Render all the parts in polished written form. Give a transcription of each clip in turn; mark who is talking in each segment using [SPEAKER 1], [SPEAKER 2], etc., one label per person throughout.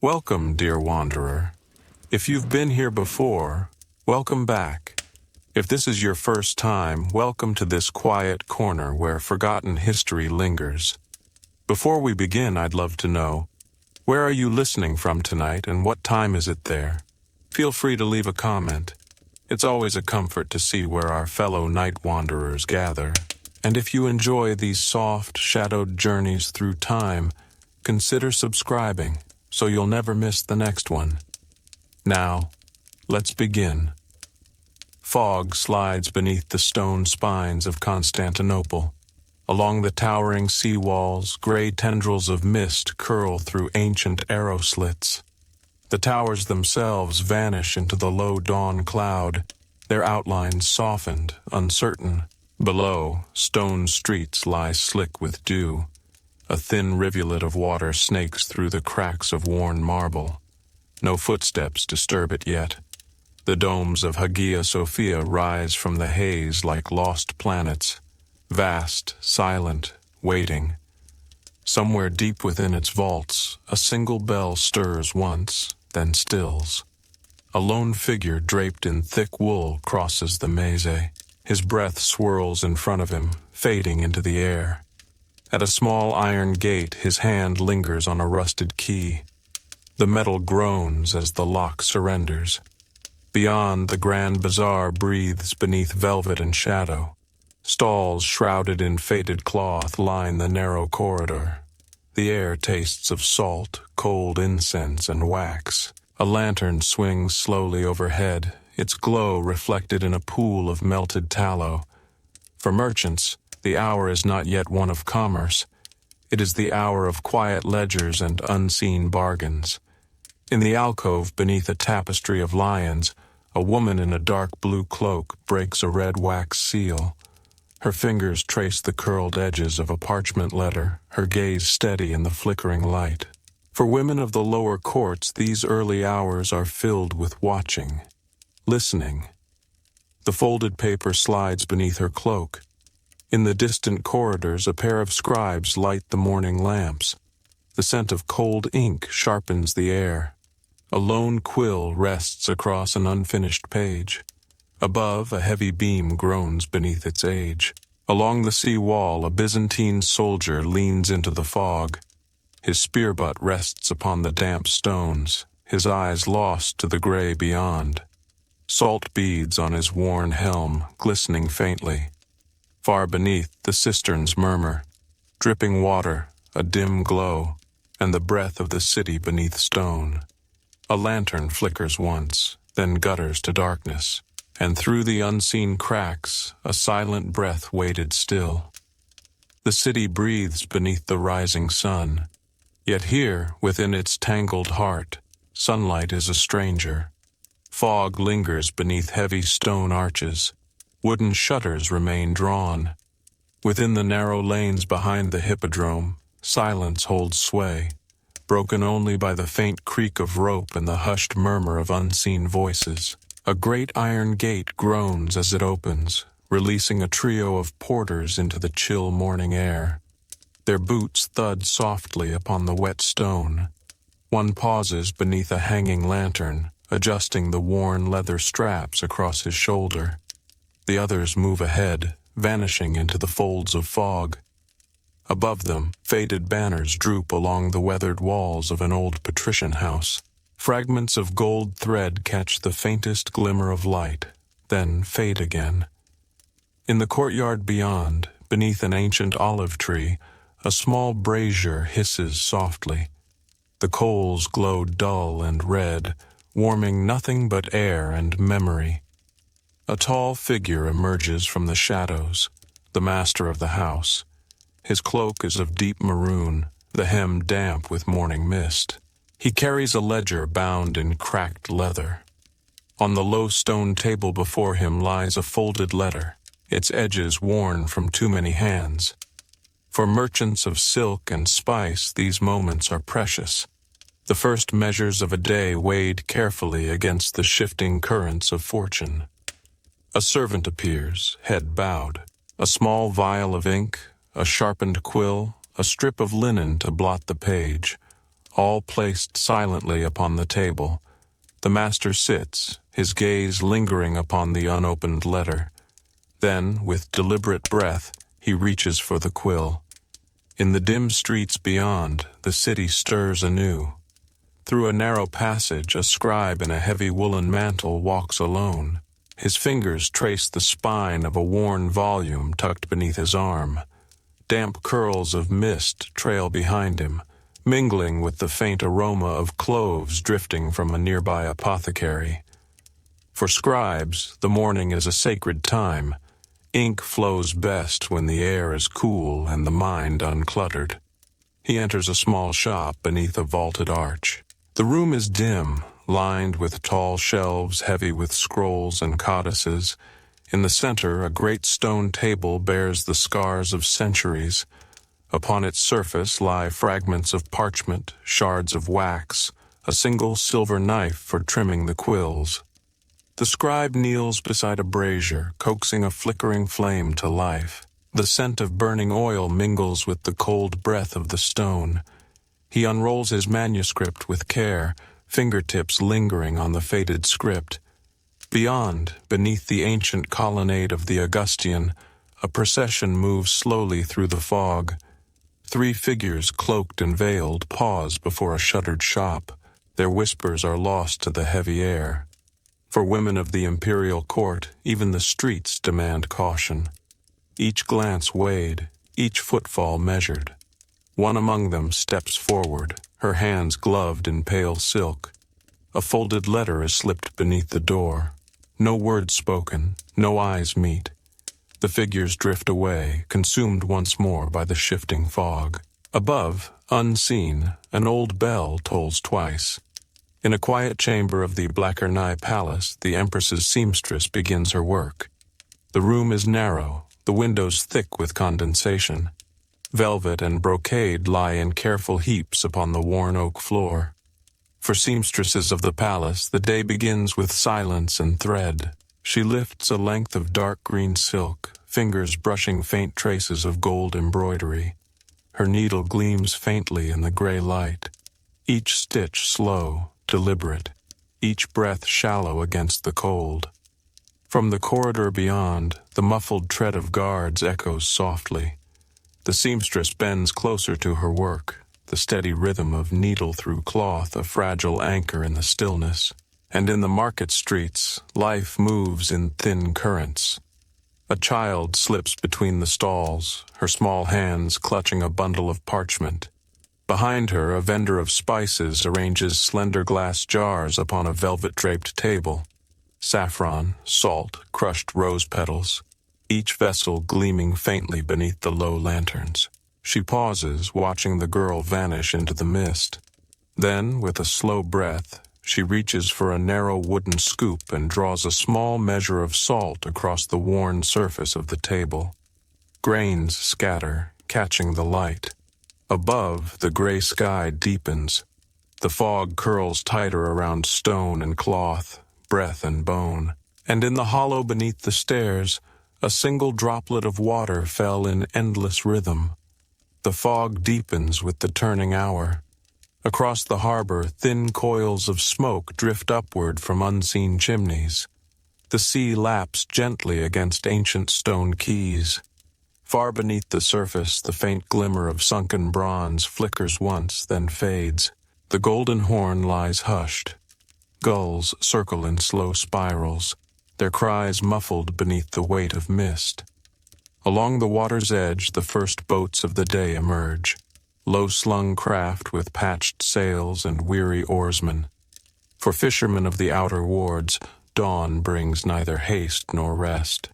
[SPEAKER 1] Welcome, dear wanderer. If you've been here before, welcome back. If this is your first time, welcome to this quiet corner where forgotten history lingers. Before we begin, I'd love to know, where are you listening from tonight and what time is it there? Feel free to leave a comment. It's always a comfort to see where our fellow night wanderers gather. And if you enjoy these soft, shadowed journeys through time, consider subscribing so you'll never miss the next one. Now, let's begin. Fog slides beneath the stone spines of Constantinople. Along the towering sea walls, gray tendrils of mist curl through ancient arrow slits. The towers themselves vanish into the low dawn cloud, their outlines softened, uncertain. Below, stone streets lie slick with dew. A thin rivulet of water snakes through the cracks of worn marble. No footsteps disturb it yet. The domes of Hagia Sophia rise from the haze like lost planets, vast, silent, waiting. Somewhere deep within its vaults, a single bell stirs once, then stills. A lone figure draped in thick wool crosses the maze. His breath swirls in front of him, fading into the air. At a small iron gate, his hand lingers on a rusted key. The metal groans as the lock surrenders. Beyond, the grand bazaar breathes beneath velvet and shadow. Stalls shrouded in faded cloth line the narrow corridor. The air tastes of salt, cold incense, and wax. A lantern swings slowly overhead, its glow reflected in a pool of melted tallow. For merchants, the hour is not yet one of commerce. It is the hour of quiet ledgers and unseen bargains. In the alcove beneath a tapestry of lions, a woman in a dark blue cloak breaks a red wax seal. Her fingers trace the curled edges of a parchment letter, her gaze steady in the flickering light. For women of the lower courts, these early hours are filled with watching, listening. The folded paper slides beneath her cloak. In the distant corridors, a pair of scribes light the morning lamps. The scent of cold ink sharpens the air. A lone quill rests across an unfinished page. Above, a heavy beam groans beneath its age. Along the sea wall, a Byzantine soldier leans into the fog. His spear butt rests upon the damp stones, his eyes lost to the gray beyond. Salt beads on his worn helm, glistening faintly. Far beneath, the cisterns murmur. Dripping water, a dim glow, and the breath of the city beneath stone. A lantern flickers once, then gutters to darkness, and through the unseen cracks, a silent breath waited still. The city breathes beneath the rising sun, yet here, within its tangled heart, sunlight is a stranger. Fog lingers beneath heavy stone arches. Wooden shutters remain drawn. Within the narrow lanes behind the hippodrome, silence holds sway, broken only by the faint creak of rope and the hushed murmur of unseen voices. A great iron gate groans as it opens, releasing a trio of porters into the chill morning air. Their boots thud softly upon the wet stone. One pauses beneath a hanging lantern, adjusting the worn leather straps across his shoulder. The others move ahead, vanishing into the folds of fog. Above them, faded banners droop along the weathered walls of an old patrician house. Fragments of gold thread catch the faintest glimmer of light, then fade again. In the courtyard beyond, beneath an ancient olive tree, a small brazier hisses softly. The coals glow dull and red, warming nothing but air and memory. A tall figure emerges from the shadows, the master of the house. His cloak is of deep maroon, the hem damp with morning mist. He carries a ledger bound in cracked leather. On the low stone table before him lies a folded letter, its edges worn from too many hands. For merchants of silk and spice, these moments are precious. The first measures of a day weighed carefully against the shifting currents of fortune. A servant appears, head bowed. A small vial of ink, a sharpened quill, a strip of linen to blot the page. all placed silently upon the table. The master sits, his gaze lingering upon the unopened letter. Then, with deliberate breath, he reaches for the quill. In the dim streets beyond, the city stirs anew. Through a narrow passage, a scribe in a heavy woolen mantle walks alone. His fingers trace the spine of a worn volume tucked beneath his arm. Damp curls of mist trail behind him, mingling with the faint aroma of cloves drifting from a nearby apothecary. For scribes, the morning is a sacred time. Ink flows best when the air is cool and the mind uncluttered. He enters a small shop beneath a vaulted arch. The room is dim, lined with tall shelves heavy with scrolls and codices. In the center, a great stone table bears the scars of centuries. Upon its surface lie fragments of parchment, shards of wax, a single silver knife for trimming the quills. The scribe kneels beside a brazier, coaxing a flickering flame to life. The scent of burning oil mingles with the cold breath of the stone. He unrolls his manuscript with care, fingertips lingering on the faded script. Beyond, beneath the ancient colonnade of the Augustan, a procession moves slowly through the fog. 3 figures, cloaked and veiled, pause before a shuttered shop. Their whispers are lost to the heavy air. For women of the imperial court, even the streets demand caution. Each glance weighed, each footfall measured. One among them steps forward, her hands gloved in pale silk. A folded letter is slipped beneath the door. No words spoken, no eyes meet. The figures drift away, consumed once more by the shifting fog. Above, unseen, an old bell tolls twice. In a quiet chamber of the Blackernai Palace, the Empress's seamstress begins her work. The room is narrow, the windows thick with condensation. Velvet and brocade lie in careful heaps upon the worn oak floor. For seamstresses of the palace, the day begins with silence and thread. She lifts a length of dark green silk, fingers brushing faint traces of gold embroidery. Her needle gleams faintly in the gray light. Each stitch slow, deliberate, each breath shallow against the cold. From the corridor beyond, the muffled tread of guards echoes softly. The seamstress bends closer to her work, the steady rhythm of needle through cloth a fragile anchor in the stillness. And in the market streets, life moves in thin currents. A child slips between the stalls, her small hands clutching a bundle of parchment. Behind her, a vendor of spices arranges slender glass jars upon a velvet-draped table. Saffron, salt, crushed rose petals, each vessel gleaming faintly beneath the low lanterns. She pauses, watching the girl vanish into the mist. Then, with a slow breath, she reaches for a narrow wooden scoop and draws a small measure of salt across the worn surface of the table. Grains scatter, catching the light. Above, the gray sky deepens. The fog curls tighter around stone and cloth, breath and bone. And in the hollow beneath the stairs, a single droplet of water fell in endless rhythm. The fog deepens with the turning hour. Across the harbor, thin coils of smoke drift upward from unseen chimneys. The sea laps gently against ancient stone quays. Far beneath the surface, the faint glimmer of sunken bronze flickers once, then fades. The golden horn lies hushed. Gulls circle in slow spirals, their cries muffled beneath the weight of mist. Along the water's edge, the first boats of the day emerge. Low-slung craft with patched sails and weary oarsmen. For fishermen of the outer wards, dawn brings neither haste nor rest.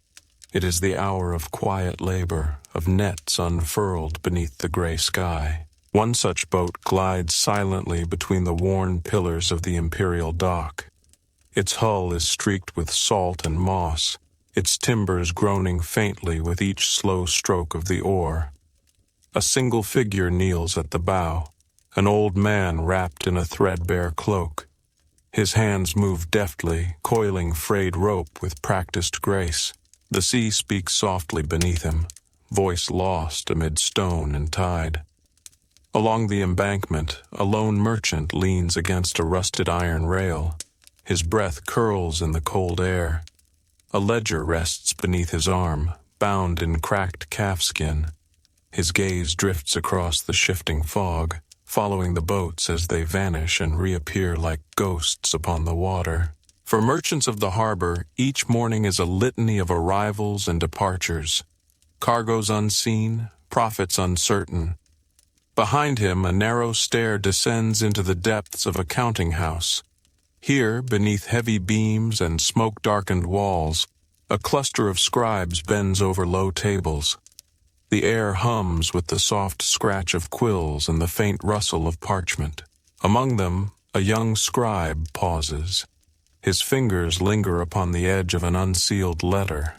[SPEAKER 1] It is the hour of quiet labor, of nets unfurled beneath the gray sky. One such boat glides silently between the worn pillars of the imperial dock. Its hull is streaked with salt and moss, its timbers groaning faintly with each slow stroke of the oar. A single figure kneels at the bow, an old man wrapped in a threadbare cloak. His hands move deftly, coiling frayed rope with practiced grace. The sea speaks softly beneath him, voice lost amid stone and tide. Along the embankment, a lone merchant leans against a rusted iron rail. His breath curls in the cold air. A ledger rests beneath his arm, bound in cracked calfskin. His gaze drifts across the shifting fog, following the boats as they vanish and reappear like ghosts upon the water. For merchants of the harbor, each morning is a litany of arrivals and departures. Cargoes unseen, profits uncertain. Behind him, a narrow stair descends into the depths of a counting house. Here, beneath heavy beams and smoke-darkened walls, a cluster of scribes bends over low tables. The air hums with the soft scratch of quills and the faint rustle of parchment. Among them, a young scribe pauses. His fingers linger upon the edge of an unsealed letter.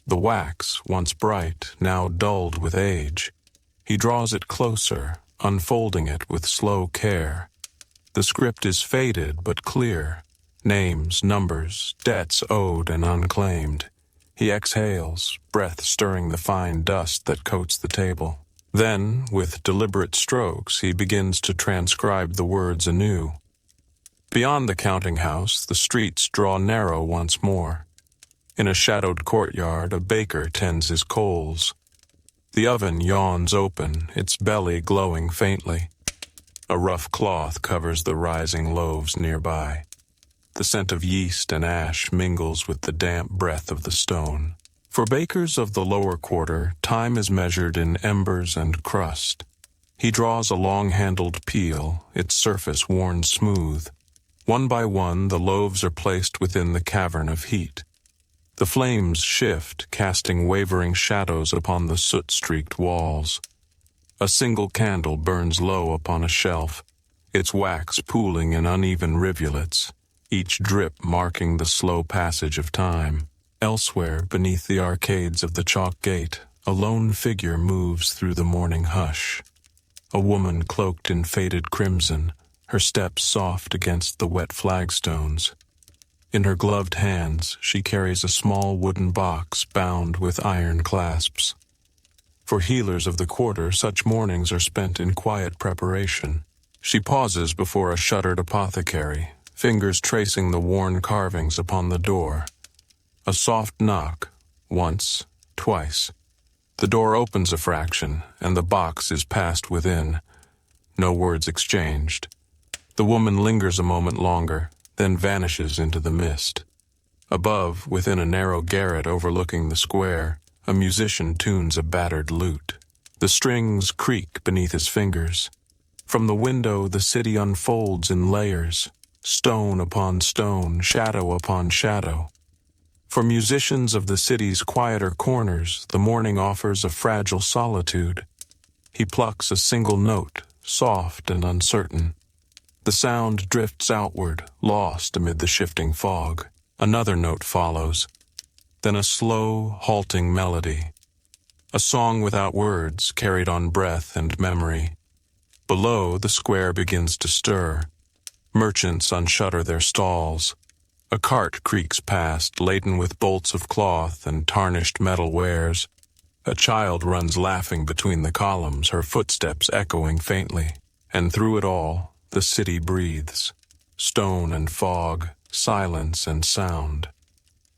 [SPEAKER 1] The wax, once bright, now dulled with age. He draws it closer, unfolding it with slow care. The script is faded but clear. Names, numbers, debts owed and unclaimed. He exhales, breath stirring the fine dust that coats the table. Then, with deliberate strokes, he begins to transcribe the words anew. Beyond the counting house, the streets draw narrow once more. In a shadowed courtyard, a baker tends his coals. The oven yawns open, its belly glowing faintly. A rough cloth covers the rising loaves nearby. The scent of yeast and ash mingles with the damp breath of the stone. For bakers of the lower quarter, time is measured in embers and crust. He draws a long-handled peel, its surface worn smooth. One by one, the loaves are placed within the cavern of heat. The flames shift, casting wavering shadows upon the soot-streaked walls. A single candle burns low upon a shelf, its wax pooling in uneven rivulets, each drip marking the slow passage of time. Elsewhere, beneath the arcades of the chalk gate, a lone figure moves through the morning hush. A woman cloaked in faded crimson, her steps soft against the wet flagstones. In her gloved hands, she carries a small wooden box bound with iron clasps. For healers of the quarter, such mornings are spent in quiet preparation. She pauses before a shuttered apothecary, fingers tracing the worn carvings upon the door. A soft knock, once, twice. The door opens a fraction, and the box is passed within. No words exchanged. The woman lingers a moment longer, then vanishes into the mist. Above, within a narrow garret overlooking the square, a musician tunes a battered lute. The strings creak beneath his fingers. From the window, the city unfolds in layers, stone upon stone, shadow upon shadow. For musicians of the city's quieter corners, the morning offers a fragile solitude. He plucks a single note, soft and uncertain. The sound drifts outward, lost amid the shifting fog. Another note follows. Then a slow, halting melody. A song without words, carried on breath and memory. Below, the square begins to stir. Merchants unshutter their stalls. A cart creaks past, laden with bolts of cloth and tarnished metal wares. A child runs laughing between the columns, her footsteps echoing faintly. And through it all, the city breathes. Stone and fog, silence and sound.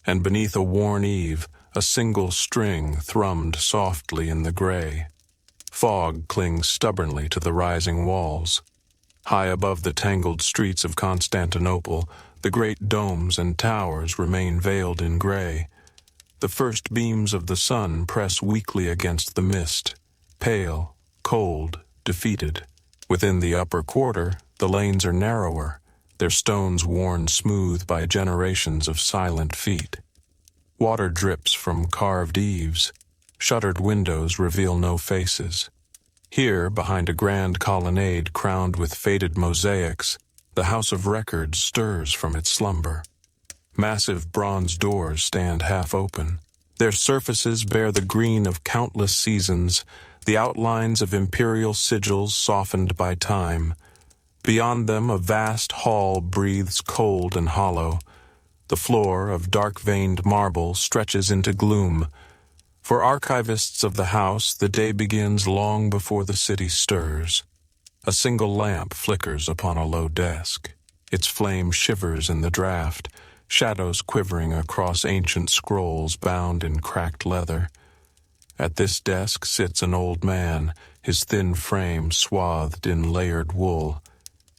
[SPEAKER 1] And beneath a worn eave, a single string thrummed softly in the gray. Fog clings stubbornly to the rising walls. High above the tangled streets of Constantinople, the great domes and towers remain veiled in gray. The first beams of the sun press weakly against the mist, pale, cold, defeated. Within the upper quarter, the lanes are narrower, their stones worn smooth by generations of silent feet. Water drips from carved eaves. Shuttered windows reveal no faces. Here, behind a grand colonnade crowned with faded mosaics, the House of Records stirs from its slumber. Massive bronze doors stand half open. Their surfaces bear the green of countless seasons, the outlines of imperial sigils softened by time. Beyond them, a vast hall breathes cold and hollow. The floor of dark-veined marble stretches into gloom. For archivists of the house, the day begins long before the city stirs. A single lamp flickers upon a low desk. Its flame shivers in the draught, shadows quivering across ancient scrolls bound in cracked leather. At this desk sits an old man, his thin frame swathed in layered wool.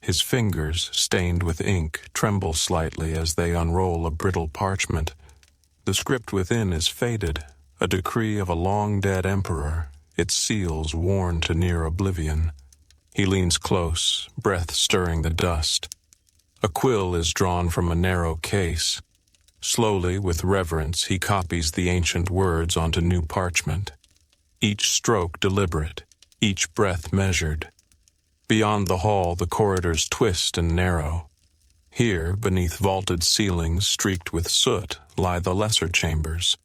[SPEAKER 1] His fingers, stained with ink, tremble slightly as they unroll a brittle parchment. The script within is faded, a decree of a long-dead emperor, its seals worn to near oblivion. He leans close, breath stirring the dust. A quill is drawn from a narrow case. Slowly, with reverence, he copies the ancient words onto new parchment. Each stroke deliberate, each breath measured. Beyond the hall, the corridors twist and narrow. Here, beneath vaulted ceilings streaked with soot, lie the lesser chambers.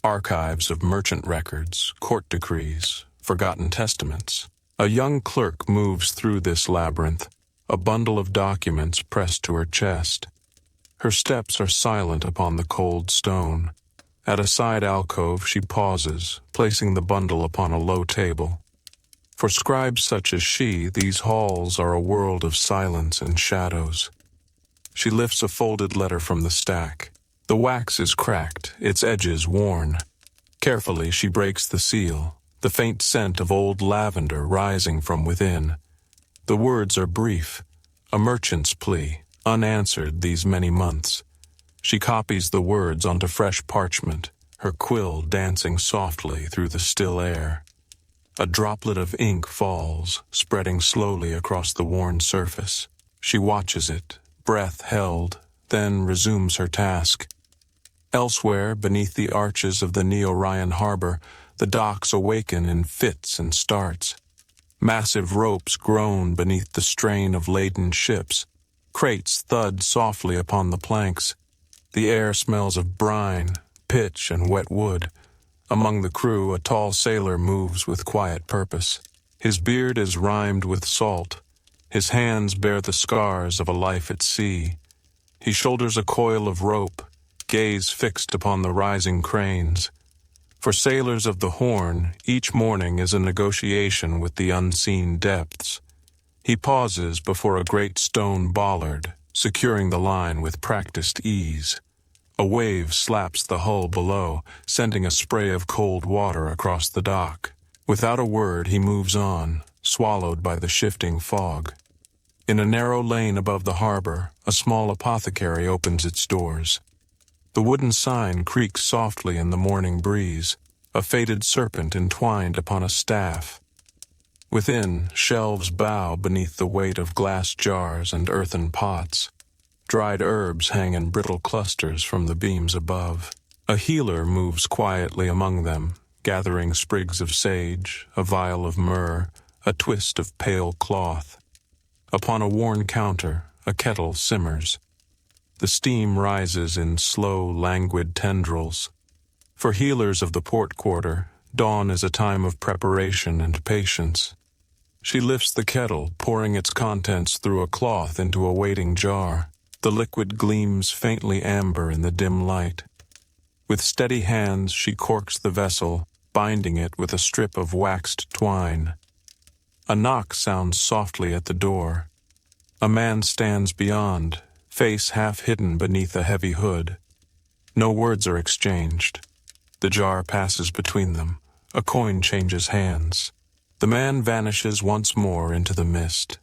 [SPEAKER 1] Archives of merchant records, court decrees, forgotten testaments. A young clerk moves through this labyrinth, a bundle of documents pressed to her chest. Her steps are silent upon the cold stone. At a side alcove she pauses, placing the bundle upon a low table. For scribes such as she, these halls are a world of silence and shadows. She lifts a folded letter from the stack. The wax is cracked, its edges worn. Carefully she breaks the seal, the faint scent of old lavender rising from within. The words are brief, a merchant's plea, unanswered these many months. She copies the words onto fresh parchment, her quill dancing softly through the still air. A droplet of ink falls, spreading slowly across the worn surface. She watches it, breath held, then resumes her task. Elsewhere, beneath the arches of the Neo-Ryan harbor, the docks awaken in fits and starts. Massive ropes groan beneath the strain of laden ships. Crates thud softly upon the planks. The air smells of brine, pitch, and wet wood. Among the crew, a tall sailor moves with quiet purpose. His beard is rimed with salt. His hands bear the scars of a life at sea. He shoulders a coil of rope, gaze fixed upon the rising cranes. For sailors of the Horn, each morning is a negotiation with the unseen depths. He pauses before a great stone bollard, securing the line with practiced ease. A wave slaps the hull below, sending a spray of cold water across the dock. Without a word, he moves on, swallowed by the shifting fog. In a narrow lane above the harbor, a small apothecary opens its doors. The wooden sign creaks softly in the morning breeze, a faded serpent entwined upon a staff. Within, shelves bow beneath the weight of glass jars and earthen pots. Dried herbs hang in brittle clusters from the beams above. A healer moves quietly among them, gathering sprigs of sage, a vial of myrrh, a twist of pale cloth. Upon a worn counter, a kettle simmers. The steam rises in slow, languid tendrils. For healers of the port quarter, dawn is a time of preparation and patience. She lifts the kettle, pouring its contents through a cloth into a waiting jar. The liquid gleams faintly amber in the dim light. With steady hands she corks the vessel, binding it with a strip of waxed twine. A knock sounds softly at the door. A man stands beyond, face half hidden beneath a heavy hood. No words are exchanged. The jar passes between them. A coin changes hands. The man vanishes once more into the mist.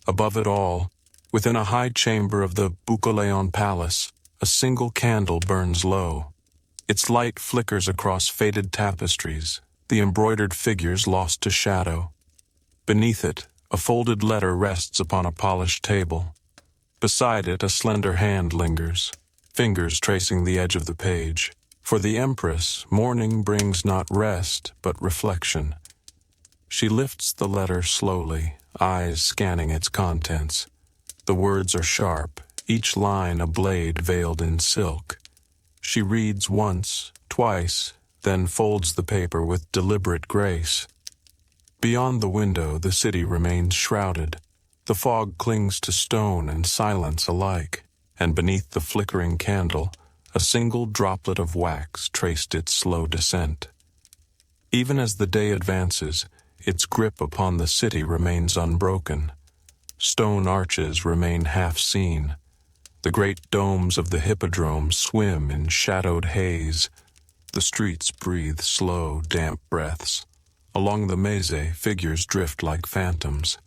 [SPEAKER 1] Above it all, within a high chamber of the Bukoleon Palace, a single candle burns low. Its light flickers across faded tapestries, the embroidered figures lost to shadow. Beneath it, a folded letter rests upon a polished table. Beside it, a slender hand lingers, fingers tracing the edge of the page. For the Empress, morning brings not rest, but reflection. She lifts the letter slowly, eyes scanning its contents. The words are sharp, each line a blade veiled in silk. She reads once, twice, then folds the paper with deliberate grace. Beyond the window, the city remains shrouded. The fog clings to stone and silence alike, and beneath the flickering candle, a single droplet of wax traced its slow descent. Even as the day advances, its grip upon the city remains unbroken. Stone arches remain half-seen. The great domes of the hippodrome swim in shadowed haze. The streets breathe slow, damp breaths. Along the maze, figures drift like phantoms.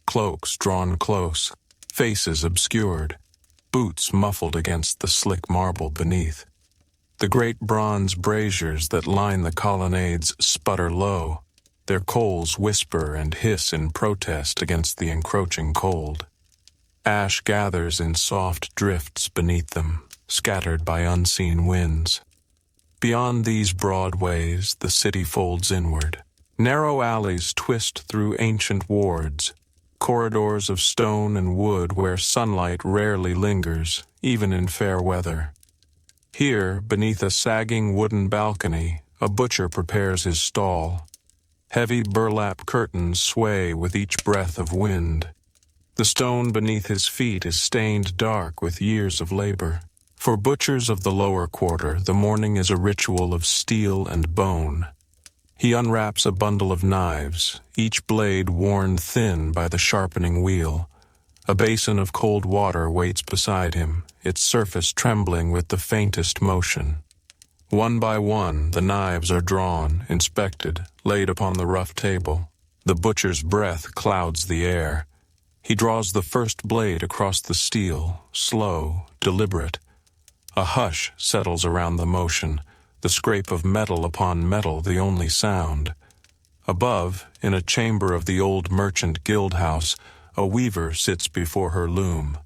[SPEAKER 1] Cloaks drawn close, faces obscured, boots muffled against the slick marble beneath. The great bronze braziers that line the colonnades sputter low. Their coals whisper and hiss in protest against the encroaching cold. Ash gathers in soft drifts beneath them, scattered by unseen winds. Beyond these broad ways, the city folds inward. Narrow alleys twist through ancient wards, corridors of stone and wood where sunlight rarely lingers, even in fair weather. Here, beneath a sagging wooden balcony, a butcher prepares his stall. Heavy burlap curtains sway with each breath of wind. The stone beneath his feet is stained dark with years of labor. For butchers of the lower quarter, the morning is a ritual of steel and bone. He unwraps a bundle of knives, each blade worn thin by the sharpening wheel. A basin of cold water waits beside him, its surface trembling with the faintest motion. One by one, the knives are drawn, inspected, laid upon the rough table. The butcher's breath clouds the air. He draws the first blade across the steel, slow, deliberate. A hush settles around the motion, the scrape of metal upon metal the only sound. Above, in a chamber of the old merchant guild house, a weaver sits before her loom.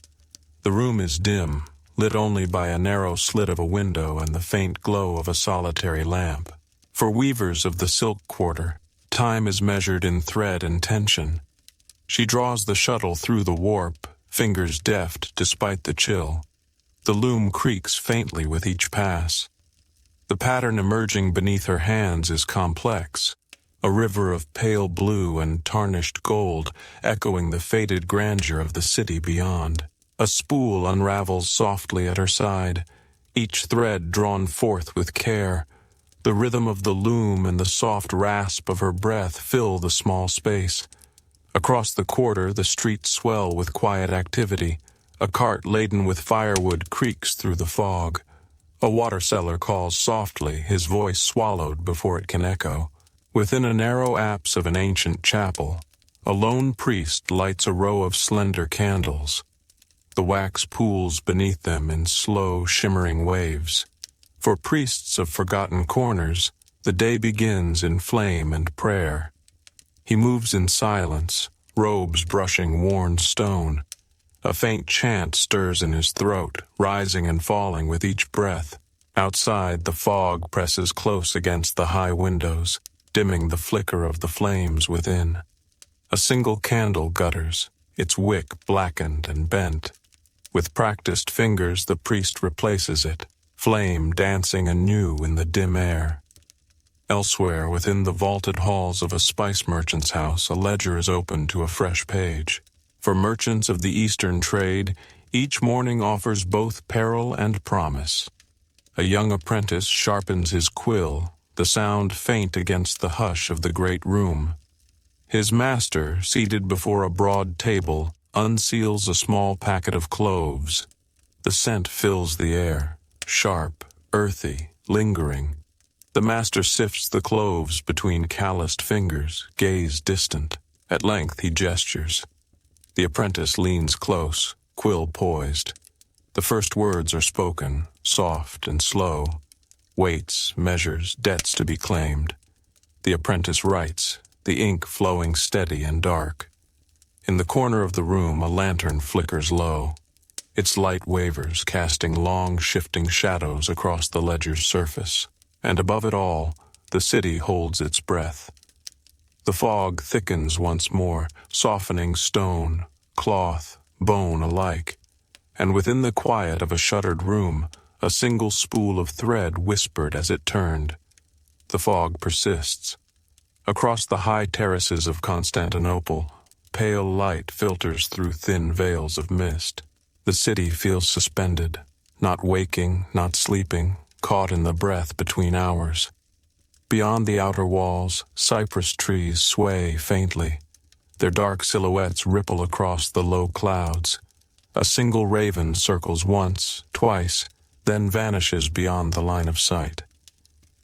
[SPEAKER 1] The room is dim, lit only by a narrow slit of a window and the faint glow of a solitary lamp. For weavers of the silk quarter, time is measured in thread and tension. She draws the shuttle through the warp, fingers deft despite the chill. The loom creaks faintly with each pass. The pattern emerging beneath her hands is complex, a river of pale blue and tarnished gold, echoing the faded grandeur of the city beyond. A spool unravels softly at her side, each thread drawn forth with care. The rhythm of the loom and the soft rasp of her breath fill the small space. Across the quarter, the streets swell with quiet activity. A cart laden with firewood creaks through the fog. A water seller calls softly, his voice swallowed before it can echo. Within a narrow apse of an ancient chapel, a lone priest lights a row of slender candles. The wax pools beneath them in slow, shimmering waves. For priests of forgotten corners, the day begins in flame and prayer. He moves in silence, robes brushing worn stone. A faint chant stirs in his throat, rising and falling with each breath. Outside, the fog presses close against the high windows, dimming the flicker of the flames within. A single candle gutters, its wick blackened and bent. With practiced fingers, the priest replaces it, flame dancing anew in the dim air. Elsewhere, within the vaulted halls of a spice merchant's house, a ledger is open to a fresh page. For merchants of the Eastern trade, each morning offers both peril and promise. A young apprentice sharpens his quill, the sound faint against the hush of the great room. His master, seated before a broad table, unseals a small packet of cloves. The scent fills the air, sharp, earthy, lingering. The master sifts the cloves between calloused fingers, gaze distant. At length he gestures. The apprentice leans close, quill poised. The first words are spoken, soft and slow. Weights, measures, debts to be claimed. The apprentice writes, the ink flowing steady and dark. In the corner of the room, a lantern flickers low. Its light wavers, casting long, shifting shadows across the ledger's surface. And above it all, the city holds its breath. The fog thickens once more, softening stone, cloth, bone alike. And within the quiet of a shuttered room, a single spool of thread whispered as it turned. The fog persists. Across the high terraces of Constantinople, pale light filters through thin veils of mist. The city feels suspended, not waking, not sleeping, caught in the breath between hours. Beyond the outer walls, cypress trees sway faintly. Their dark silhouettes ripple across the low clouds. A single raven circles once, twice, then vanishes beyond the line of sight.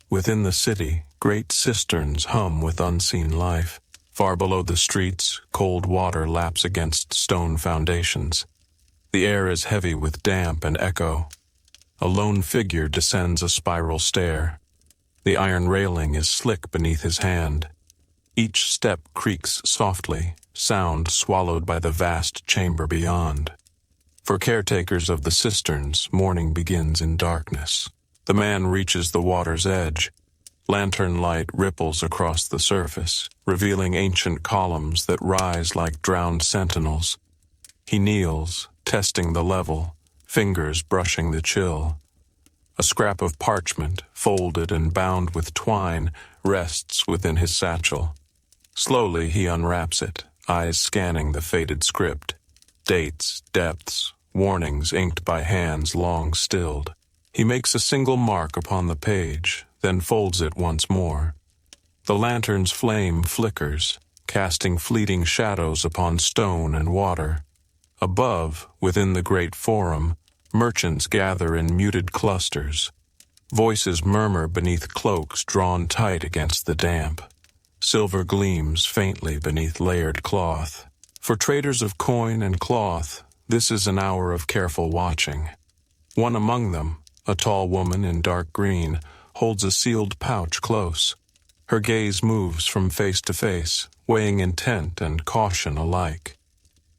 [SPEAKER 1] Within the city, great cisterns hum with unseen life. Far below the streets, cold water laps against stone foundations. The air is heavy with damp and echo. A lone figure descends a spiral stair. The iron railing is slick beneath his hand. Each step creaks softly, sound swallowed by the vast chamber beyond. For caretakers of the cisterns, morning begins in darkness. The man reaches the water's edge. Lantern light ripples across the surface, revealing ancient columns that rise like drowned sentinels. He kneels, testing the level, fingers brushing the chill. A scrap of parchment, folded and bound with twine, rests within his satchel. Slowly he unwraps it, eyes scanning the faded script. Dates, depths, warnings inked by hands long stilled. He makes a single mark upon the page, then folds it once more. The lantern's flame flickers, casting fleeting shadows upon stone and water. Above, within the great forum, merchants gather in muted clusters. Voices murmur beneath cloaks drawn tight against the damp. Silver gleams faintly beneath layered cloth. For traders of coin and cloth, this is an hour of careful watching. One among them, a tall woman in dark green, holds a sealed pouch close. Her gaze moves from face to face, weighing intent and caution alike.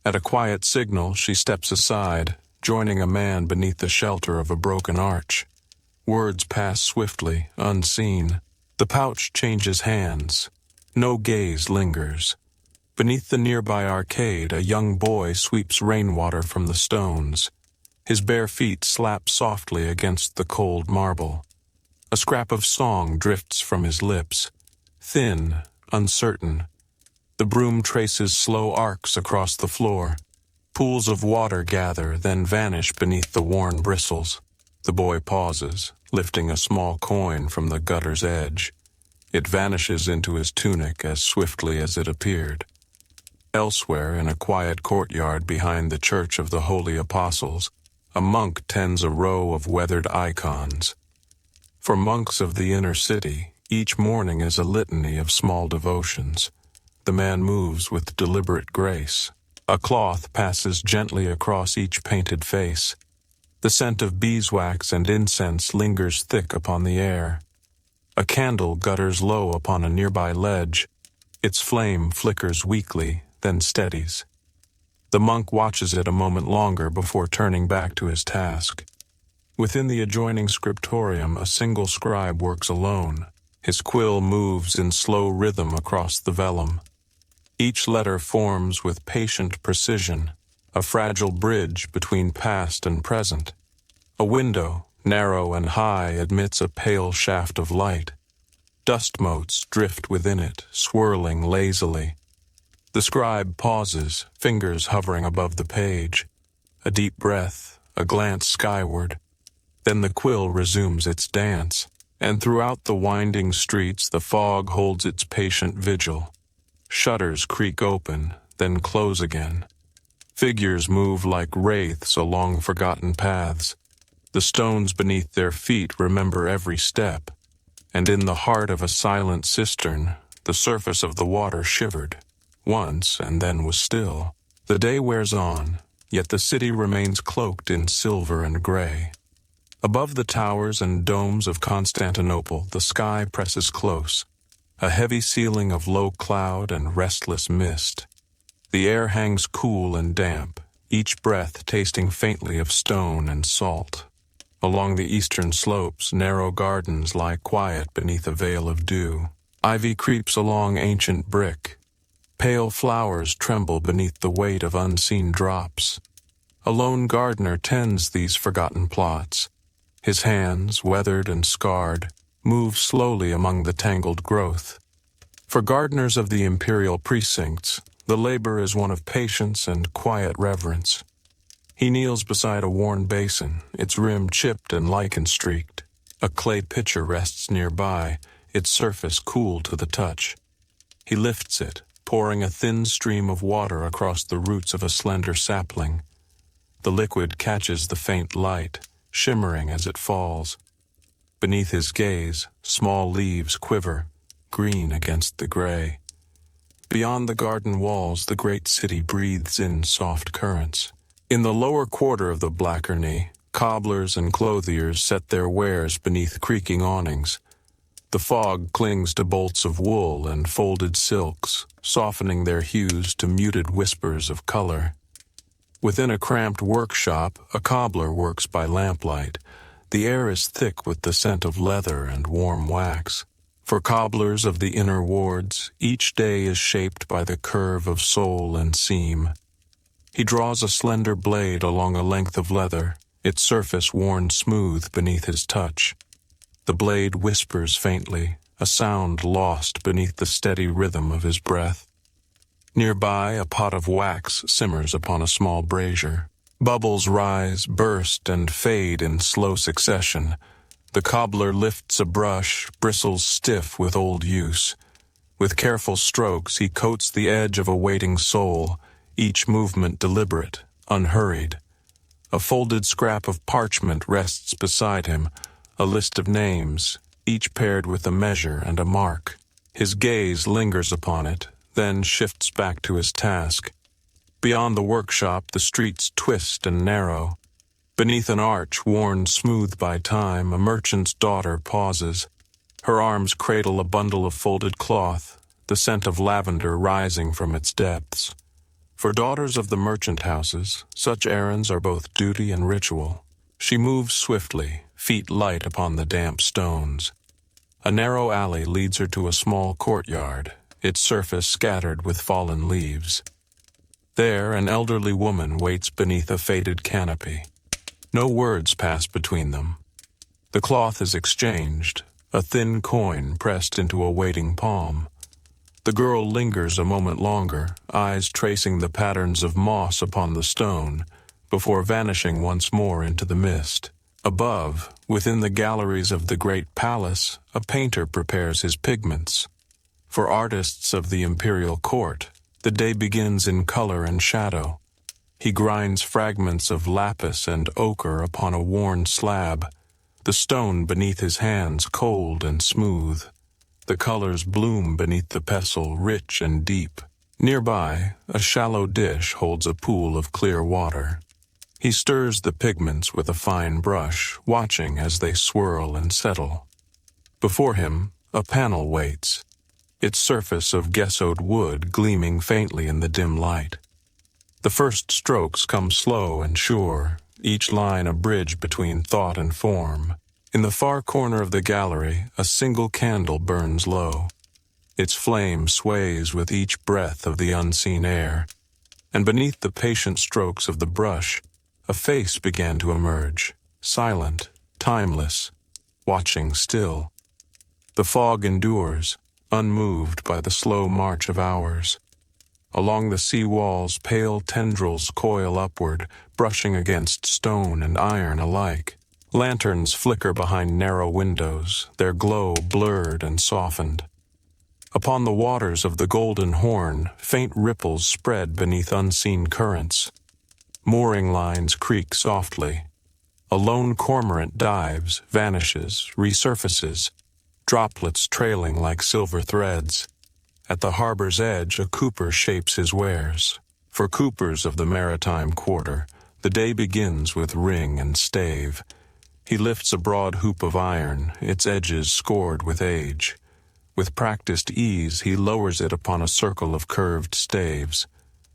[SPEAKER 1] At a quiet signal, she steps aside, joining a man beneath the shelter of a broken arch. Words pass swiftly, unseen. The pouch changes hands. No gaze lingers. Beneath the nearby arcade, a young boy sweeps rainwater from the stones. His bare feet slap softly against the cold marble. A scrap of song drifts from his lips, thin, uncertain. The broom traces slow arcs across the floor. Pools of water gather, then vanish beneath the worn bristles. The boy pauses, lifting a small coin from the gutter's edge. It vanishes into his tunic as swiftly as it appeared. Elsewhere, in a quiet courtyard behind the Church of the Holy Apostles, a monk tends a row of weathered icons. For monks of the inner city, each morning is a litany of small devotions. The man moves with deliberate grace. A cloth passes gently across each painted face. The scent of beeswax and incense lingers thick upon the air. A candle gutters low upon a nearby ledge. Its flame flickers weakly, then steadies. The monk watches it a moment longer before turning back to his task. Within the adjoining scriptorium, a single scribe works alone. His quill moves in slow rhythm across the vellum. Each letter forms with patient precision, a fragile bridge between past and present. A window, narrow and high, admits a pale shaft of light. Dust motes drift within it, swirling lazily. The scribe pauses, fingers hovering above the page. A deep breath, a glance skyward. Then the quill resumes its dance, and throughout the winding streets the fog holds its patient vigil. Shutters creak open, then close again. Figures move like wraiths along forgotten paths. The stones beneath their feet remember every step, and in the heart of a silent cistern, the surface of the water shivered. Once, and then was still. The day wears on, yet the city remains cloaked in silver and gray. Above the towers and domes of Constantinople, the sky presses close, a heavy ceiling of low cloud and restless mist. The air hangs cool and damp, each breath tasting faintly of stone and salt. Along the eastern slopes, narrow gardens lie quiet beneath a veil of dew. Ivy creeps along ancient brick. Pale flowers tremble beneath the weight of unseen drops. A lone gardener tends these forgotten plots. His hands, weathered and scarred, move slowly among the tangled growth. For gardeners of the imperial precincts, the labor is one of patience and quiet reverence. He kneels beside a worn basin, its rim chipped and lichen-streaked. A clay pitcher rests nearby, its surface cool to the touch. He lifts it, pouring a thin stream of water across the roots of a slender sapling. The liquid catches the faint light, shimmering as it falls. Beneath his gaze, small leaves quiver, green against the gray. Beyond the garden walls, the great city breathes in soft currents. In the lower quarter of the Blackerney, cobblers and clothiers set their wares beneath creaking awnings. The fog clings to bolts of wool and folded silks, softening their hues to muted whispers of color. Within a cramped workshop, a cobbler works by lamplight. The air is thick with the scent of leather and warm wax. For cobblers of the inner wards, each day is shaped by the curve of sole and seam. He draws a slender blade along a length of leather, its surface worn smooth beneath his touch. The blade whispers faintly, a sound lost beneath the steady rhythm of his breath. Nearby, a pot of wax simmers upon a small brazier. Bubbles rise, burst, and fade in slow succession. The cobbler lifts a brush, bristles stiff with old use. With careful strokes, he coats the edge of a waiting sole, each movement deliberate, unhurried. A folded scrap of parchment rests beside him, a list of names, each paired with a measure and a mark. His gaze lingers upon it, then shifts back to his task. Beyond the workshop, the streets twist and narrow. Beneath an arch worn smooth by time, a merchant's daughter pauses. Her arms cradle a bundle of folded cloth, the scent of lavender rising from its depths. For daughters of the merchant houses, such errands are both duty and ritual. She moves swiftly, feet light upon the damp stones. A narrow alley leads her to a small courtyard, its surface scattered with fallen leaves. There, an elderly woman waits beneath a faded canopy. No words pass between them. The cloth is exchanged, a thin coin pressed into a waiting palm. The girl lingers a moment longer, eyes tracing the patterns of moss upon the stone, before vanishing once more into the mist. Above, within the galleries of the great palace, a painter prepares his pigments. For artists of the imperial court, the day begins in color and shadow. He grinds fragments of lapis and ochre upon a worn slab, the stone beneath his hands cold and smooth. The colors bloom beneath the pestle, rich and deep. Nearby, a shallow dish holds a pool of clear water. He stirs the pigments with a fine brush, watching as they swirl and settle. Before him, a panel waits, its surface of gessoed wood gleaming faintly in the dim light. The first strokes come slow and sure, each line a bridge between thought and form. In the far corner of the gallery, a single candle burns low. Its flame sways with each breath of the unseen air, and beneath the patient strokes of the brush, a face began to emerge, silent, timeless, watching still. The fog endures, unmoved by the slow march of hours. Along the sea walls, pale tendrils coil upward, brushing against stone and iron alike. Lanterns flicker behind narrow windows, their glow blurred and softened. Upon the waters of the Golden Horn, faint ripples spread beneath unseen currents. Mooring lines creak softly. A lone cormorant dives, vanishes, resurfaces, droplets trailing like silver threads. At the harbor's edge, a cooper shapes his wares. For coopers of the maritime quarter, the day begins with ring and stave. He lifts a broad hoop of iron, its edges scored with age. With practiced ease, he lowers it upon a circle of curved staves.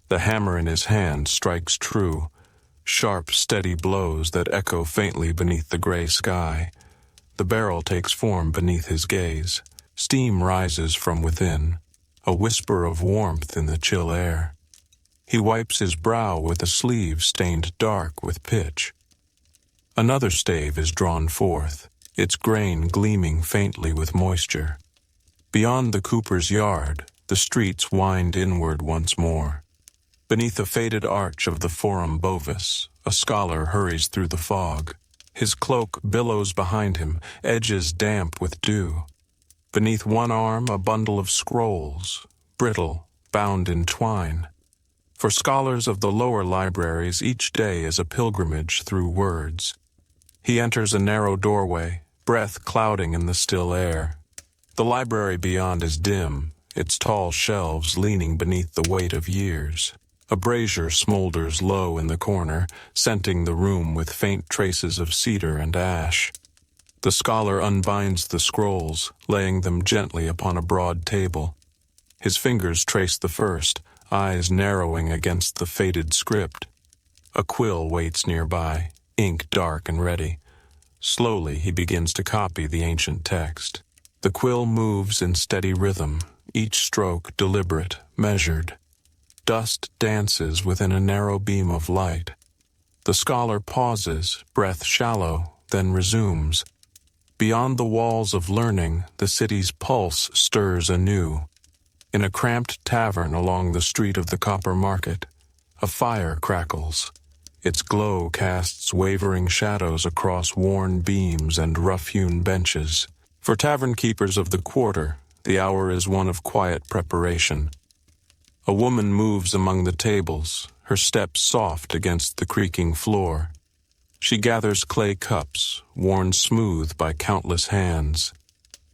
[SPEAKER 1] The hammer in his hand strikes true, sharp, steady blows that echo faintly beneath the gray sky. The barrel takes form beneath his gaze. Steam rises from within, a whisper of warmth in the chill air. He wipes his brow with a sleeve stained dark with pitch. Another stave is drawn forth, its grain gleaming faintly with moisture. Beyond the cooper's yard, the streets wind inward once more. Beneath the faded arch of the Forum Bovis, a scholar hurries through the fog. His cloak billows behind him, edges damp with dew. Beneath one arm, a bundle of scrolls, brittle, bound in twine. For scholars of the lower libraries, each day is a pilgrimage through words. He enters a narrow doorway, breath clouding in the still air. The library beyond is dim, its tall shelves leaning beneath the weight of years. A brazier smolders low in the corner, scenting the room with faint traces of cedar and ash. The scholar unbinds the scrolls, laying them gently upon a broad table. His fingers trace the first, eyes narrowing against the faded script. A quill waits nearby, ink dark and ready. Slowly he begins to copy the ancient text. The quill moves in steady rhythm, each stroke deliberate, measured. Dust dances within a narrow beam of light. The scholar pauses, breath shallow, then resumes. Beyond the walls of learning, the city's pulse stirs anew. In a cramped tavern along the street of the Copper Market, a fire crackles. Its glow casts wavering shadows across worn beams and rough-hewn benches. For tavern keepers of the quarter, the hour is one of quiet preparation. A woman moves among the tables, her steps soft against the creaking floor. She gathers clay cups, worn smooth by countless hands.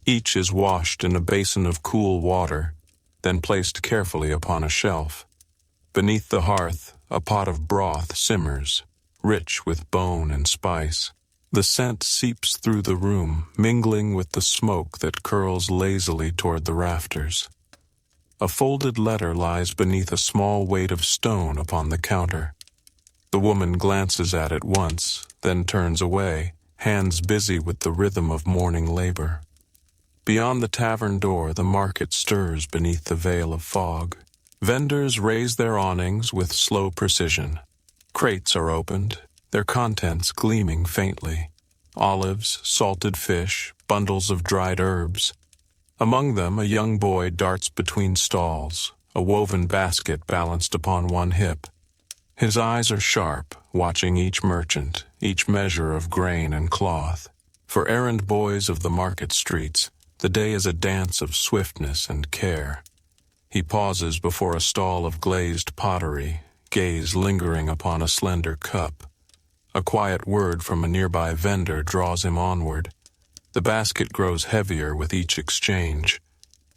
[SPEAKER 1] Each is washed in a basin of cool water, then placed carefully upon a shelf. Beneath the hearth, a pot of broth simmers, rich with bone and spice. The scent seeps through the room, mingling with the smoke that curls lazily toward the rafters. A folded letter lies beneath a small weight of stone upon the counter. The woman glances at it once, then turns away, hands busy with the rhythm of morning labor. Beyond the tavern door, the market stirs beneath the veil of fog. Vendors raise their awnings with slow precision. Crates are opened, their contents gleaming faintly. Olives, salted fish, bundles of dried herbs. Among them, a young boy darts between stalls, a woven basket balanced upon one hip. His eyes are sharp, watching each merchant, each measure of grain and cloth. For errand boys of the market streets, the day is a dance of swiftness and care. He pauses before a stall of glazed pottery, gaze lingering upon a slender cup. A quiet word from a nearby vendor draws him onward. The basket grows heavier with each exchange.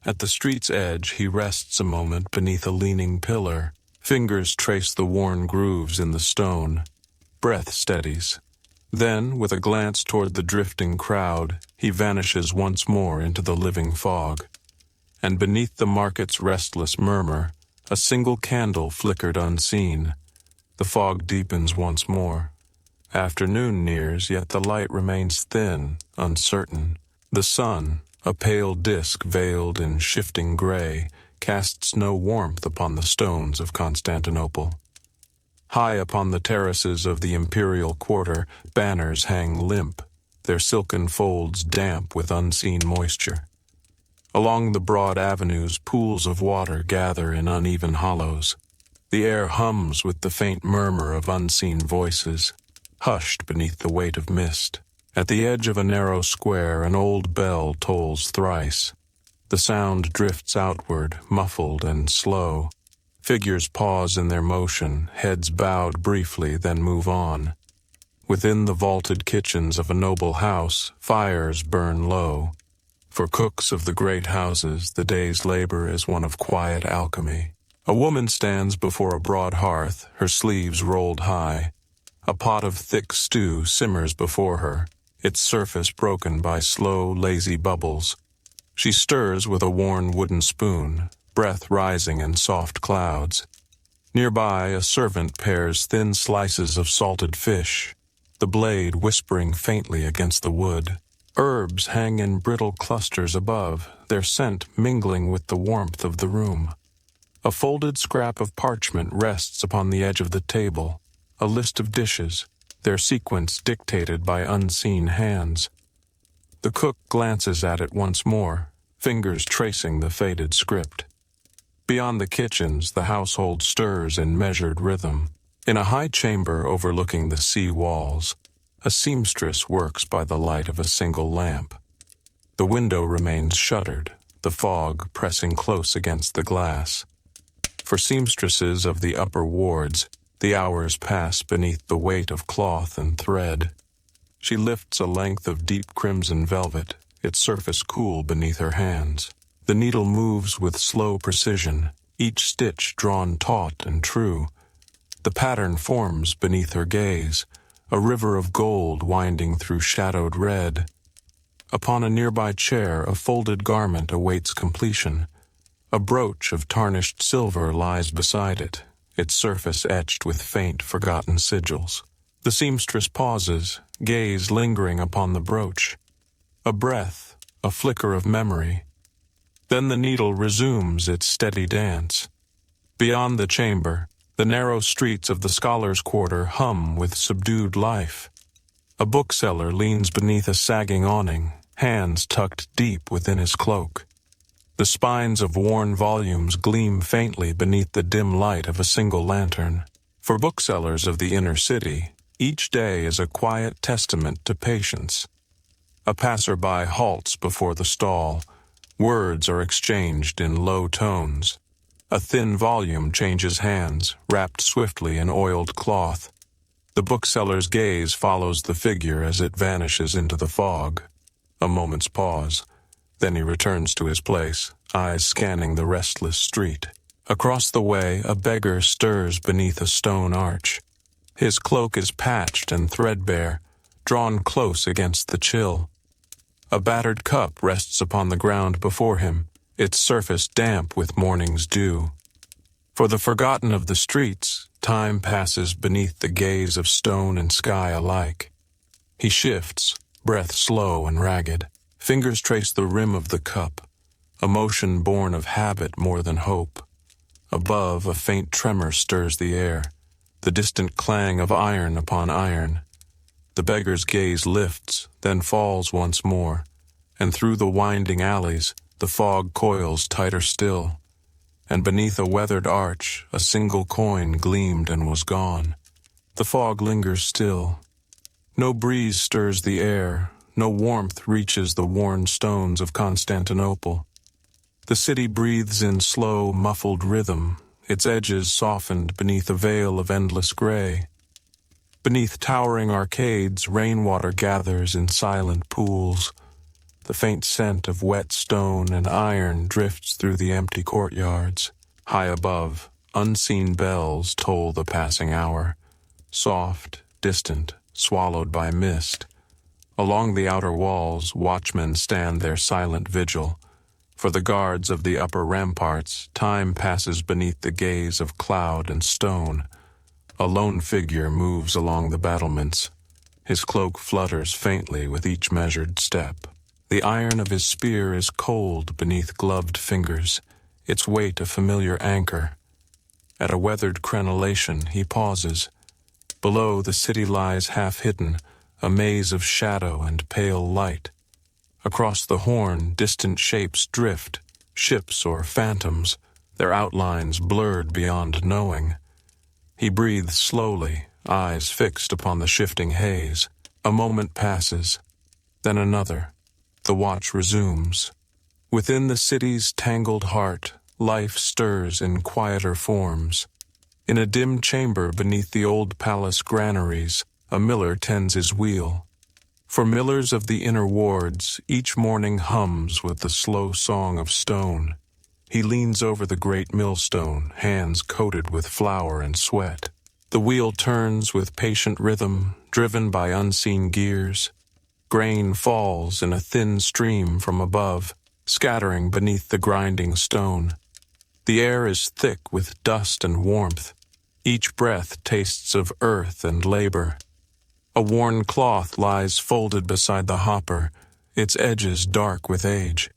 [SPEAKER 1] At the street's edge, he rests a moment beneath a leaning pillar. Fingers trace the worn grooves in the stone. Breath steadies. Then, with a glance toward the drifting crowd, he vanishes once more into the living fog. And beneath the market's restless murmur, a single candle flickered unseen. The fog deepens once more. Afternoon nears, yet the light remains thin, uncertain. The sun, a pale disk veiled in shifting gray, casts no warmth upon the stones of Constantinople. High upon the terraces of the imperial quarter, banners hang limp, their silken folds damp with unseen moisture. Along the broad avenues, pools of water gather in uneven hollows. The air hums with the faint murmur of unseen voices, hushed beneath the weight of mist. At the edge of a narrow square, an old bell tolls thrice. The sound drifts outward, muffled and slow. Figures pause in their motion, heads bowed briefly, then move on. Within the vaulted kitchens of a noble house, fires burn low. For cooks of the great houses, the day's labor is one of quiet alchemy. A woman stands before a broad hearth, her sleeves rolled high. A pot of thick stew simmers before her, its surface broken by slow, lazy bubbles. She stirs with a worn wooden spoon, breath rising in soft clouds. Nearby, a servant pares thin slices of salted fish, the blade whispering faintly against the wood. Herbs hang in brittle clusters above, their scent mingling with the warmth of the room. A folded scrap of parchment rests upon the edge of the table, a list of dishes, their sequence dictated by unseen hands. The cook glances at it once more, fingers tracing the faded script. Beyond the kitchens, the household stirs in measured rhythm. In a high chamber overlooking the sea walls, a seamstress works by the light of a single lamp. The window remains shuttered, the fog pressing close against the glass. For seamstresses of the upper wards, the hours pass beneath the weight of cloth and thread. She lifts a length of deep crimson velvet, its surface cool beneath her hands. The needle moves with slow precision, each stitch drawn taut and true. The pattern forms beneath her gaze, a river of gold winding through shadowed red. Upon a nearby chair, a folded garment awaits completion. A brooch of tarnished silver lies beside it, its surface etched with faint, forgotten sigils. The seamstress pauses, gaze lingering upon the brooch. A breath, a flicker of memory. Then the needle resumes its steady dance. Beyond the chamber, the narrow streets of the scholars' quarter hum with subdued life. A bookseller leans beneath a sagging awning, hands tucked deep within his cloak. The spines of worn volumes gleam faintly beneath the dim light of a single lantern. For booksellers of the inner city, each day is a quiet testament to patience. A passerby halts before the stall. Words are exchanged in low tones. A thin volume changes hands, wrapped swiftly in oiled cloth. The bookseller's gaze follows the figure as it vanishes into the fog. A moment's pause. Then he returns to his place, eyes scanning the restless street. Across the way, a beggar stirs beneath a stone arch. His cloak is patched and threadbare, drawn close against the chill. A battered cup rests upon the ground before him, its surface damp with morning's dew. For the forgotten of the streets, time passes beneath the gaze of stone and sky alike. He shifts, breath slow and ragged. Fingers trace the rim of the cup, a motion born of habit more than hope. Above, a faint tremor stirs the air, the distant clang of iron upon iron. The beggar's gaze lifts, then falls once more, and through the winding alleys, the fog coils tighter still. And beneath a weathered arch, a single coin gleamed and was gone. The fog lingers still. No breeze stirs the air, no warmth reaches the worn stones of Constantinople. The city breathes in slow, muffled rhythm, its edges softened beneath a veil of endless gray. Beneath towering arcades, rainwater gathers in silent pools. The faint scent of wet stone and iron drifts through the empty courtyards. High above, unseen bells toll the passing hour, soft, distant, swallowed by mist. Along the outer walls, watchmen stand their silent vigil. For the guards of the upper ramparts, time passes beneath the gaze of cloud and stone. A lone figure moves along the battlements. His cloak flutters faintly with each measured step. The iron of his spear is cold beneath gloved fingers, its weight a familiar anchor. At a weathered crenellation, he pauses. Below, the city lies half-hidden, a maze of shadow and pale light. Across the horn, distant shapes drift, ships or phantoms, their outlines blurred beyond knowing. He breathes slowly, eyes fixed upon the shifting haze. A moment passes, then another. The watch resumes. Within the city's tangled heart, life stirs in quieter forms. In a dim chamber beneath the old palace granaries, a miller tends his wheel. For millers of the inner wards, each morning hums with the slow song of stone. He leans over the great millstone, hands coated with flour and sweat. The wheel turns with patient rhythm, driven by unseen gears. Grain falls in a thin stream from above, scattering beneath the grinding stone. The air is thick with dust and warmth. Each breath tastes of earth and labor. A worn cloth lies folded beside the hopper, its edges dark with age.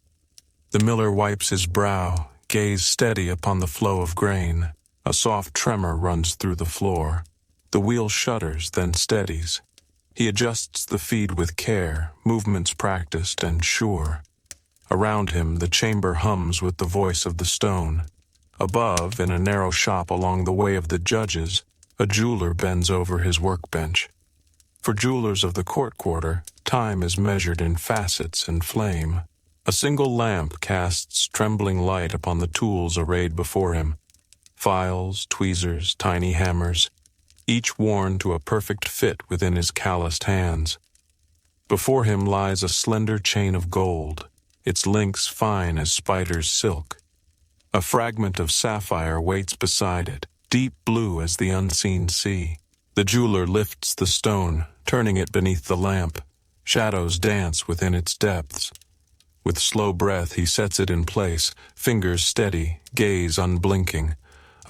[SPEAKER 1] The miller wipes his brow, gaze steady upon the flow of grain. A soft tremor runs through the floor. The wheel shudders, then steadies. He adjusts the feed with care, movements practiced and sure. Around him, the chamber hums with the voice of the stone. Above, in a narrow shop along the way of the judges, a jeweler bends over his workbench. For jewelers of the court quarter, time is measured in facets and flame. A single lamp casts trembling light upon the tools arrayed before him. Files, tweezers, tiny hammers, each worn to a perfect fit within his calloused hands. Before him lies a slender chain of gold, its links fine as spider's silk. A fragment of sapphire waits beside it, deep blue as the unseen sea. The jeweler lifts the stone, turning it beneath the lamp. Shadows dance within its depths. With slow breath he sets it in place, fingers steady, gaze unblinking.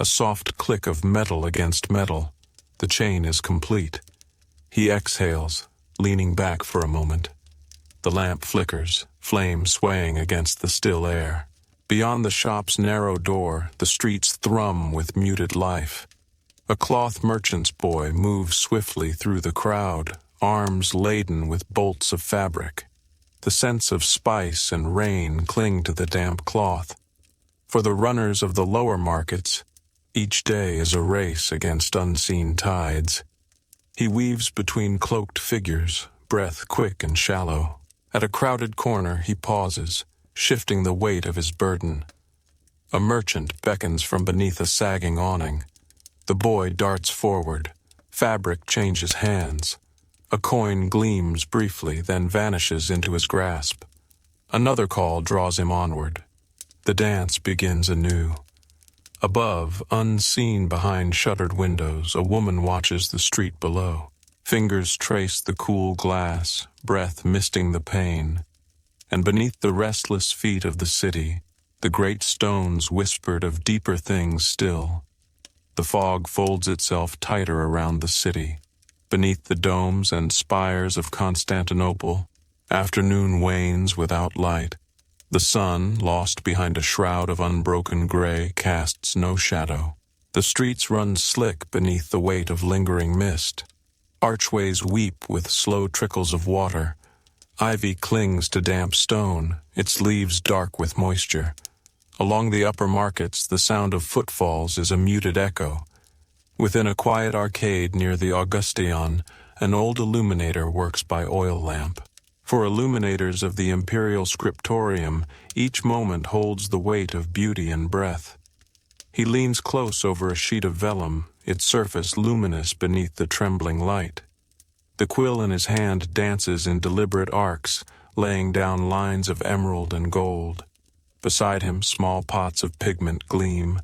[SPEAKER 1] A soft click of metal against metal. The chain is complete. He exhales, leaning back for a moment. The lamp flickers, flame swaying against the still air. Beyond the shop's narrow door, the streets thrum with muted life. A cloth merchant's boy moves swiftly through the crowd, arms laden with bolts of fabric. The scents of spice and rain cling to the damp cloth. For the runners of the lower markets, each day is a race against unseen tides. He weaves between cloaked figures, breath quick and shallow. At a crowded corner he pauses, shifting the weight of his burden. A merchant beckons from beneath a sagging awning. The boy darts forward. Fabric changes hands. A coin gleams briefly, then vanishes into his grasp. Another call draws him onward. The dance begins anew. Above, unseen behind shuttered windows, a woman watches the street below. Fingers trace the cool glass, breath misting the pane. And beneath the restless feet of the city, the great stones whispered of deeper things still. The fog folds itself tighter around the city. Beneath the domes and spires of Constantinople, afternoon wanes without light. The sun, lost behind a shroud of unbroken gray, casts no shadow. The streets run slick beneath the weight of lingering mist. Archways weep with slow trickles of water. Ivy clings to damp stone, its leaves dark with moisture. Along the upper markets, the sound of footfalls is a muted echo. Within a quiet arcade near the Augustion, an old illuminator works by oil lamp. For illuminators of the imperial scriptorium, each moment holds the weight of beauty and breath. He leans close over a sheet of vellum, its surface luminous beneath the trembling light. The quill in his hand dances in deliberate arcs, laying down lines of emerald and gold. Beside him, small pots of pigment gleam.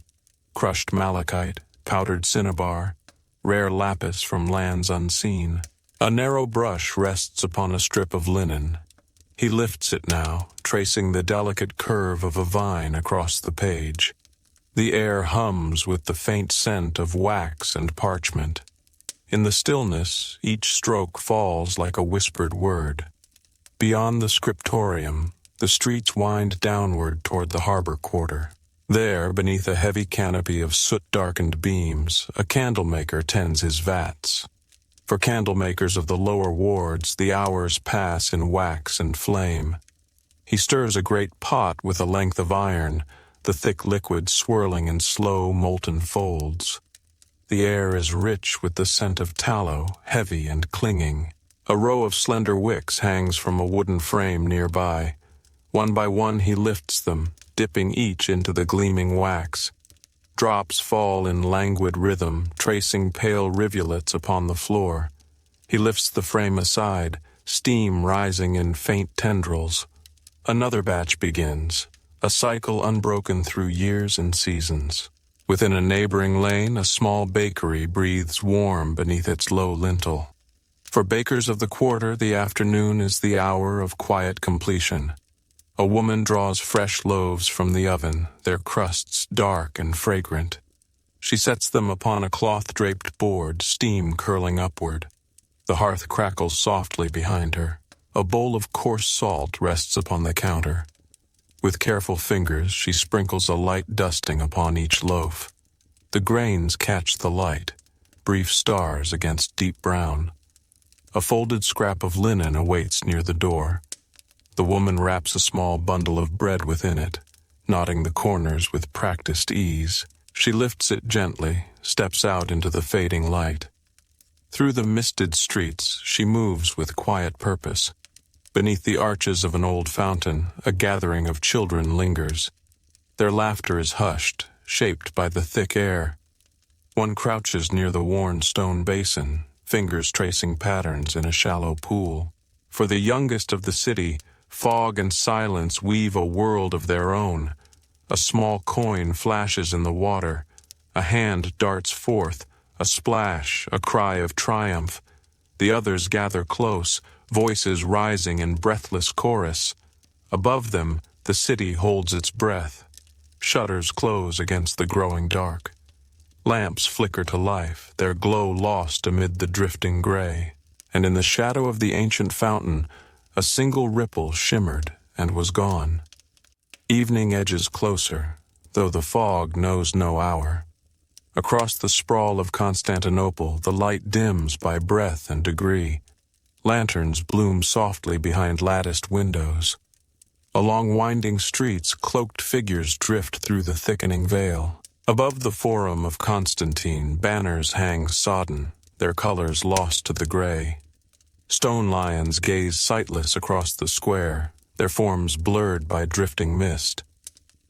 [SPEAKER 1] Crushed malachite, powdered cinnabar, rare lapis from lands unseen. A narrow brush rests upon a strip of linen. He lifts it now, tracing the delicate curve of a vine across the page. The air hums with the faint scent of wax and parchment. In the stillness, each stroke falls like a whispered word. Beyond the scriptorium, the streets wind downward toward the harbor quarter. There, beneath a heavy canopy of soot-darkened beams, a candlemaker tends his vats. For candlemakers of the lower wards, the hours pass in wax and flame. He stirs a great pot with a length of iron, the thick liquid swirling in slow, molten folds. The air is rich with the scent of tallow, heavy and clinging. A row of slender wicks hangs from a wooden frame nearby. One by one he lifts them, dipping each into the gleaming wax. Drops fall in languid rhythm, tracing pale rivulets upon the floor. He lifts the frame aside, steam rising in faint tendrils. Another batch begins, a cycle unbroken through years and seasons. Within a neighboring lane, a small bakery breathes warm beneath its low lintel. For bakers of the quarter, the afternoon is the hour of quiet completion. A woman draws fresh loaves from the oven, their crusts dark and fragrant. She sets them upon a cloth-draped board, steam curling upward. The hearth crackles softly behind her. A bowl of coarse salt rests upon the counter. With careful fingers, she sprinkles a light dusting upon each loaf. The grains catch the light, brief stars against deep brown. A folded scrap of linen awaits near the door. The woman wraps a small bundle of bread within it, knotting the corners with practiced ease. She lifts it gently, steps out into the fading light. Through the misted streets, she moves with quiet purpose. Beneath the arches of an old fountain, a gathering of children lingers. Their laughter is hushed, shaped by the thick air. One crouches near the worn stone basin, fingers tracing patterns in a shallow pool. For the youngest of the city, fog and silence weave a world of their own. A small coin flashes in the water. A hand darts forth, a splash, a cry of triumph. The others gather close, voices rising in breathless chorus. Above them, the city holds its breath. Shutters close against the growing dark. Lamps flicker to life, their glow lost amid the drifting gray. And in the shadow of the ancient fountain, a single ripple shimmered and was gone. Evening edges closer, though the fog knows no hour. Across the sprawl of Constantinople, the light dims by breath and degree. Lanterns bloom softly behind latticed windows. Along winding streets, cloaked figures drift through the thickening veil. Above the Forum of Constantine, banners hang sodden, their colors lost to the gray. Stone lions gaze sightless across the square, their forms blurred by drifting mist.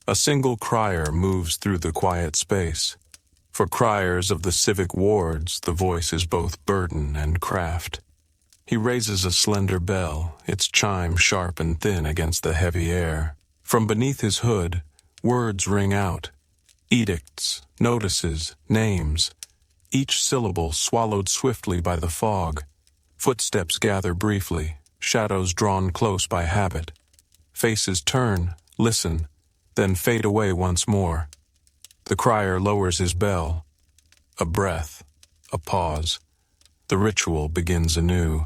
[SPEAKER 1] A single crier moves through the quiet space. For criers of the civic wards, the voice is both burden and craft. He raises a slender bell, its chime sharp and thin against the heavy air. From beneath his hood, words ring out. Edicts, notices, names, each syllable swallowed swiftly by the fog. Footsteps gather briefly, shadows drawn close by habit. Faces turn, listen, then fade away once more. The crier lowers his bell. A breath, a pause. The ritual begins anew.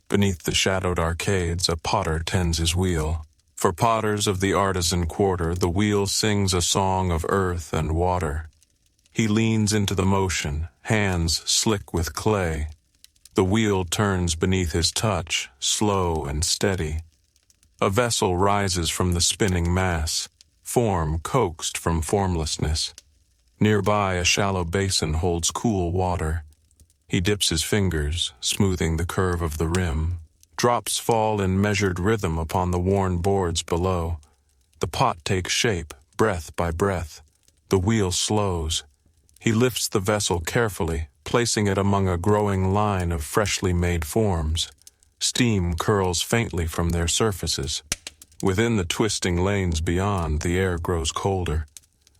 [SPEAKER 1] Beneath the shadowed arcades, a potter tends his wheel. For potters of the artisan quarter, the wheel sings a song of earth and water. He leans into the motion, hands slick with clay. The wheel turns beneath his touch, slow and steady. A vessel rises from the spinning mass, form coaxed from formlessness. Nearby, a shallow basin holds cool water. He dips his fingers, smoothing the curve of the rim. Drops fall in measured rhythm upon the worn boards below. The pot takes shape, breath by breath. The wheel slows. He lifts the vessel carefully, placing it among a growing line of freshly made forms. Steam curls faintly from their surfaces. Within the twisting lanes beyond, the air grows colder.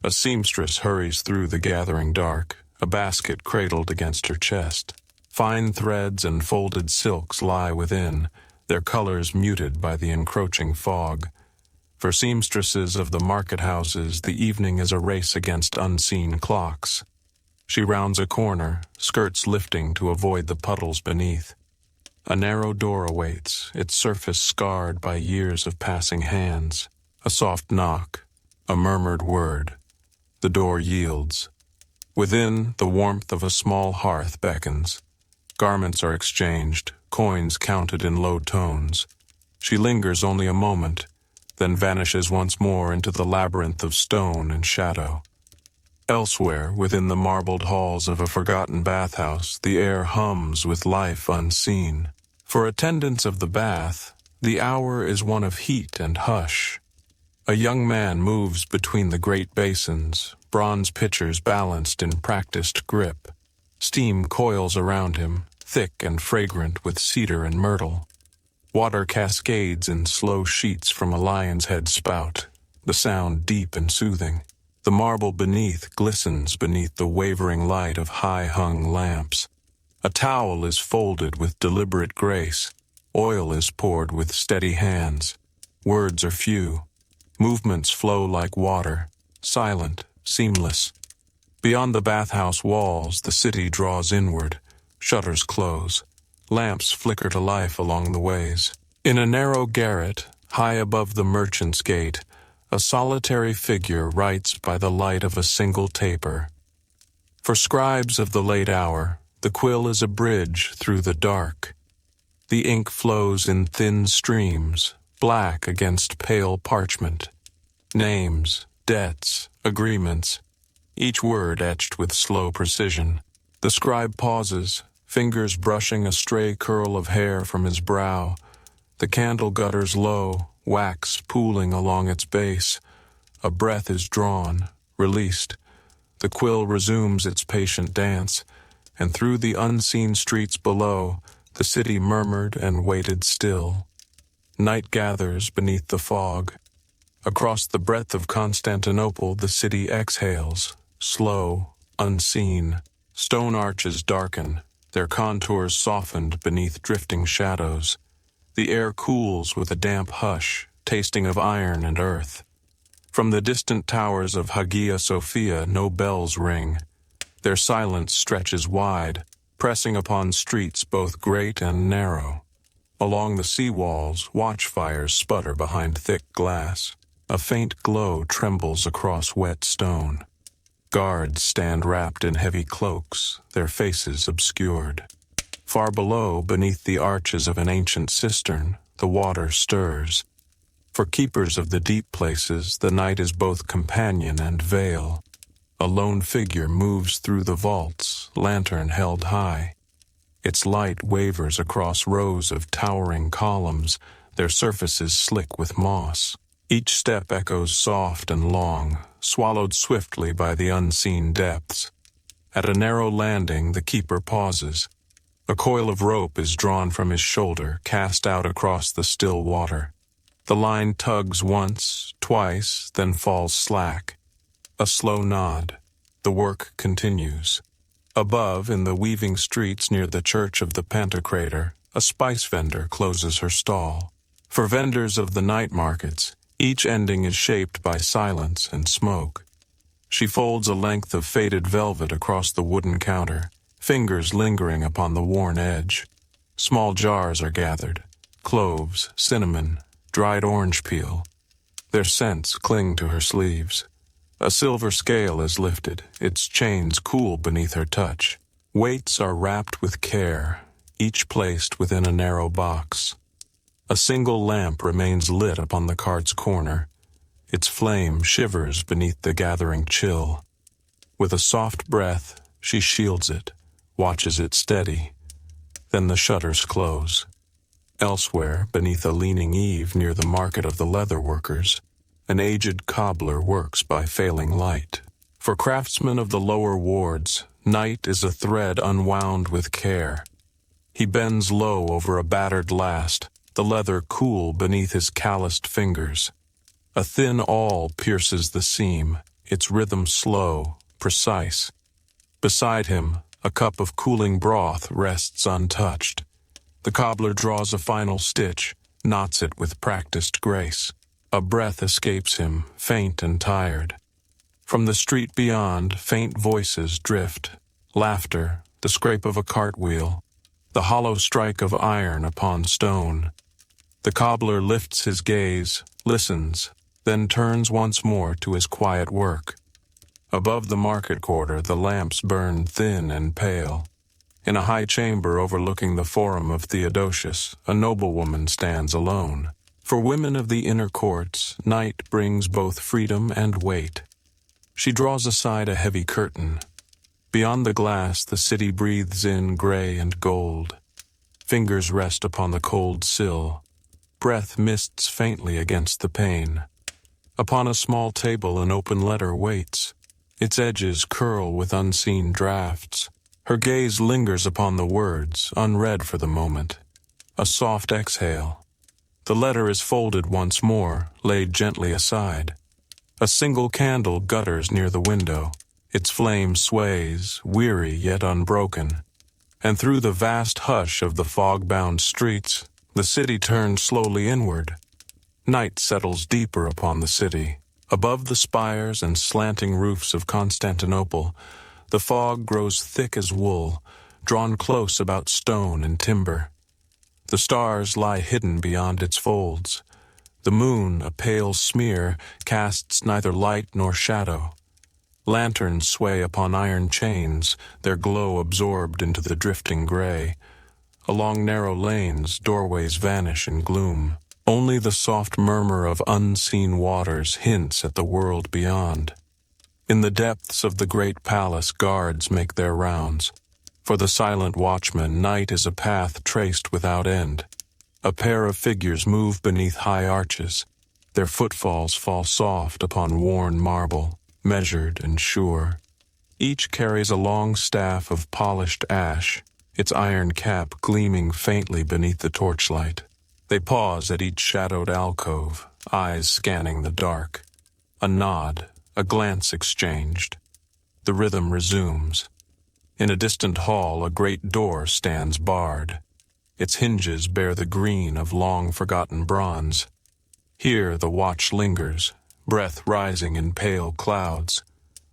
[SPEAKER 1] A seamstress hurries through the gathering dark, a basket cradled against her chest. Fine threads and folded silks lie within, their colors muted by the encroaching fog. For seamstresses of the market houses, the evening is a race against unseen clocks. She rounds a corner, skirts lifting to avoid the puddles beneath. A narrow door awaits, its surface scarred by years of passing hands. A soft knock, a murmured word. The door yields. Within, the warmth of a small hearth beckons. Garments are exchanged, coins counted in low tones. She lingers only a moment, then vanishes once more into the labyrinth of stone and shadow. Elsewhere, within the marbled halls of a forgotten bathhouse, the air hums with life unseen. For attendants of the bath, the hour is one of heat and hush. A young man moves between the great basins, bronze pitchers balanced in practiced grip. Steam coils around him, thick and fragrant with cedar and myrtle. Water cascades in slow sheets from a lion's head spout, the sound deep and soothing. The marble beneath glistens beneath the wavering light of high-hung lamps. A towel is folded with deliberate grace. Oil is poured with steady hands. Words are few. Movements flow like water, silent, seamless. Beyond the bathhouse walls, the city draws inward. Shutters close. Lamps flicker to life along the ways. In a narrow garret, high above the merchant's gate, a solitary figure writes by the light of a single taper. For scribes of the late hour, the quill is a bridge through the dark. The ink flows in thin streams, black against pale parchment. Names, debts, agreements, each word etched with slow precision. The scribe pauses, fingers brushing a stray curl of hair from his brow. The candle gutters low, wax pooling along its base. A breath is drawn, released. The quill resumes its patient dance, and through the unseen streets below, the city murmured and waited still. Night gathers beneath the fog. Across the breadth of Constantinople, the city exhales, slow, unseen. Stone arches darken, their contours softened beneath drifting shadows. The air cools with a damp hush, tasting of iron and earth. From the distant towers of Hagia Sophia, no bells ring. Their silence stretches wide, pressing upon streets both great and narrow. Along the sea walls, watchfires sputter behind thick glass. A faint glow trembles across wet stone. Guards stand wrapped in heavy cloaks, their faces obscured. Far below, beneath the arches of an ancient cistern, the water stirs. For keepers of the deep places, the night is both companion and veil. A lone figure moves through the vaults, lantern held high. Its light wavers across rows of towering columns, their surfaces slick with moss. Each step echoes soft and long, swallowed swiftly by the unseen depths. At a narrow landing, the keeper pauses. A coil of rope is drawn from his shoulder, cast out across the still water. The line tugs once, twice, then falls slack. A slow nod. The work continues. Above, in the weaving streets near the church of the Pantocrator, a spice vendor closes her stall. For vendors of the night markets, each ending is shaped by silence and smoke. She folds a length of faded velvet across the wooden counter, fingers lingering upon the worn edge. Small jars are gathered, cloves, cinnamon, dried orange peel. Their scents cling to her sleeves. A silver scale is lifted, its chains cool beneath her touch. Weights are wrapped with care, each placed within a narrow box. A single lamp remains lit upon the cart's corner. Its flame shivers beneath the gathering chill. With a soft breath, she shields it, watches it steady. Then the shutters close. Elsewhere, beneath a leaning eave near the market of the leather workers, an aged cobbler works by failing light. For craftsmen of the lower wards, night is a thread unwound with care. He bends low over a battered last, the leather cool beneath his calloused fingers. A thin awl pierces the seam, its rhythm slow, precise. Beside him, a cup of cooling broth rests untouched. The cobbler draws a final stitch, knots it with practiced grace. A breath escapes him, faint and tired. From the street beyond, faint voices drift. Laughter, the scrape of a cartwheel, the hollow strike of iron upon stone. The cobbler lifts his gaze, listens, then turns once more to his quiet work. Above the market quarter, the lamps burn thin and pale. In a high chamber overlooking the forum of Theodosius, a noblewoman stands alone. For women of the inner courts, night brings both freedom and weight. She draws aside a heavy curtain. Beyond the glass, the city breathes in gray and gold. Fingers rest upon the cold sill. Breath mists faintly against the pane. Upon a small table, an open letter waits. Its edges curl with unseen drafts. Her gaze lingers upon the words, unread for the moment. A soft exhale. The letter is folded once more, laid gently aside. A single candle gutters near the window. Its flame sways, weary yet unbroken. And through the vast hush of the fog-bound streets, the city turns slowly inward. Night settles deeper upon the city. Above the spires and slanting roofs of Constantinople, the fog grows thick as wool, drawn close about stone and timber. The stars lie hidden beyond its folds. The moon, a pale smear, casts neither light nor shadow. Lanterns sway upon iron chains, their glow absorbed into the drifting gray. Along narrow lanes, doorways vanish in gloom. Only the soft murmur of unseen waters hints at the world beyond. In the depths of the great palace, guards make their rounds. For the silent watchman, night is a path traced without end. A pair of figures move beneath high arches. Their footfalls fall soft upon worn marble, measured and sure. Each carries a long staff of polished ash, its iron cap gleaming faintly beneath the torchlight. They pause at each shadowed alcove, eyes scanning the dark. A nod, a glance exchanged. The rhythm resumes. In a distant hall, a great door stands barred. Its hinges bear the green of long-forgotten bronze. Here the watch lingers, breath rising in pale clouds.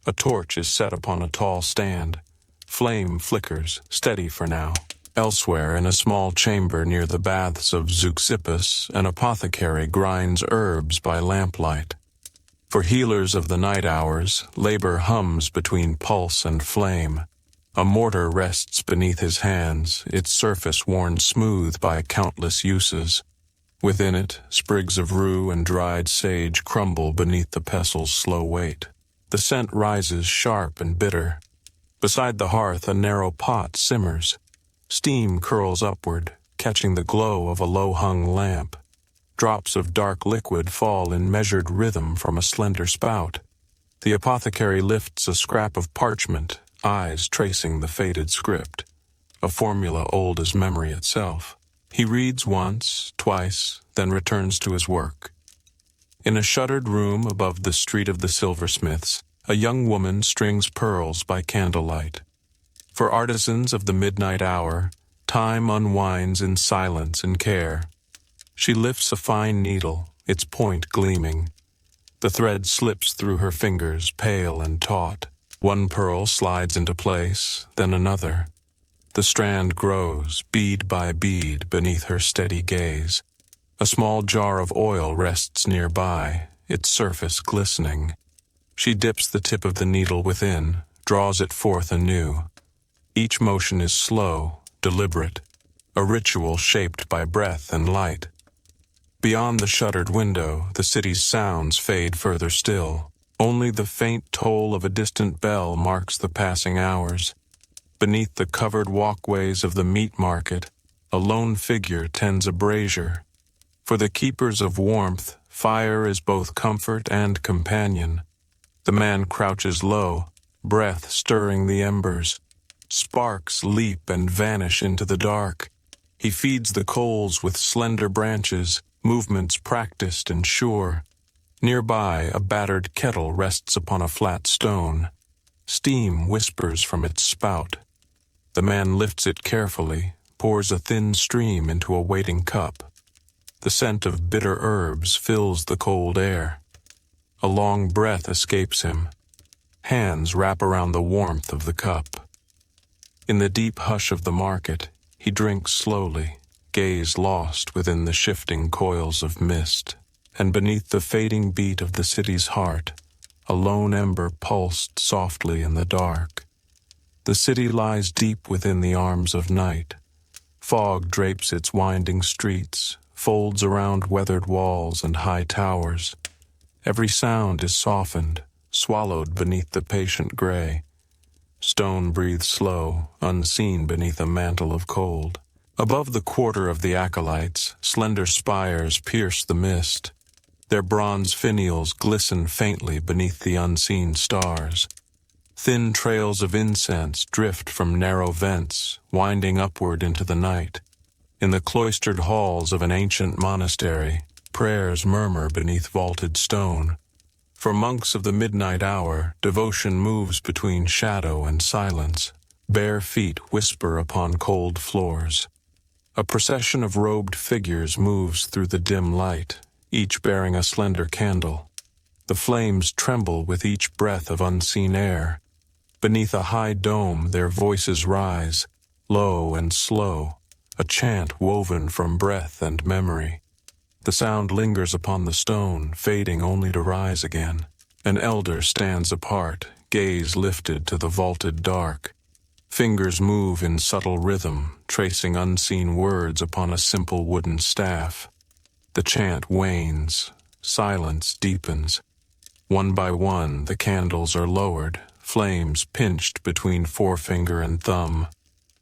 [SPEAKER 1] A torch is set upon a tall stand. Flame flickers, steady for now. Elsewhere, in a small chamber near the baths of Zeuxippus, an apothecary grinds herbs by lamplight. For healers of the night hours, labor hums between pulse and flame. A mortar rests beneath his hands, its surface worn smooth by countless uses. Within it, sprigs of rue and dried sage crumble beneath the pestle's slow weight. The scent rises sharp and bitter. Beside the hearth, a narrow pot simmers. Steam curls upward, catching the glow of a low-hung lamp. Drops of dark liquid fall in measured rhythm from a slender spout. The apothecary lifts a scrap of parchment, eyes tracing the faded script, a formula old as memory itself. He reads once, twice, then returns to his work. In a shuttered room above the street of the silversmiths, a young woman strings pearls by candlelight. For artisans of the midnight hour, time unwinds in silence and care. She lifts a fine needle, its point gleaming. The thread slips through her fingers, pale and taut. One pearl slides into place, then another. The strand grows, bead by bead, beneath her steady gaze. A small jar of oil rests nearby, its surface glistening. She dips the tip of the needle within, draws it forth anew. Each motion is slow, deliberate, a ritual shaped by breath and light. Beyond the shuttered window, the city's sounds fade further still. Only the faint toll of a distant bell marks the passing hours. Beneath the covered walkways of the meat market, a lone figure tends a brazier. For the keepers of warmth, fire is both comfort and companion. The man crouches low, breath stirring the embers. Sparks leap and vanish into the dark. He feeds the coals with slender branches, movements practiced and sure. Nearby, a battered kettle rests upon a flat stone. Steam whispers from its spout. The man lifts it carefully, pours a thin stream into a waiting cup. The scent of bitter herbs fills the cold air. A long breath escapes him. Hands wrap around the warmth of the cup. In the deep hush of the market, he drinks slowly, gaze lost within the shifting coils of mist. And beneath the fading beat of the city's heart, a lone ember pulsed softly in the dark. The city lies deep within the arms of night. Fog drapes its winding streets, folds around weathered walls and high towers. Every sound is softened, swallowed beneath the patient gray. Stone breathes slow, unseen beneath a mantle of cold. Above the quarter of the acolytes, slender spires pierce the mist. Their bronze finials glisten faintly beneath the unseen stars. Thin trails of incense drift from narrow vents, winding upward into the night. In the cloistered halls of an ancient monastery, prayers murmur beneath vaulted stone. For monks of the midnight hour, devotion moves between shadow and silence. Bare feet whisper upon cold floors. A procession of robed figures moves through the dim light, each bearing a slender candle. The flames tremble with each breath of unseen air. Beneath a high dome their voices rise, low and slow, a chant woven from breath and memory. The sound lingers upon the stone, fading only to rise again. An elder stands apart, gaze lifted to the vaulted dark. Fingers move in subtle rhythm, tracing unseen words upon a simple wooden staff. The chant wanes, silence deepens. One by one, the candles are lowered, flames pinched between forefinger and thumb.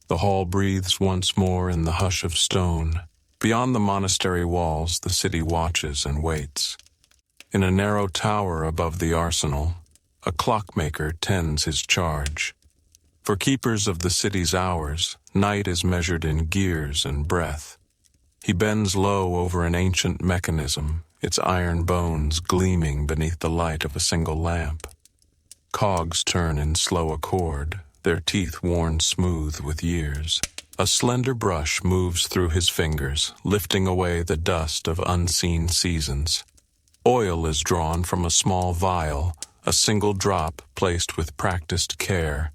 [SPEAKER 1] The hall breathes once more in the hush of stone. Beyond the monastery walls, the city watches and waits. In a narrow tower above the arsenal, a clockmaker tends his charge. For keepers of the city's hours, night is measured in gears and breath. He bends low over an ancient mechanism, its iron bones gleaming beneath the light of a single lamp. Cogs turn in slow accord, their teeth worn smooth with years. A slender brush moves through his fingers, lifting away the dust of unseen seasons. Oil is drawn from a small vial, a single drop placed with practiced care.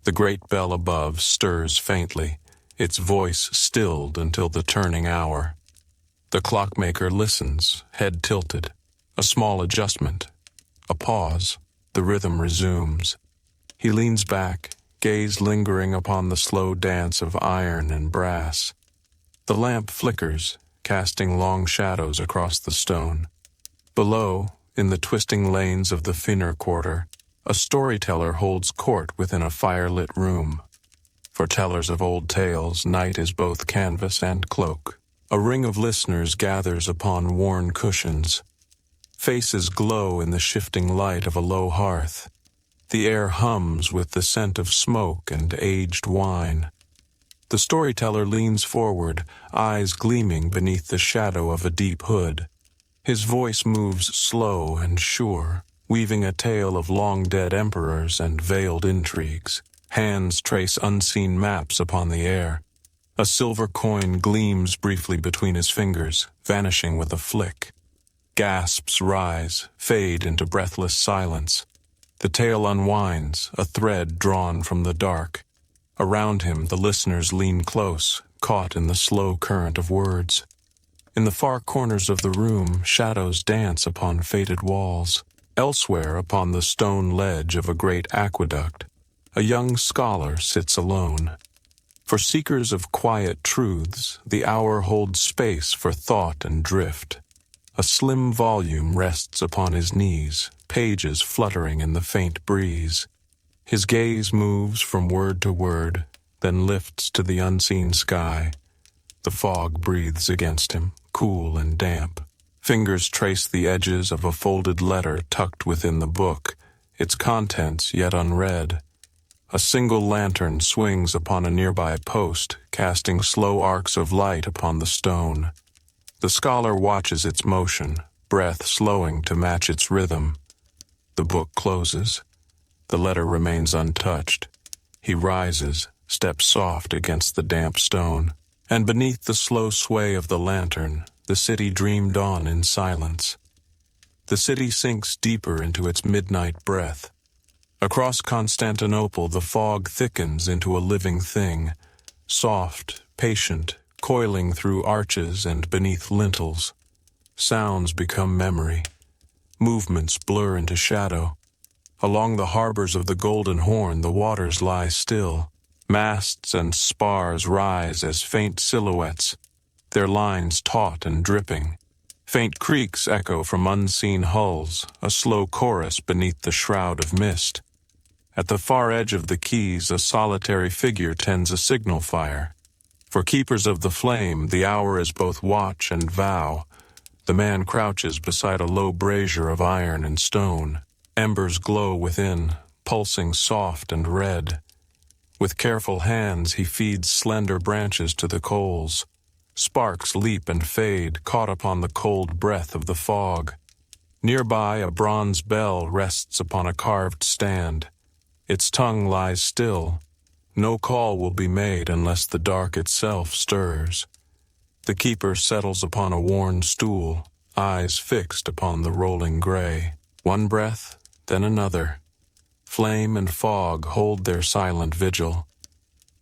[SPEAKER 1] The great bell above stirs faintly, its voice stilled until the turning hour. The clockmaker listens, head tilted. A small adjustment. A pause. The rhythm resumes. He leans back, gaze lingering upon the slow dance of iron and brass. The lamp flickers, casting long shadows across the stone. Below, in the twisting lanes of the thinner quarter, a storyteller holds court within a firelit room. For tellers of old tales, night is both canvas and cloak. A ring of listeners gathers upon worn cushions. Faces glow in the shifting light of a low hearth. The air hums with the scent of smoke and aged wine. The storyteller leans forward, eyes gleaming beneath the shadow of a deep hood. His voice moves slow and sure, weaving a tale of long-dead emperors and veiled intrigues. Hands trace unseen maps upon the air. A silver coin gleams briefly between his fingers, vanishing with a flick. Gasps rise, fade into breathless silence. The tale unwinds, a thread drawn from the dark. Around him, the listeners lean close, caught in the slow current of words. In the far corners of the room, shadows dance upon faded walls. Elsewhere, upon the stone ledge of a great aqueduct, a young scholar sits alone. For seekers of quiet truths, the hour holds space for thought and drift. A slim volume rests upon his knees, pages fluttering in the faint breeze. His gaze moves from word to word, then lifts to the unseen sky. The fog breathes against him, cool and damp. Fingers trace the edges of a folded letter tucked within the book, its contents yet unread. A single lantern swings upon a nearby post, casting slow arcs of light upon the stone. The scholar watches its motion, breath slowing to match its rhythm. The book closes. The letter remains untouched. He rises, steps soft against the damp stone, and beneath the slow sway of the lantern, the city dreamed on in silence. The city sinks deeper into its midnight breath. Across Constantinople, the fog thickens into a living thing, soft, patient, coiling through arches and beneath lintels. Sounds become memory. Movements blur into shadow. Along the harbors of the Golden Horn, the waters lie still. Masts and spars rise as faint silhouettes, their lines taut and dripping. Faint creaks echo from unseen hulls, a slow chorus beneath the shroud of mist. At the far edge of the quays, a solitary figure tends a signal fire. For keepers of the flame, the hour is both watch and vow. The man crouches beside a low brazier of iron and stone. Embers glow within, pulsing soft and red. With careful hands, he feeds slender branches to the coals. Sparks leap and fade, caught upon the cold breath of the fog. Nearby, a bronze bell rests upon a carved stand. Its tongue lies still. No call will be made unless the dark itself stirs. The keeper settles upon a worn stool, eyes fixed upon the rolling gray. One breath, then another. Flame and fog hold their silent vigil.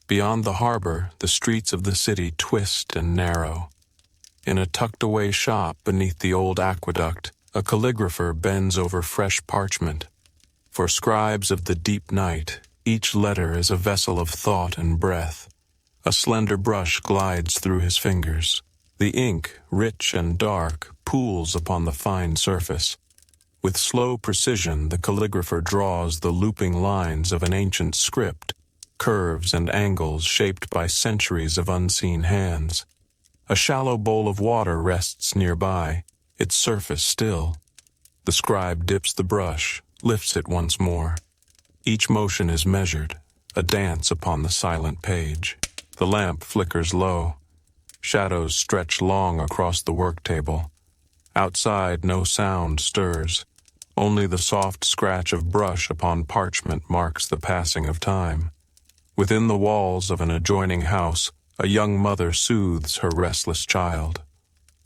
[SPEAKER 1] Beyond the harbor, the streets of the city twist and narrow. In a tucked-away shop beneath the old aqueduct, a calligrapher bends over fresh parchment. For scribes of the deep night, each letter is a vessel of thought and breath. A slender brush glides through his fingers. The ink, rich and dark, pools upon the fine surface. With slow precision, the calligrapher draws the looping lines of an ancient script, curves and angles shaped by centuries of unseen hands. A shallow bowl of water rests nearby, its surface still. The scribe dips the brush, lifts it once more. Each motion is measured, a dance upon the silent page. The lamp flickers low. Shadows stretch long across the work table. Outside, no sound stirs. Only the soft scratch of brush upon parchment marks the passing of time. Within the walls of an adjoining house, a young mother soothes her restless child.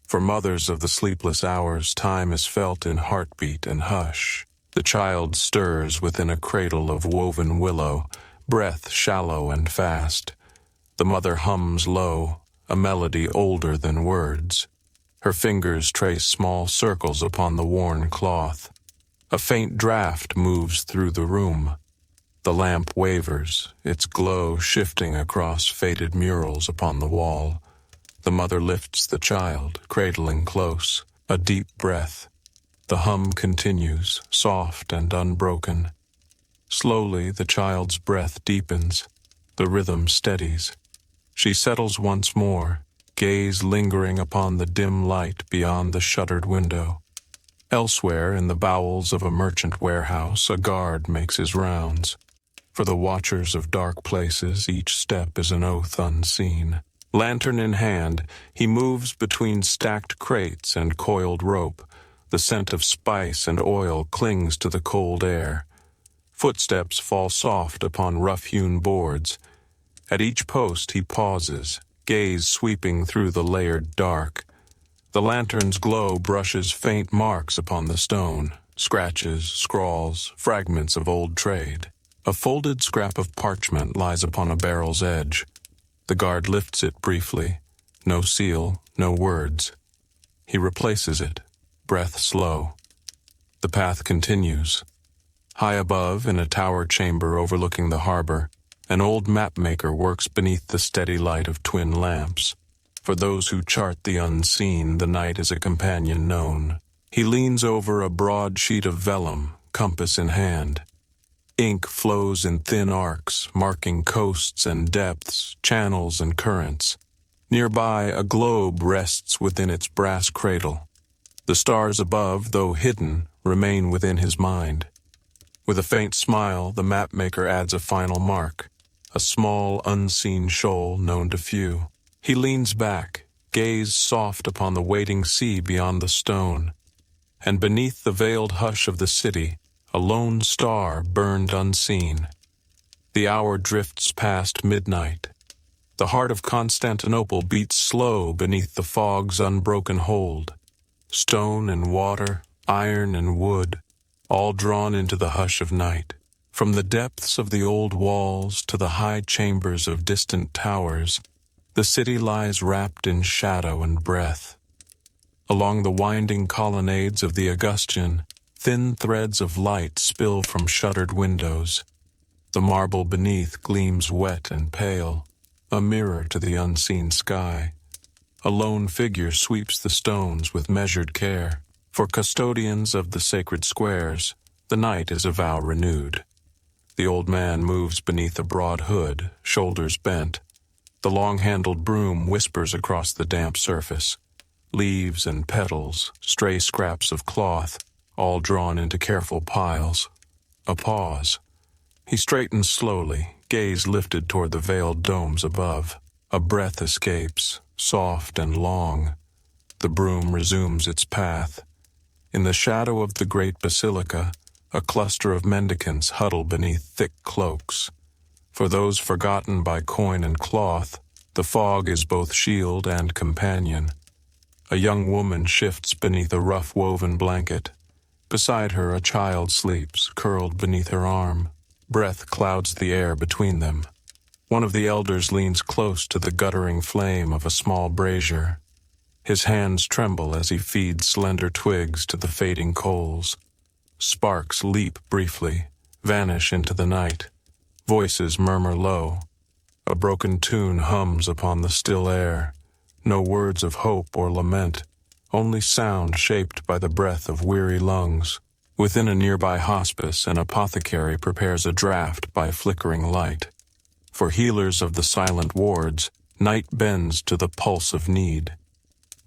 [SPEAKER 1] For mothers of the sleepless hours, time is felt in heartbeat and hush. The child stirs within a cradle of woven willow, breath shallow and fast. The mother hums low, a melody older than words. Her fingers trace small circles upon the worn cloth. A faint draft moves through the room. The lamp wavers, its glow shifting across faded murals upon the wall. The mother lifts the child, cradling close, a deep breath. The hum continues, soft and unbroken. Slowly, the child's breath deepens. The rhythm steadies. She settles once more, gaze lingering upon the dim light beyond the shuttered window. Elsewhere, in the bowels of a merchant warehouse, a guard makes his rounds. For the watchers of dark places, each step is an oath unseen. Lantern in hand, he moves between stacked crates and coiled rope. The scent of spice and oil clings to the cold air. Footsteps fall soft upon rough-hewn boards. At each post he pauses, gaze sweeping through the layered dark. The lantern's glow brushes faint marks upon the stone, scratches, scrawls, fragments of old trade. A folded scrap of parchment lies upon a barrel's edge. The guard lifts it briefly. No seal, no words. He replaces it, breath slow. The path continues. High above, in a tower chamber overlooking the harbor, an old mapmaker works beneath the steady light of twin lamps. For those who chart the unseen, the night is a companion known. He leans over a broad sheet of vellum, compass in hand. Ink flows in thin arcs, marking coasts and depths, channels and currents. Nearby, a globe rests within its brass cradle. The stars above, though hidden, remain within his mind. With a faint smile, the mapmaker adds a final mark, a small, unseen shoal known to few. He leans back, gaze soft upon the waiting sea beyond the stone. And beneath the veiled hush of the city, a lone star burned unseen. The hour drifts past midnight. The heart of Constantinople beats slow beneath the fog's unbroken hold. Stone and water, iron and wood, all drawn into the hush of night. From the depths of the old walls to the high chambers of distant towers, the city lies wrapped in shadow and breath. Along the winding colonnades of the Augustan, thin threads of light spill from shuttered windows. The marble beneath gleams wet and pale, a mirror to the unseen sky. A lone figure sweeps the stones with measured care. For custodians of the sacred squares, the night is a vow renewed. The old man moves beneath a broad hood, shoulders bent. The long-handled broom whispers across the damp surface. Leaves and petals, stray scraps of cloth, all drawn into careful piles. A pause. He straightens slowly, gaze lifted toward the veiled domes above. A breath escapes, soft and long. The broom resumes its path. In the shadow of the great basilica, a cluster of mendicants huddle beneath thick cloaks. For those forgotten by coin and cloth, the fog is both shield and companion. A young woman shifts beneath a rough woven blanket. Beside her, a child sleeps, curled beneath her arm. Breath clouds the air between them. One of the elders leans close to the guttering flame of a small brazier. His hands tremble as he feeds slender twigs to the fading coals. Sparks leap briefly, vanish into the night. Voices murmur low. A broken tune hums upon the still air. No words of hope or lament, only sound shaped by the breath of weary lungs. Within a nearby hospice, an apothecary prepares a draught by flickering light. For healers of the silent wards, Night bends to the pulse of need.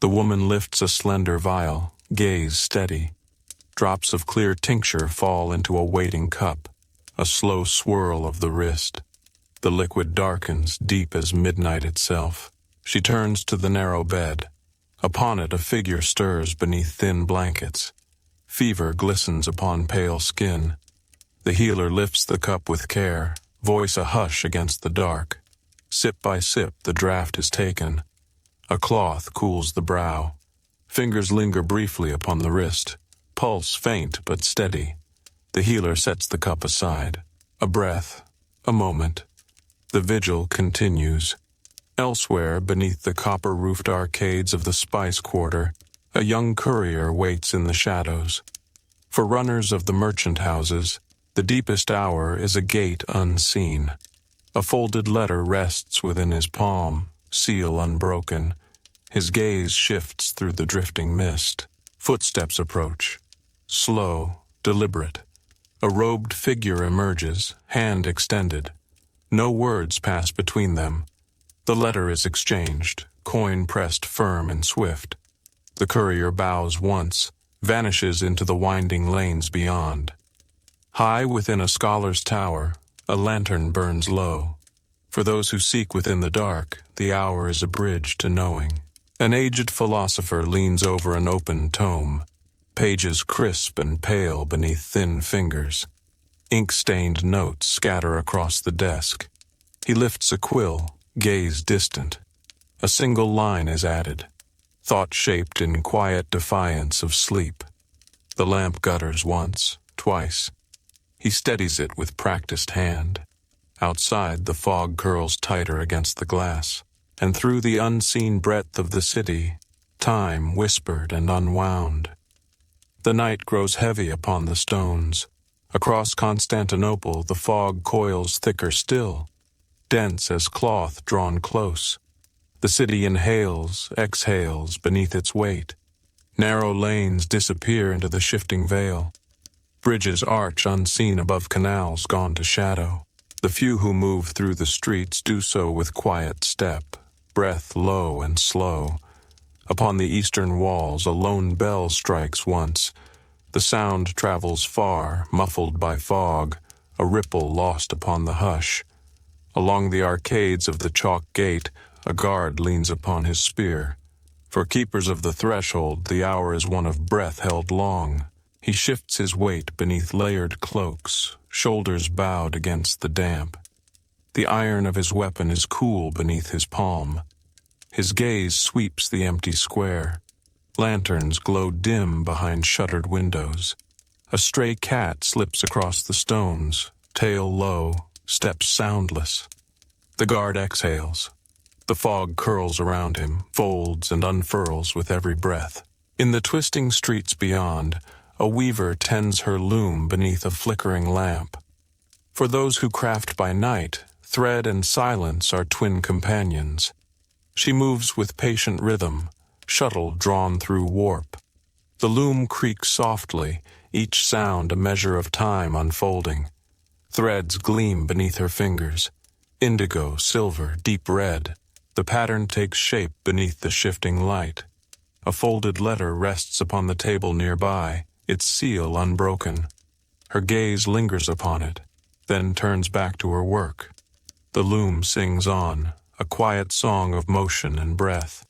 [SPEAKER 1] The woman lifts a slender vial, gaze steady. Drops of clear tincture fall into a waiting cup, a slow swirl of the wrist. The liquid darkens, deep as midnight itself. She turns to the narrow bed. Upon it a figure stirs beneath thin blankets. Fever glistens upon pale skin. The healer lifts the cup with care, voice a hush against the dark. Sip by sip the draught is taken. A cloth cools the brow. Fingers linger briefly upon the wrist. Pulse faint but steady. The healer sets the cup aside. A breath. A moment. The vigil continues. Elsewhere, beneath the copper-roofed arcades of the Spice Quarter, a young courier waits in the shadows. For runners of the merchant houses, the deepest hour is a gate unseen. A folded letter rests within his palm, seal unbroken. His gaze shifts through the drifting mist. Footsteps approach. Slow, deliberate. A robed figure emerges, hand extended. No words pass between them. The letter is exchanged, coin pressed firm and swift. The courier bows once, vanishes into the winding lanes beyond. High within a scholar's tower, a lantern burns low. For those who seek within the dark, the hour is a bridge to knowing. An aged philosopher leans over an open tome, pages crisp and pale beneath thin fingers. Ink-stained notes scatter across the desk. He lifts a quill, gaze distant. A single line is added, thought shaped in quiet defiance of sleep. The lamp gutters once, twice. He steadies it with practiced hand. Outside, the fog curls tighter against the glass, and through the unseen breadth of the city, time whispered and unwound. The night grows heavy upon the stones. Across Constantinople, the fog coils thicker still, dense as cloth drawn close. The city inhales, exhales beneath its weight. Narrow lanes disappear into the shifting veil. Bridges arch unseen above canals gone to shadow. The few who move through the streets do so with quiet step, breath low and slow. Upon the eastern walls a lone bell strikes once. The sound travels far, muffled by fog, a ripple lost upon the hush. Along the arcades of the chalk gate, a guard leans upon his spear. For keepers of the threshold, the hour is one of breath held long. He shifts his weight beneath layered cloaks, shoulders bowed against the damp. The iron of his weapon is cool beneath his palm. His gaze sweeps the empty square. Lanterns glow dim behind shuttered windows. A stray cat slips across the stones, tail low, steps soundless. The guard exhales. The fog curls around him, folds and unfurls with every breath. In the twisting streets beyond, a weaver tends her loom beneath a flickering lamp. For those who craft by night, thread and silence are twin companions. She moves with patient rhythm, shuttle drawn through warp. The loom creaks softly, each sound a measure of time unfolding. Threads gleam beneath her fingers, indigo, silver, deep red. The pattern takes shape beneath the shifting light. A folded letter rests upon the table nearby, its seal unbroken. Her gaze lingers upon it, then turns back to her work. The loom sings on, a quiet song of motion and breath.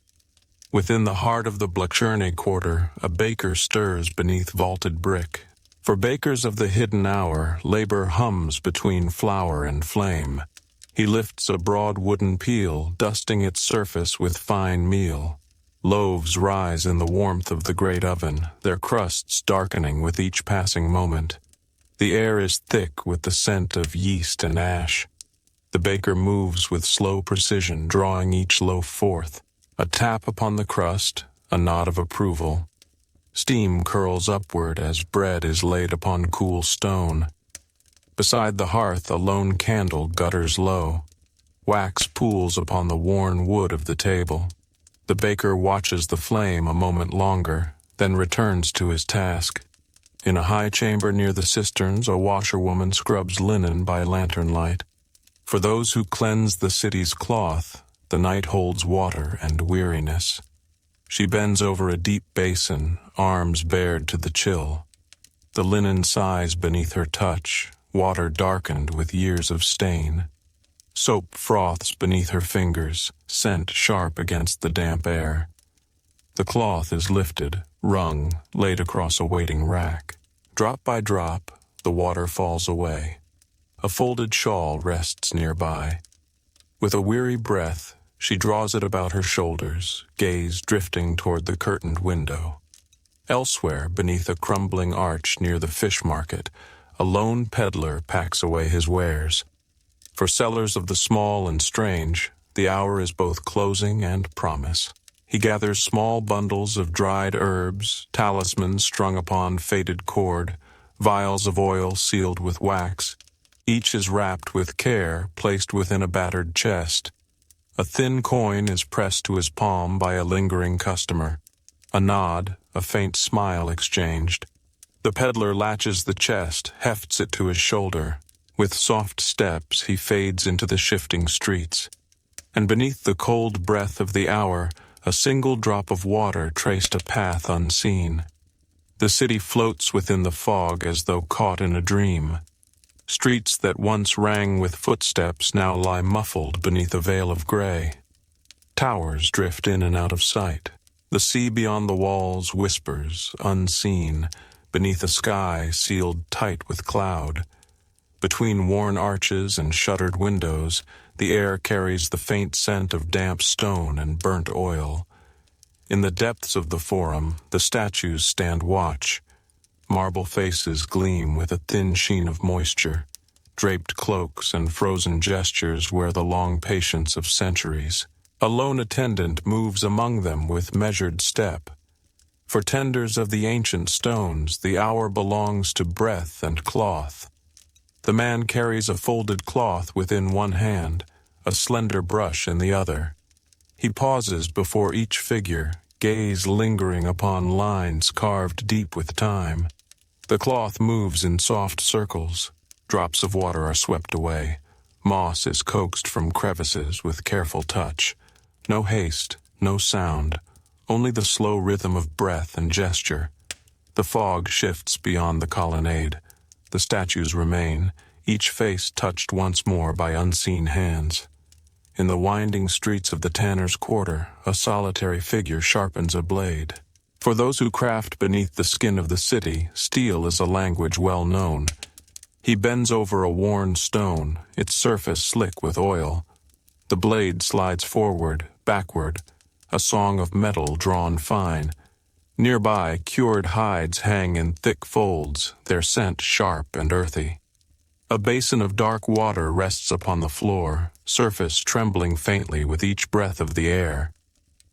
[SPEAKER 1] Within the heart of the Blacherne quarter, a baker stirs beneath vaulted brick. For bakers of the hidden hour, labor hums between flour and flame. He lifts a broad wooden peel, dusting its surface with fine meal. Loaves rise in the warmth of the great oven, their crusts darkening with each passing moment. The air is thick with the scent of yeast and ash. The baker moves with slow precision, drawing each loaf forth. A tap upon the crust, a nod of approval. Steam curls upward as bread is laid upon cool stone. Beside the hearth a lone candle gutters low. Wax pools upon the worn wood of the table. The baker watches the flame a moment longer, then returns to his task. In a high chamber near the cisterns, a washerwoman scrubs linen by lantern light. For those who cleanse the city's cloth, The night holds water and weariness. She bends over a deep basin, arms bared to the chill. The linen sighs beneath her touch, water darkened with years of stain. Soap froths beneath her fingers, scent sharp against the damp air. The cloth is lifted, wrung, laid across a waiting rack. Drop by drop, the water falls away. A folded shawl rests nearby. With a weary breath, she draws it about her shoulders, gaze drifting toward the curtained window. Elsewhere, beneath a crumbling arch near the fish market, a lone peddler packs away his wares. For sellers of the small and strange, the hour is both closing and promise. He gathers small bundles of dried herbs, talismans strung upon faded cord, vials of oil sealed with wax. Each is wrapped with care, placed within a battered chest. A thin coin is pressed to his palm by a lingering customer. A nod, a faint smile exchanged. The peddler latches the chest, hefts it to his shoulder. With soft steps he fades into the shifting streets. And beneath the cold breath of the hour, a single drop of water traced a path unseen. The city floats within the fog as though caught in a dream. Streets that once rang with footsteps now lie muffled beneath a veil of gray. Towers drift in and out of sight. The sea beyond the walls whispers, unseen, beneath a sky sealed tight with cloud. Between worn arches and shuttered windows, the air carries the faint scent of damp stone and burnt oil. In the depths of the forum, the statues stand watch. Marble faces gleam with a thin sheen of moisture. Draped cloaks and frozen gestures wear the long patience of centuries. A lone attendant moves among them with measured step. For tenders of the ancient stones, the hour belongs to breath and cloth. The man carries a folded cloth within one hand, a slender brush in the other. He pauses before each figure, gaze lingering upon lines carved deep with time. The cloth moves in soft circles. Drops of water are swept away. Moss is coaxed from crevices with careful touch. No haste, no sound, only the slow rhythm of breath and gesture. The fog shifts beyond the colonnade. The statues remain, each face touched once more by unseen hands. In the winding streets of the tanner's quarter, a solitary figure sharpens a blade. For those who craft beneath the skin of the city, steel is a language well known. He bends over a worn stone, its surface slick with oil. The blade slides forward, backward, a song of metal drawn fine. Nearby, cured hides hang in thick folds, their scent sharp and earthy. A basin of dark water rests upon the floor, surface trembling faintly with each breath of the air.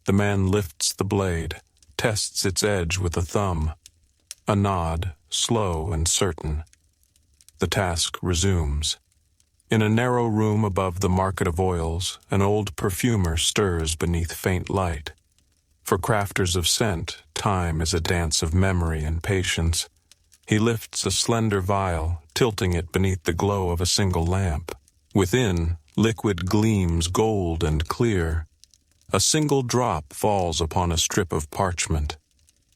[SPEAKER 1] The man lifts the blade, tests its edge with a thumb. A nod, slow and certain. The task resumes. In a narrow room above the market of oils, an old perfumer stirs beneath faint light. For crafters of scent, time is a dance of memory and patience. He lifts a slender vial, tilting it beneath the glow of a single lamp. Within, liquid gleams gold and clear. A single drop falls upon a strip of parchment.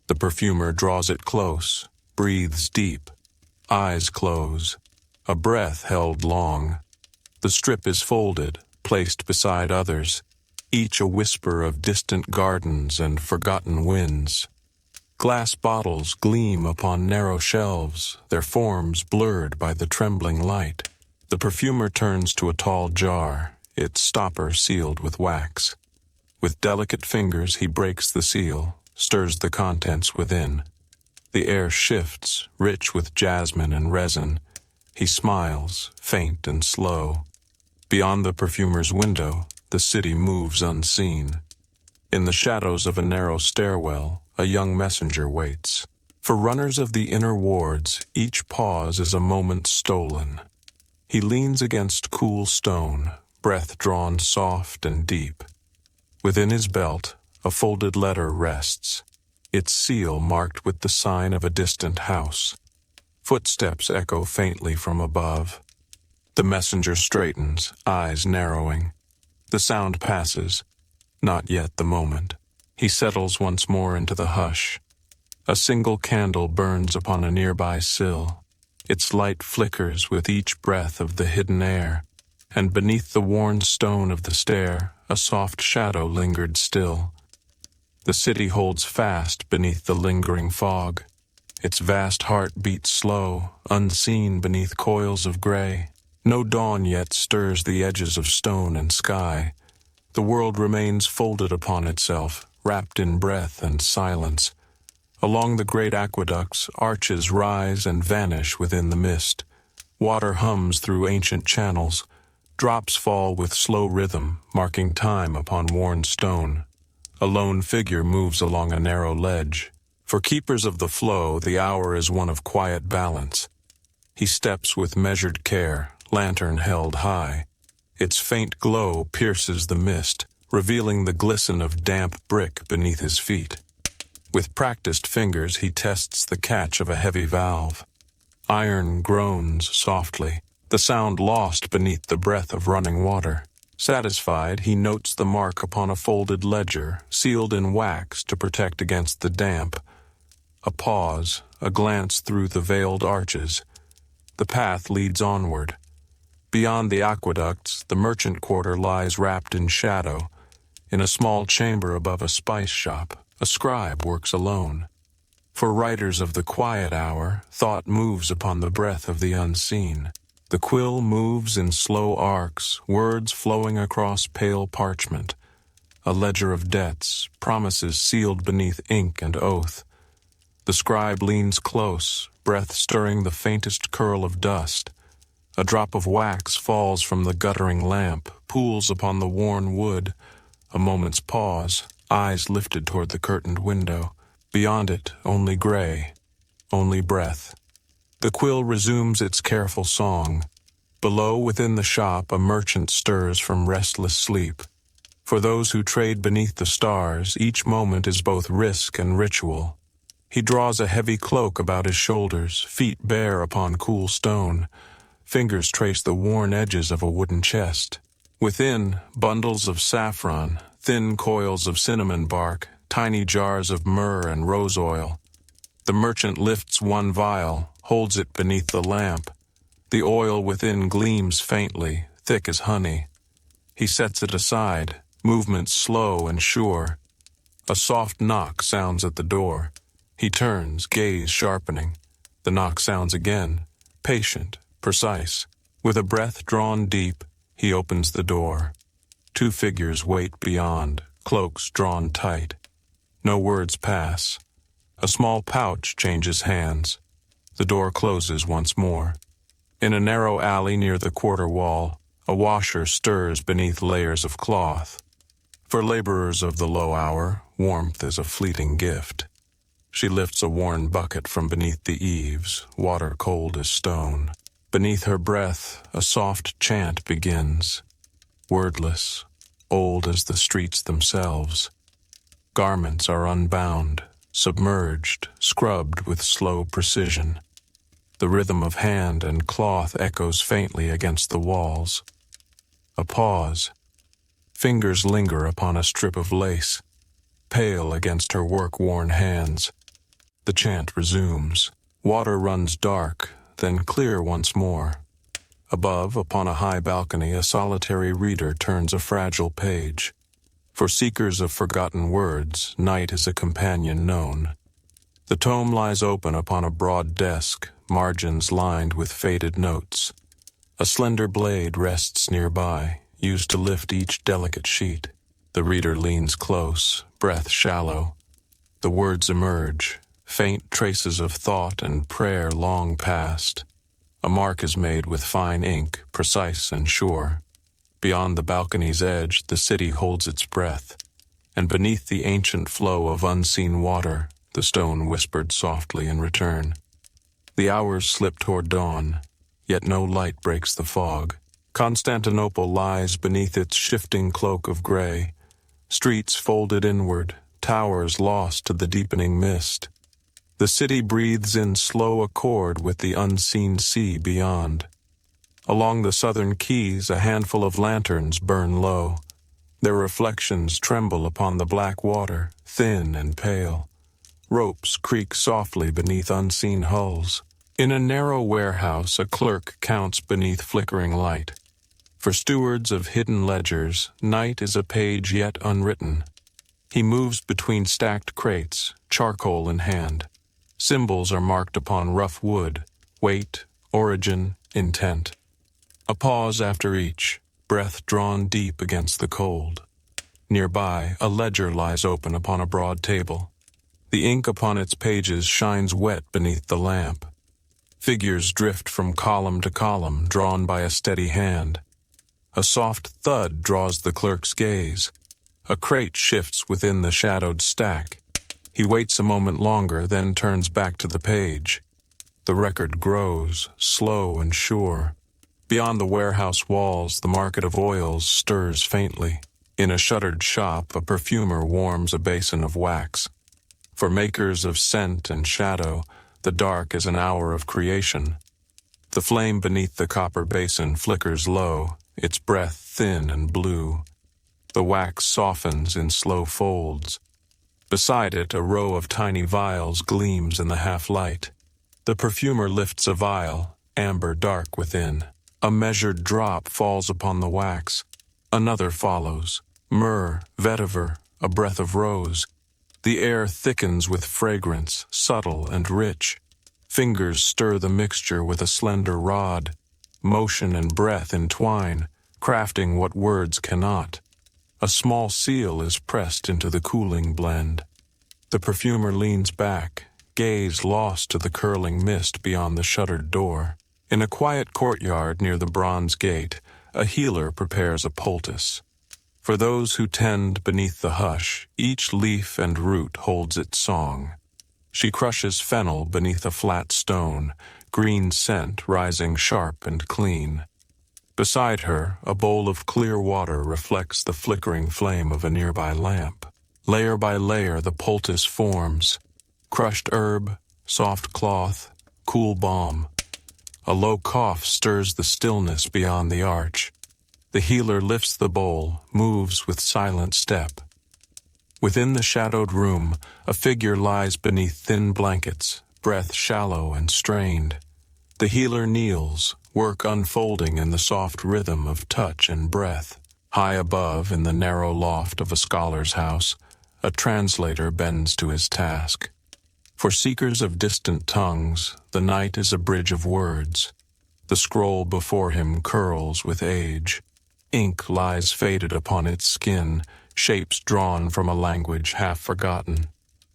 [SPEAKER 1] The perfumer draws it close, breathes deep. Eyes close. A breath held long. The strip is folded, placed beside others, each a whisper of distant gardens and forgotten winds. Glass bottles gleam upon narrow shelves, their forms blurred by the trembling light. The perfumer turns to a tall jar, its stopper sealed with wax. With delicate fingers he breaks the seal, stirs the contents within. The air shifts, rich with jasmine and resin. He smiles, faint and slow. Beyond the perfumer's window, the city moves unseen. In the shadows of a narrow stairwell, a young messenger waits. For runners of the inner wards, each pause is a moment stolen. He leans against cool stone, breath drawn soft and deep. Within his belt, a folded letter rests, its seal marked with the sign of a distant house. Footsteps echo faintly from above. The messenger straightens, eyes narrowing. The sound passes, not yet the moment. He settles once more into the hush. A single candle burns upon a nearby sill. Its light flickers with each breath of the hidden air, and beneath the worn stone of the stair, a soft shadow lingered still. The city holds fast beneath the lingering fog. Its vast heart beats slow, unseen beneath coils of gray. No dawn yet stirs the edges of stone and sky. The world remains folded upon itself, wrapped in breath and silence. Along the great aqueducts, arches rise and vanish within the mist. Water hums through ancient channels. Drops fall with slow rhythm, marking time upon worn stone. A lone figure moves along a narrow ledge. For keepers of the flow, the hour is one of quiet balance. He steps with measured care, lantern held high. Its faint glow pierces the mist, revealing the glisten of damp brick beneath his feet. With practiced fingers, he tests the catch of a heavy valve. Iron groans softly, the sound lost beneath the breath of running water. Satisfied, he notes the mark upon a folded ledger, sealed in wax to protect against the damp. A pause, a glance through the veiled arches. The path leads onward. Beyond the aqueducts, the merchant quarter lies wrapped in shadow. In a small chamber above a spice shop, a scribe works alone. For writers of the quiet hour, thought moves upon the breath of the unseen. The quill moves in slow arcs, words flowing across pale parchment. A ledger of debts, promises sealed beneath ink and oath. The scribe leans close, breath stirring the faintest curl of dust. A drop of wax falls from the guttering lamp, pools upon the worn wood. A moment's pause, eyes lifted toward the curtained window. Beyond it, only gray, only breath. The quill resumes its careful song. Below, within the shop, a merchant stirs from restless sleep. For those who trade beneath the stars, each moment is both risk and ritual. He draws a heavy cloak about his shoulders, feet bare upon cool stone. Fingers trace the worn edges of a wooden chest. Within, bundles of saffron, thin coils of cinnamon bark, tiny jars of myrrh and rose oil. The merchant lifts one vial, holds it beneath the lamp. The oil within gleams faintly, thick as honey. He sets it aside, movements slow and sure. A soft knock sounds at the door. He turns, gaze sharpening. The knock sounds again, patient, precise. With a breath drawn deep, he opens the door. Two figures wait beyond, cloaks drawn tight. No words pass. A small pouch changes hands. The door closes once more. In a narrow alley near the quarter wall, a washer stirs beneath layers of cloth. For laborers of the low hour, warmth is a fleeting gift. She lifts a worn bucket from beneath the eaves, water cold as stone. Beneath her breath, a soft chant begins. Wordless, old as the streets themselves. Garments are unbound, submerged, scrubbed with slow precision. The rhythm of hand and cloth echoes faintly against the walls. A pause. Fingers linger upon a strip of lace, pale against her work-worn hands. The chant resumes. Water runs dark, then clear once more. Above, upon a high balcony, a solitary reader turns a fragile page. For seekers of forgotten words, night is a companion known. The tome lies open upon a broad desk, margins lined with faded notes. A slender blade rests nearby, used to lift each delicate sheet. The reader leans close, breath shallow. The words emerge, faint traces of thought and prayer long past. A mark is made with fine ink, precise and sure. Beyond the balcony's edge, the city holds its breath, and beneath the ancient flow of unseen water, the stone whispered softly in return. The hours slip toward dawn, yet no light breaks the fog. Constantinople lies beneath its shifting cloak of gray, streets folded inward, towers lost to the deepening mist. The city breathes in slow accord with the unseen sea beyond. Along the southern quays, a handful of lanterns burn low. Their reflections tremble upon the black water, thin and pale. Ropes creak softly beneath unseen hulls. In a narrow warehouse, a clerk counts beneath flickering light. For stewards of hidden ledgers, night is a page yet unwritten. He moves between stacked crates, charcoal in hand. Symbols are marked upon rough wood, weight, origin, intent. A pause after each, breath drawn deep against the cold. Nearby, a ledger lies open upon a broad table. The ink upon its pages shines wet beneath the lamp. Figures drift from column to column, drawn by a steady hand. A soft thud draws the clerk's gaze. A crate shifts within the shadowed stack. He waits a moment longer, then turns back to the page. The record grows, slow and sure. Beyond the warehouse walls, the market of oils stirs faintly. In a shuttered shop, a perfumer warms a basin of wax. For makers of scent and shadow, the dark is an hour of creation. The flame beneath the copper basin flickers low, its breath thin and blue. The wax softens in slow folds. Beside it, a row of tiny vials gleams in the half-light. The perfumer lifts a vial, amber dark within. A measured drop falls upon the wax. Another follows. Myrrh, vetiver, a breath of rose. The air thickens with fragrance, subtle and rich. Fingers stir the mixture with a slender rod. Motion and breath entwine, crafting what words cannot. A small seal is pressed into the cooling blend. The perfumer leans back, gaze lost to the curling mist beyond the shuttered door. In a quiet courtyard near the bronze gate, a healer prepares a poultice. For those who tend beneath the hush, each leaf and root holds its song. She crushes fennel beneath a flat stone, green scent rising sharp and clean. Beside her, a bowl of clear water reflects the flickering flame of a nearby lamp. Layer by layer, the poultice forms. Crushed herb, soft cloth, cool balm. A low cough stirs the stillness beyond the arch. The healer lifts the bowl, moves with silent step. Within the shadowed room, a figure lies beneath thin blankets, breath shallow and strained. The healer kneels, work unfolding in the soft rhythm of touch and breath. High above, in the narrow loft of a scholar's house, a translator bends to his task. For seekers of distant tongues, the night is a bridge of words. The scroll before him curls with age. Ink lies faded upon its skin, shapes drawn from a language half forgotten.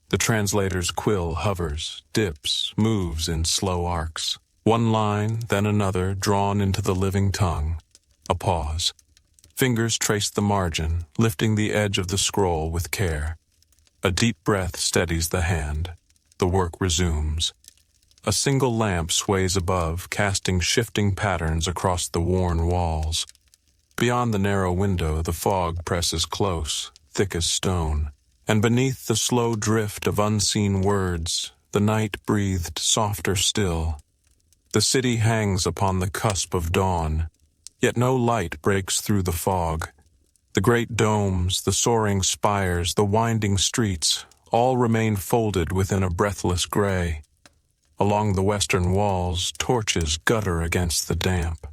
[SPEAKER 1] The translator's quill hovers, dips, moves in slow arcs. One line, then another, drawn into the living tongue. A pause. Fingers trace the margin, lifting the edge of the scroll with care. A deep breath steadies the hand. The work resumes. A single lamp sways above, casting shifting patterns across the worn walls. Beyond the narrow window, the fog presses close, thick as stone. And beneath the slow drift of unseen words, the night breathed softer still. The city hangs upon the cusp of dawn, yet no light breaks through the fog. The great domes, the soaring spires, the winding streets, all remain folded within a breathless gray. Along the western walls, torches gutter against the damp.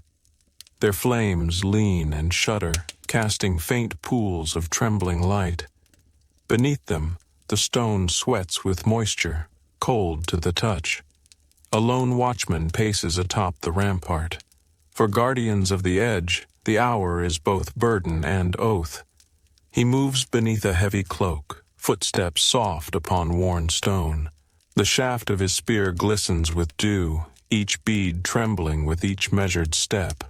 [SPEAKER 1] Their flames lean and shudder, casting faint pools of trembling light. Beneath them, the stone sweats with moisture, cold to the touch. A lone watchman paces atop the rampart. For guardians of the edge, the hour is both burden and oath. He moves beneath a heavy cloak, footsteps soft upon worn stone. The shaft of his spear glistens with dew, each bead trembling with each measured step.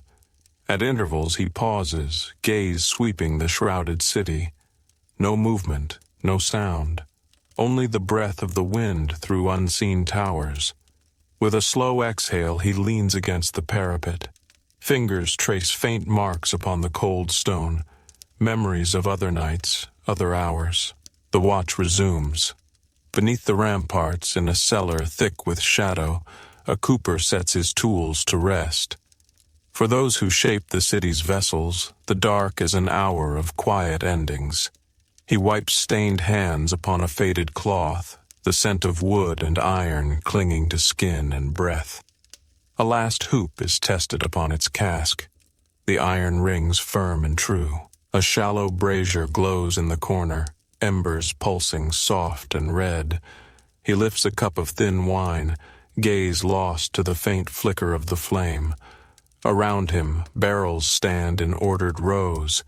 [SPEAKER 1] At intervals he pauses, gaze sweeping the shrouded city. No movement, no sound, only the breath of the wind through unseen towers. With a slow exhale he leans against the parapet. Fingers trace faint marks upon the cold stone, memories of other nights, other hours. The watch resumes. Beneath the ramparts, in a cellar thick with shadow, a cooper sets his tools to rest. For those who shape the city's vessels, the dark is an hour of quiet endings. He wipes stained hands upon a faded cloth, the scent of wood and iron clinging to skin and breath. A last hoop is tested upon its cask. The iron rings firm and true. A shallow brazier glows in the corner, embers pulsing soft and red. He lifts a cup of thin wine, gaze lost to the faint flicker of the flame. Around him, barrels stand in ordered rows.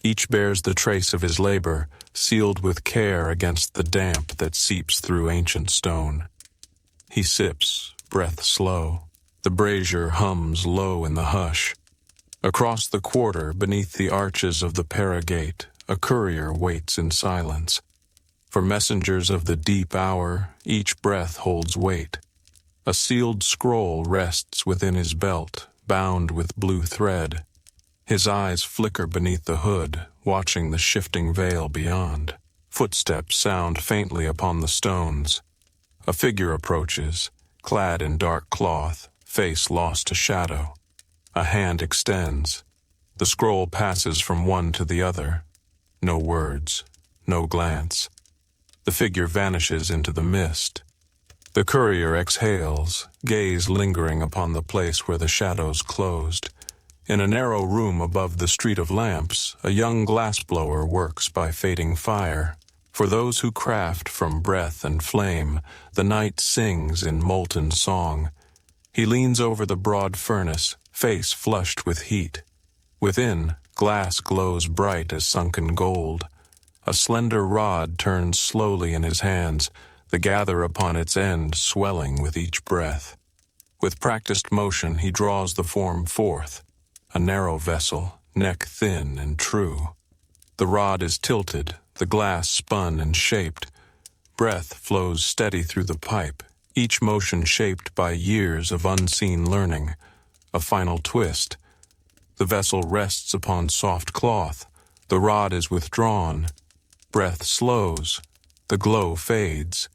[SPEAKER 1] Each bears the trace of his labor, sealed with care against the damp that seeps through ancient stone. He sips, breath slow. The brazier hums low in the hush. Across the quarter, beneath the arches of the Paragate, a courier waits in silence. For messengers of the deep hour, each breath holds weight. A sealed scroll rests within his belt, bound with blue thread. His eyes flicker beneath the hood, watching the shifting veil beyond. Footsteps sound faintly upon the stones. A figure approaches, clad in dark cloth, face lost to shadow. A hand extends. The scroll passes from one to the other. No words, no glance. The figure vanishes into the mist. The courier exhales, gaze lingering upon the place where the shadows closed. In a narrow room above the street of lamps, a young glassblower works by fading fire. For those who craft from breath and flame, the night sings in molten song. He leans over the broad furnace, face flushed with heat. Within, glass glows bright as sunken gold. A slender rod turns slowly in his hands, the gather upon its end swelling with each breath. With practiced motion he draws the form forth, a narrow vessel, neck thin and true. The rod is tilted, the glass spun and shaped. Breath flows steady through the pipe, each motion shaped by years of unseen learning. A final twist. The vessel rests upon soft cloth. The rod is withdrawn. Breath slows. The glow fades.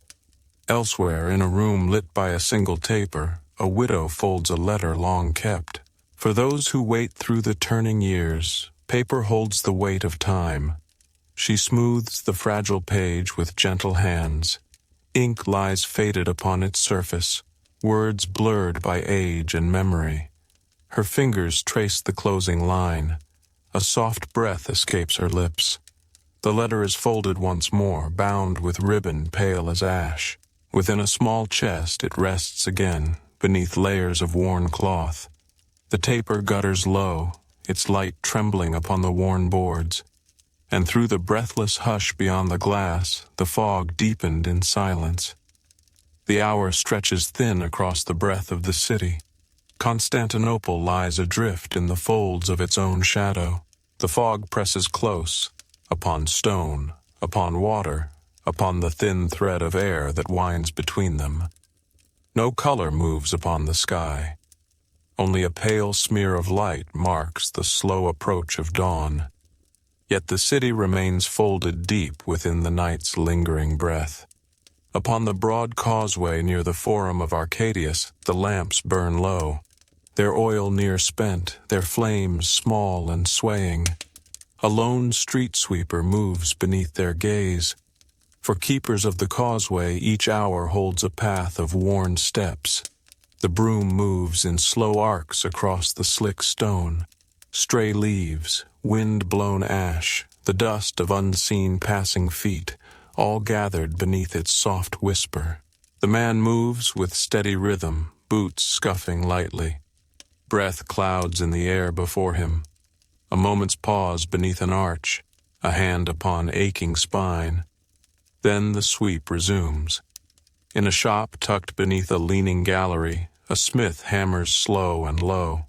[SPEAKER 1] Elsewhere, in a room lit by a single taper, a widow folds a letter long kept. For those who wait through the turning years, paper holds the weight of time. She smooths the fragile page with gentle hands. Ink lies faded upon its surface, words blurred by age and memory. Her fingers trace the closing line. A soft breath escapes her lips. The letter is folded once more, bound with ribbon pale as ash. Within a small chest it rests again, beneath layers of worn cloth. The taper gutters low, its light trembling upon the worn boards. And through the breathless hush beyond the glass, the fog deepened in silence. The hour stretches thin across the breadth of the city. Constantinople lies adrift in the folds of its own shadow. The fog presses close, upon stone, upon water, upon the thin thread of air that winds between them. No color moves upon the sky. Only a pale smear of light marks the slow approach of dawn. Yet the city remains folded deep within the night's lingering breath. Upon the broad causeway near the Forum of Arcadius, the lamps burn low, their oil near spent, their flames small and swaying. A lone street sweeper moves beneath their gaze. For keepers of the causeway, each hour holds a path of worn steps. The broom moves in slow arcs across the slick stone. Stray leaves, wind-blown ash, the dust of unseen passing feet, all gathered beneath its soft whisper. The man moves with steady rhythm, boots scuffing lightly. Breath clouds in the air before him. A moment's pause beneath an arch, a hand upon aching spine. Then the sweep resumes. In a shop tucked beneath a leaning gallery, a smith hammers slow and low.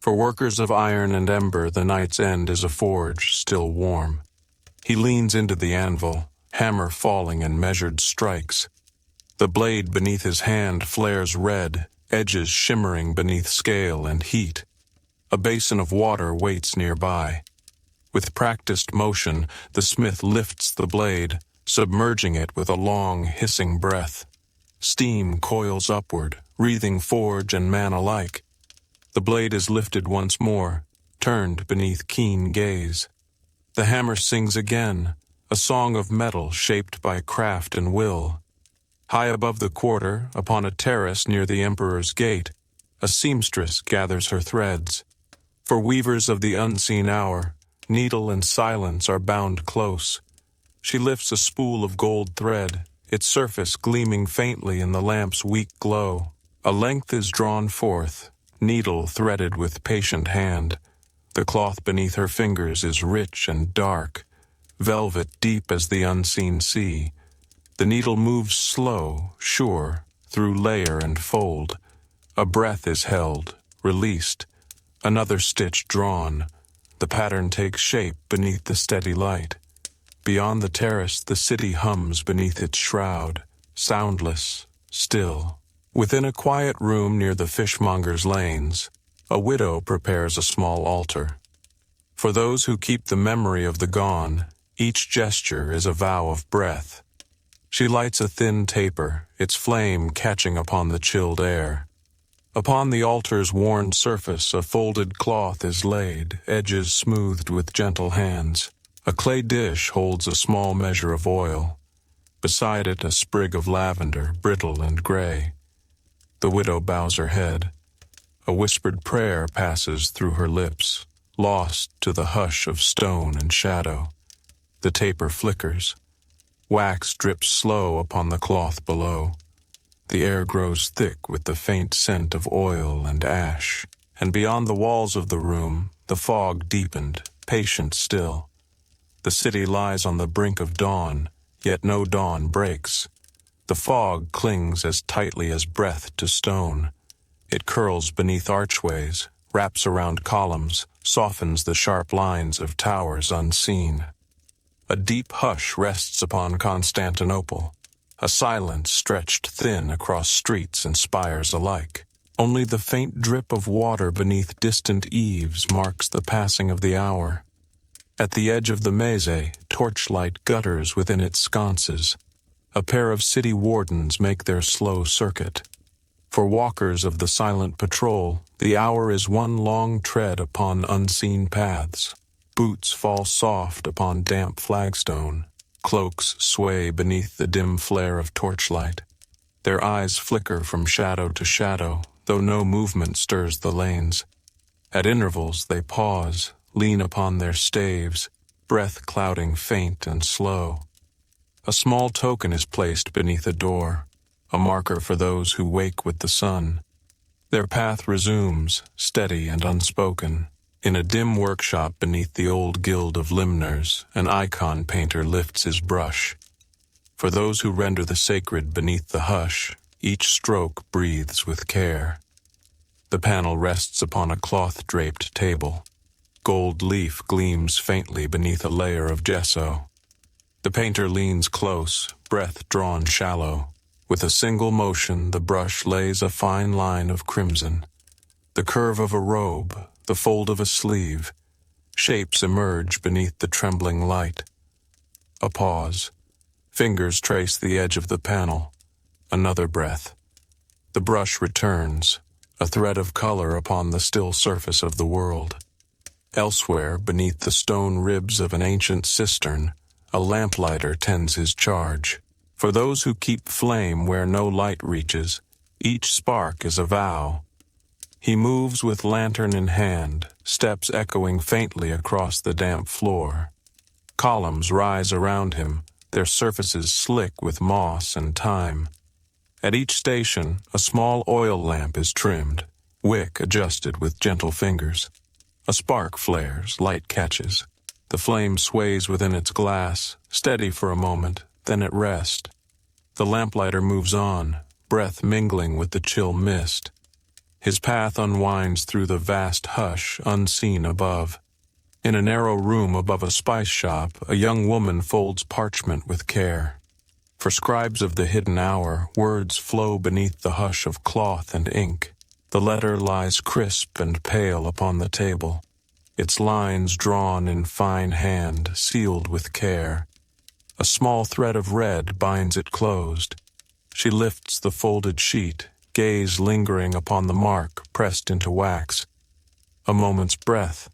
[SPEAKER 1] For workers of iron and ember, the night's end is a forge still warm. He leans into the anvil, hammer falling in measured strikes. The blade beneath his hand flares red, edges shimmering beneath scale and heat. A basin of water waits nearby. With practiced motion, the smith lifts the blade, submerging it with a long, hissing breath. Steam coils upward, wreathing forge and man alike. The blade is lifted once more, turned beneath keen gaze. The hammer sings again, a song of metal shaped by craft and will. High above the quarter, upon a terrace near the Emperor's gate, a seamstress gathers her threads. For weavers of the unseen hour, needle and silence are bound close. She lifts a spool of gold thread, its surface gleaming faintly in the lamp's weak glow. A length is drawn forth, needle threaded with patient hand. The cloth beneath her fingers is rich and dark, velvet deep as the unseen sea. The needle moves slow, sure, through layer and fold. A breath is held, released, another stitch drawn. The pattern takes shape beneath the steady light. Beyond the terrace, the city hums beneath its shroud, soundless, still. Within a quiet room near the fishmonger's lanes, a widow prepares a small altar. For those who keep the memory of the gone, each gesture is a vow of breath. She lights a thin taper, its flame catching upon the chilled air. Upon the altar's worn surface a folded cloth is laid, edges smoothed with gentle hands. A clay dish holds a small measure of oil. Beside it a sprig of lavender, brittle and gray. The widow bows her head. A whispered prayer passes through her lips, lost to the hush of stone and shadow. The taper flickers. Wax drips slow upon the cloth below. The air grows thick with the faint scent of oil and ash, and beyond the walls of the room, the fog deepened, patient still. The city lies on the brink of dawn, yet no dawn breaks. The fog clings as tightly as breath to stone. It curls beneath archways, wraps around columns, softens the sharp lines of towers unseen. A deep hush rests upon Constantinople. A silence stretched thin across streets and spires alike. Only the faint drip of water beneath distant eaves marks the passing of the hour. At the edge of the mese, torchlight gutters within its sconces. A pair of city wardens make their slow circuit. For walkers of the silent patrol, the hour is one long tread upon unseen paths. Boots fall soft upon damp flagstone. Cloaks sway beneath the dim flare of torchlight. Their eyes flicker from shadow to shadow, though no movement stirs the lanes. At intervals they pause, lean upon their staves, breath clouding faint and slow. A small token is placed beneath a door, a marker for those who wake with the sun. Their path resumes, steady and unspoken. In a dim workshop beneath the old guild of limners, an icon painter lifts his brush. For those who render the sacred beneath the hush, each stroke breathes with care. The panel rests upon a cloth-draped table. Gold leaf gleams faintly beneath a layer of gesso. The painter leans close, breath drawn shallow. With a single motion, the brush lays a fine line of crimson. The curve of a robe, the fold of a sleeve. Shapes emerge beneath the trembling light. A pause. Fingers trace the edge of the panel. Another breath. The brush returns, a thread of color upon the still surface of the world. Elsewhere, beneath the stone ribs of an ancient cistern, a lamplighter tends his charge. For those who keep flame where no light reaches, each spark is a vow. He moves with lantern in hand, steps echoing faintly across the damp floor. Columns rise around him, their surfaces slick with moss and time. At each station, a small oil lamp is trimmed, wick adjusted with gentle fingers. A spark flares, light catches. The flame sways within its glass, steady for a moment, then at rest. The lamplighter moves on, breath mingling with the chill mist. His path unwinds through the vast hush, unseen above. In a narrow room above a spice shop, a young woman folds parchment with care. For scribes of the hidden hour, words flow beneath the hush of cloth and ink. The letter lies crisp and pale upon the table, its lines drawn in fine hand, sealed with care. A small thread of red binds it closed. She lifts the folded sheet, gaze lingering upon the mark pressed into wax. A moment's breath.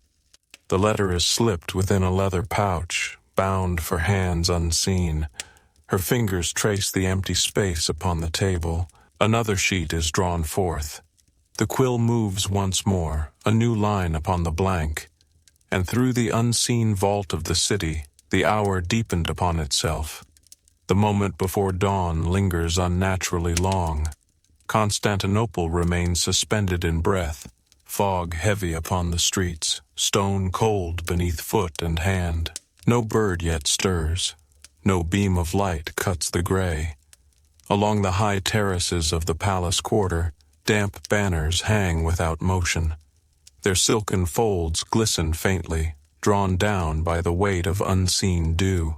[SPEAKER 1] The letter is slipped within a leather pouch, bound for hands unseen. Her fingers trace the empty space upon the table. Another sheet is drawn forth. The quill moves once more, a new line upon the blank. And through the unseen vault of the city, the hour deepened upon itself. The moment before dawn lingers unnaturally long. Constantinople remains suspended in breath, fog heavy upon the streets, stone cold beneath foot and hand. No bird yet stirs. No beam of light cuts the gray. Along the high terraces of the palace quarter, damp banners hang without motion. Their silken folds glisten faintly, drawn down by the weight of unseen dew.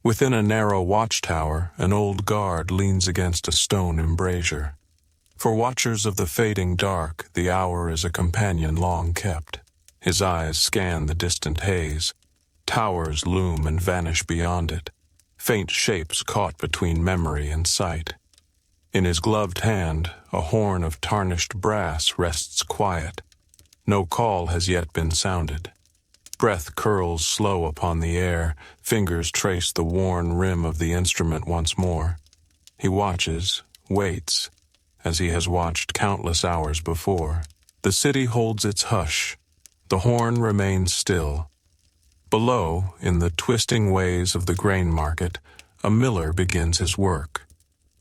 [SPEAKER 1] Within a narrow watchtower, an old guard leans against a stone embrasure. For watchers of the fading dark, the hour is a companion long kept. His eyes scan the distant haze. Towers loom and vanish beyond it, faint shapes caught between memory and sight. In his gloved hand, a horn of tarnished brass rests quiet. No call has yet been sounded. Breath curls slow upon the air, fingers trace the worn rim of the instrument once more. He watches, waits, as he has watched countless hours before. The city holds its hush. The horn remains still. Below, in the twisting ways of the grain market, a miller begins his work.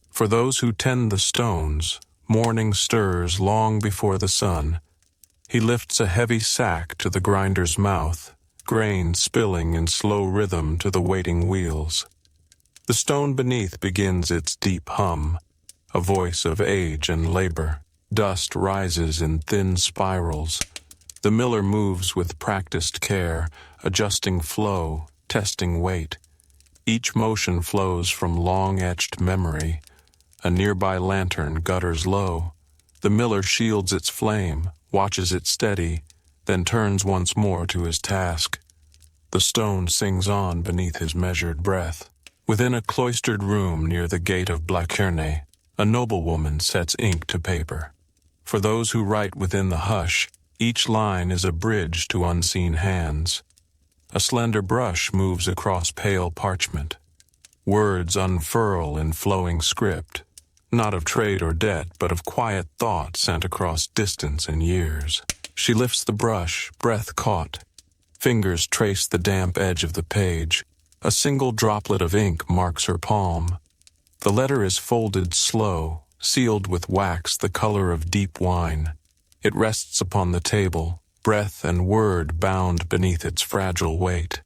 [SPEAKER 1] For those who tend the stones, morning stirs long before the sun. He lifts a heavy sack to the grinder's mouth, grain spilling in slow rhythm to the waiting wheels. The stone beneath begins its deep hum, a voice of age and labor. Dust rises in thin spirals. The miller moves with practiced care, adjusting flow, testing weight. Each motion flows from long-etched memory. A nearby lantern gutters low. The miller shields its flame, watches it steady, then turns once more to his task. The stone sings on beneath his measured breath. Within a cloistered room near the gate of Blackerne, a noblewoman sets ink to paper. For those who write within the hush, each line is a bridge to unseen hands. A slender brush moves across pale parchment. Words unfurl in flowing script, not of trade or debt, but of quiet thought sent across distance and years. She lifts the brush, breath caught. Fingers trace the damp edge of the page. A single droplet of ink marks her palm. The letter is folded slow, sealed with wax the color of deep wine. It rests upon the table, breath and word bound beneath its fragile weight.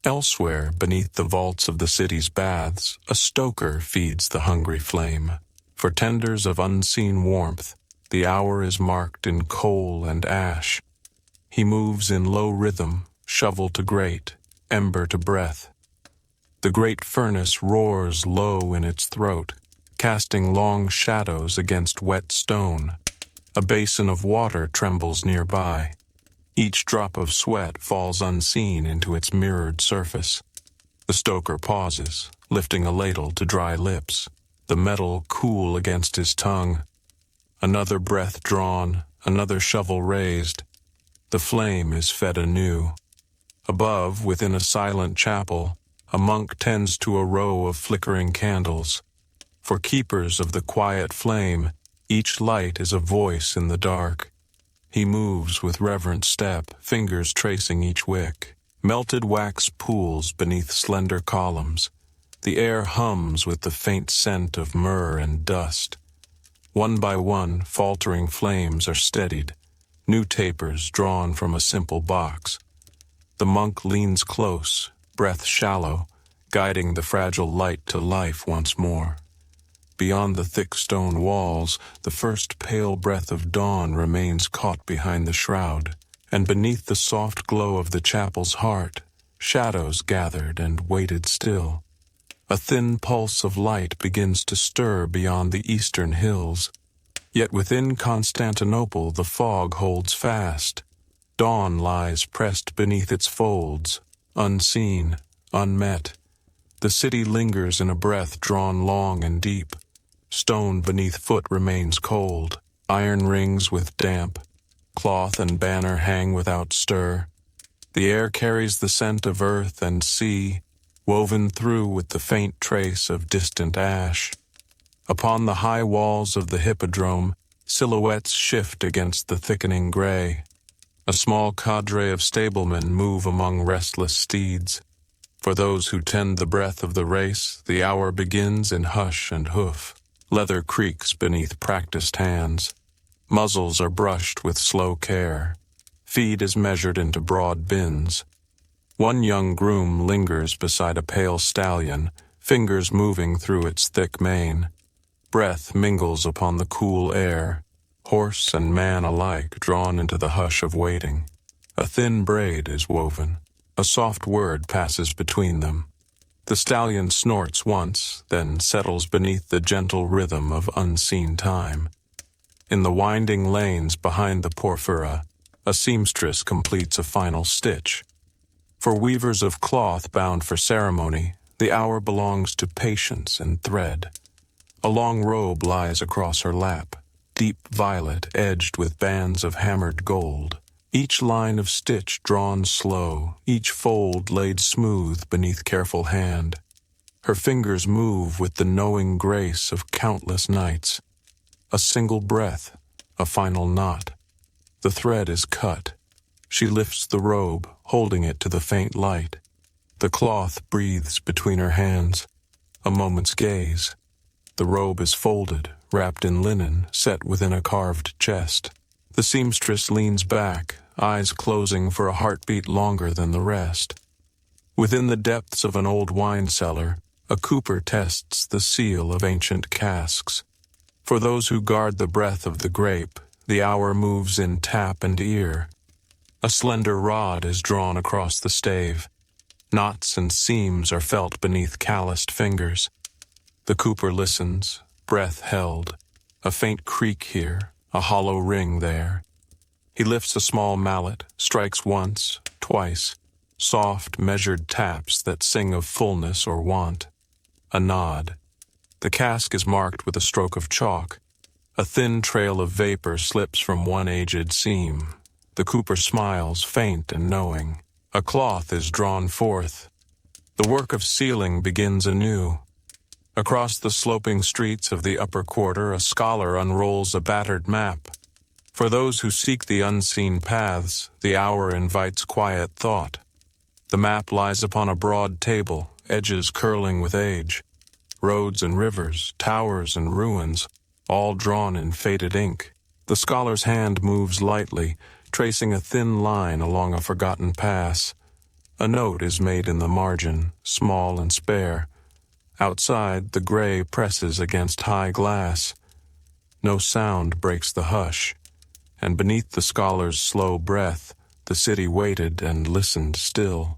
[SPEAKER 1] Elsewhere, beneath the vaults of the city's baths, a stoker feeds the hungry flame. For tenders of unseen warmth, the hour is marked in coal and ash. He moves in low rhythm, shovel to grate, ember to breath. The great furnace roars low in its throat, casting long shadows against wet stone. A basin of water trembles nearby. Each drop of sweat falls unseen into its mirrored surface. The stoker pauses, lifting a ladle to dry lips, the metal cool against his tongue. Another breath drawn, another shovel raised. The flame is fed anew. Above, within a silent chapel, a monk tends to a row of flickering candles. For keepers of the quiet flame, each light is a voice in the dark. He moves with reverent step, fingers tracing each wick. Melted wax pools beneath slender columns. The air hums with the faint scent of myrrh and dust. One by one, faltering flames are steadied, new tapers drawn from a simple box. The monk leans close, breath shallow, guiding the fragile light to life once more. Beyond the thick stone walls, the first pale breath of dawn remains caught behind the shroud, and beneath the soft glow of the chapel's heart, shadows gathered and waited still. A thin pulse of light begins to stir beyond the eastern hills. Yet within Constantinople the fog holds fast. Dawn lies pressed beneath its folds, unseen, unmet. The city lingers in a breath drawn long and deep. Stone beneath foot remains cold. Iron rings with damp. Cloth and banner hang without stir. The air carries the scent of earth and sea, woven through with the faint trace of distant ash. Upon the high walls of the hippodrome, silhouettes shift against the thickening gray. A small cadre of stablemen move among restless steeds. For those who tend the breath of the race, the hour begins in hush and hoof. Leather creaks beneath practiced hands. Muzzles are brushed with slow care. Feed is measured into broad bins. One young groom lingers beside a pale stallion, fingers moving through its thick mane. Breath mingles upon the cool air, horse and man alike drawn into the hush of waiting. A thin braid is woven. A soft word passes between them. The stallion snorts once, then settles beneath the gentle rhythm of unseen time. In the winding lanes behind the porphyra, a seamstress completes a final stitch. For weavers of cloth bound for ceremony, the hour belongs to patience and thread. A long robe lies across her lap, deep violet edged with bands of hammered gold. Each line of stitch drawn slow, each fold laid smooth beneath careful hand. Her fingers move with the knowing grace of countless nights. A single breath, a final knot. The thread is cut. She lifts the robe, holding it to the faint light. The cloth breathes between her hands. A moment's gaze. The robe is folded, wrapped in linen, set within a carved chest. The seamstress leans back, eyes closing for a heartbeat longer than the rest. Within the depths of an old wine cellar, a cooper tests the seal of ancient casks. For those who guard the breath of the grape, the hour moves in tap and ear. A slender rod is drawn across the stave. Knots and seams are felt beneath calloused fingers. The cooper listens, breath held. A faint creak here, a hollow ring there. He lifts a small mallet, strikes once, twice. Soft, measured taps that sing of fullness or want. A nod. The cask is marked with a stroke of chalk. A thin trail of vapor slips from one aged seam. The cooper smiles, faint and knowing. A cloth is drawn forth. The work of sealing begins anew. Across the sloping streets of the upper quarter, a scholar unrolls a battered map. For those who seek the unseen paths, the hour invites quiet thought. The map lies upon a broad table, edges curling with age. Roads and rivers, towers and ruins, all drawn in faded ink. The scholar's hand moves lightly, tracing a thin line along a forgotten pass. A note is made in the margin, small and spare. Outside, the gray presses against high glass. No sound breaks the hush, and beneath the scholar's slow breath, the city waited and listened still.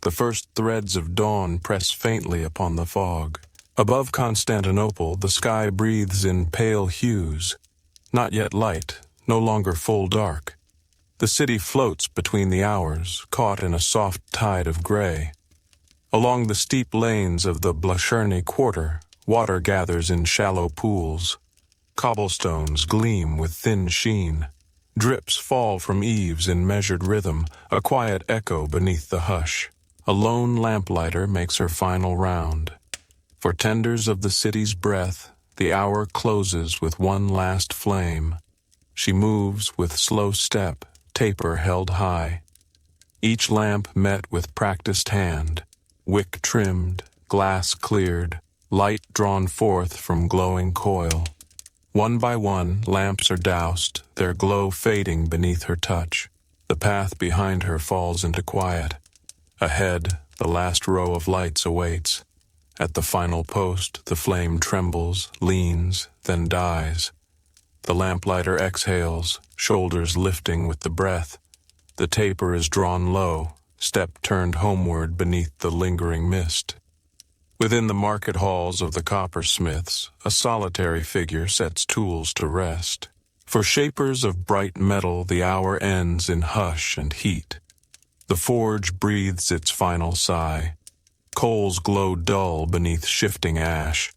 [SPEAKER 1] The first threads of dawn press faintly upon the fog. Above Constantinople, the sky breathes in pale hues. Not yet light, no longer full dark. The city floats between the hours, caught in a soft tide of gray. Along the steep lanes of the Blascherny quarter, water gathers in shallow pools. Cobblestones gleam with thin sheen. Drips fall from eaves in measured rhythm, a quiet echo beneath the hush. A lone lamplighter makes her final round. For tenders of the city's breath, the hour closes with one last flame. She moves with slow step, taper held high. Each lamp met with practiced hand. Wick trimmed, glass cleared, light drawn forth from glowing coil. One by one, lamps are doused, their glow fading beneath her touch. The path behind her falls into quiet. Ahead, the last row of lights awaits. At the final post, the flame trembles, leans, then dies. The lamplighter exhales, shoulders lifting with the breath. The taper is drawn low, step turned homeward beneath the lingering mist. Within the market halls of the coppersmiths, a solitary figure sets tools to rest. For shapers of bright metal, the hour ends in hush and heat. The forge breathes its final sigh. Coals glow dull beneath shifting ash.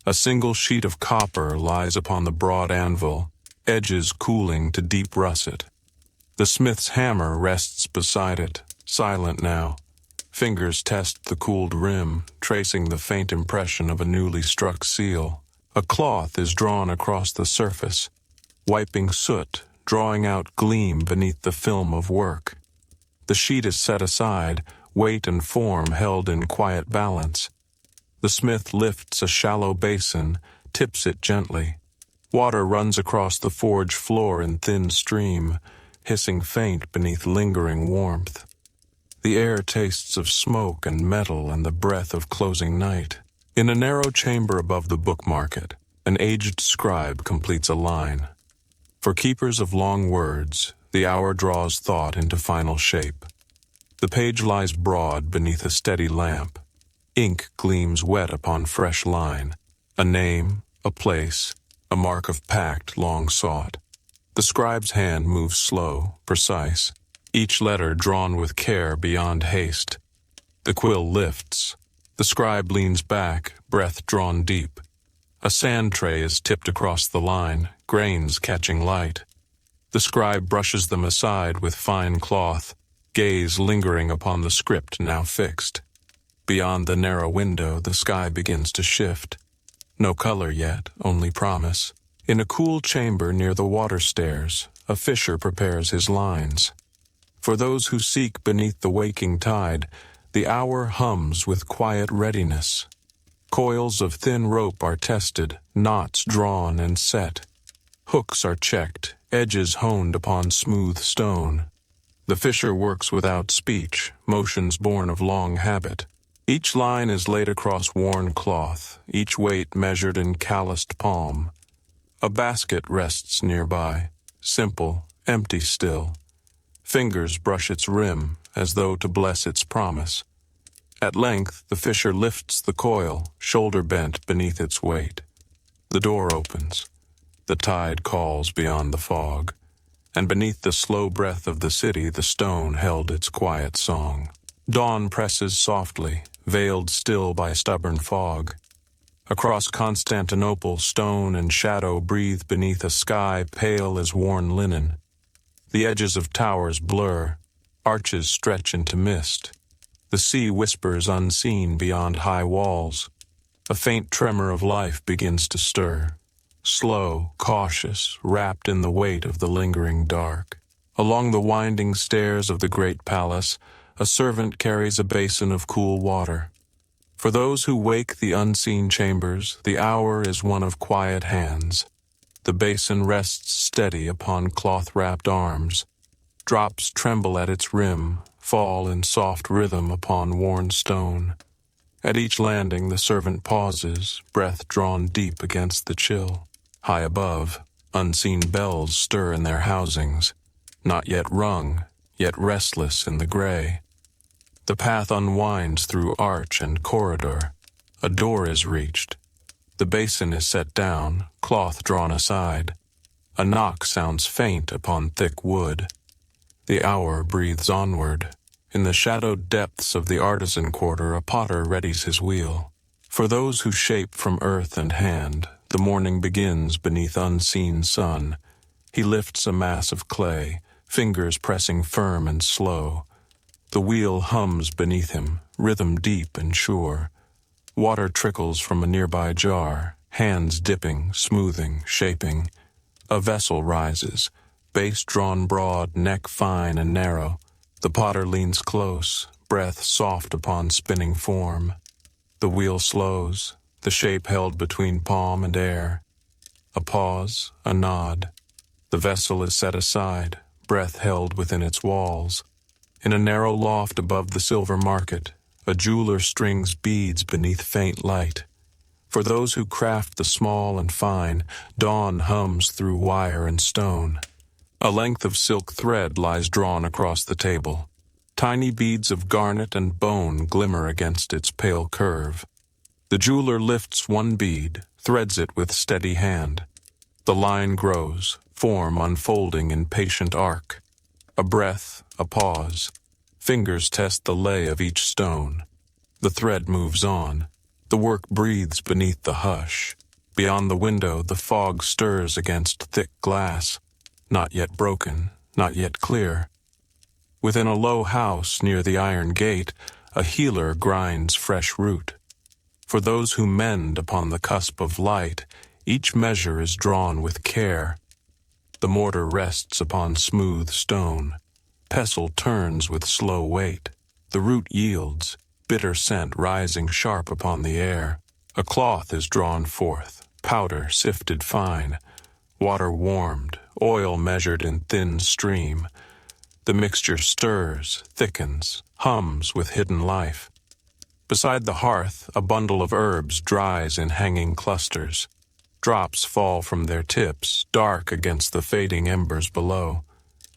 [SPEAKER 1] A single sheet of copper lies upon the broad anvil, edges cooling to deep russet. The smith's hammer rests beside it, silent now. Fingers test the cooled rim, tracing the faint impression of a newly struck seal. A cloth is drawn across the surface, wiping soot, drawing out gleam beneath the film of work. The sheet is set aside, weight and form held in quiet balance. The smith lifts a shallow basin, tips it gently. Water runs across the forge floor in thin stream, hissing faint beneath lingering warmth. The air tastes of smoke and metal and the breath of closing night. In a narrow chamber above the book market, an aged scribe completes a line. For keepers of long words, the hour draws thought into final shape. The page lies broad beneath a steady lamp. Ink gleams wet upon fresh line. A name, a place, a mark of pact long sought. The scribe's hand moves slow, precise, each letter drawn with care beyond haste. The quill lifts. The scribe leans back, breath drawn deep. A sand tray is tipped across the line, grains catching light. The scribe brushes them aside with fine cloth, gaze lingering upon the script now fixed. Beyond the narrow window, the sky begins to shift. No color yet, only promise. In a cool chamber near the water stairs, a fisher prepares his lines. For those who seek beneath the waking tide, the hour hums with quiet readiness. Coils of thin rope are tested, knots drawn and set. Hooks are checked, edges honed upon smooth stone. The fisher works without speech, motions born of long habit. Each line is laid across worn cloth, each weight measured in calloused palm. A basket rests nearby, simple, empty still. Fingers brush its rim, as though to bless its promise. At length, the fisher lifts the coil, shoulder bent beneath its weight. The door opens. The tide calls beyond the fog, and beneath the slow breath of the city the stone held its quiet song. Dawn presses softly, veiled still by stubborn fog. Across Constantinople, stone and shadow breathe beneath a sky pale as worn linen. The edges of towers blur, arches stretch into mist. The sea whispers unseen beyond high walls. A faint tremor of life begins to stir. Slow, cautious, wrapped in the weight of the lingering dark. Along the winding stairs of the great palace, a servant carries a basin of cool water. For those who wake the unseen chambers, the hour is one of quiet hands. The basin rests steady upon cloth-wrapped arms. Drops tremble at its rim, fall in soft rhythm upon worn stone. At each landing the servant pauses, breath drawn deep against the chill. High above, unseen bells stir in their housings, not yet rung, yet restless in the gray. The path unwinds through arch and corridor. A door is reached. The basin is set down, cloth drawn aside. A knock sounds faint upon thick wood. The hour breathes onward. In the shadowed depths of the artisan quarter, a potter readies his wheel. For those who shape from earth and hand, the morning begins beneath unseen sun. He lifts a mass of clay, fingers pressing firm and slow. The wheel hums beneath him, rhythm deep and sure. Water trickles from a nearby jar, hands dipping, smoothing, shaping. A vessel rises, base drawn broad, neck fine and narrow. The potter leans close, breath soft upon spinning form. The wheel slows, the shape held between palm and air. A pause, a nod. The vessel is set aside, breath held within its walls. In a narrow loft above the silver market, a jeweler strings beads beneath faint light. For those who craft the small and fine, dawn hums through wire and stone. A length of silk thread lies drawn across the table. Tiny beads of garnet and bone glimmer against its pale curve. The jeweler lifts one bead, threads it with steady hand. The line grows, form unfolding in patient arc. A breath, a pause. Fingers test the lay of each stone. The thread moves on. The work breathes beneath the hush. Beyond the window, the fog stirs against thick glass, not yet broken, not yet clear. Within a low house near the iron gate, a healer grinds fresh root. For those who mend upon the cusp of light, each measure is drawn with care. The mortar rests upon smooth stone. Pestle turns with slow weight. The root yields, bitter scent rising sharp upon the air. A cloth is drawn forth, powder sifted fine, water warmed, oil measured in thin stream. The mixture stirs, thickens, hums with hidden life. Beside the hearth, a bundle of herbs dries in hanging clusters. Drops fall from their tips, dark against the fading embers below.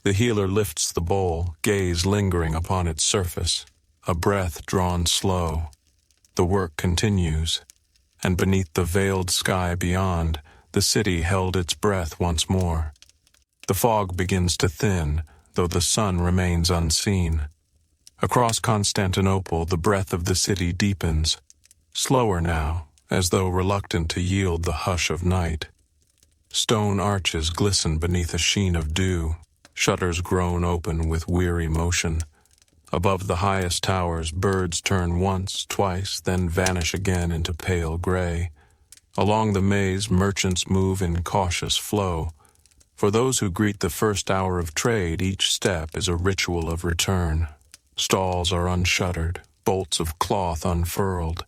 [SPEAKER 1] The healer lifts the bowl, gaze lingering upon its surface, a breath drawn slow. The work continues, and beneath the veiled sky beyond, the city held its breath once more. The fog begins to thin, though the sun remains unseen. Across Constantinople, the breath of the city deepens, slower now, as though reluctant to yield the hush of night. Stone arches glisten beneath a sheen of dew, shutters groan open with weary motion. Above the highest towers, birds turn once, twice, then vanish again into pale gray. Along the maze, merchants move in cautious flow. For those who greet the first hour of trade, each step is a ritual of return. Stalls are unshuttered, bolts of cloth unfurled.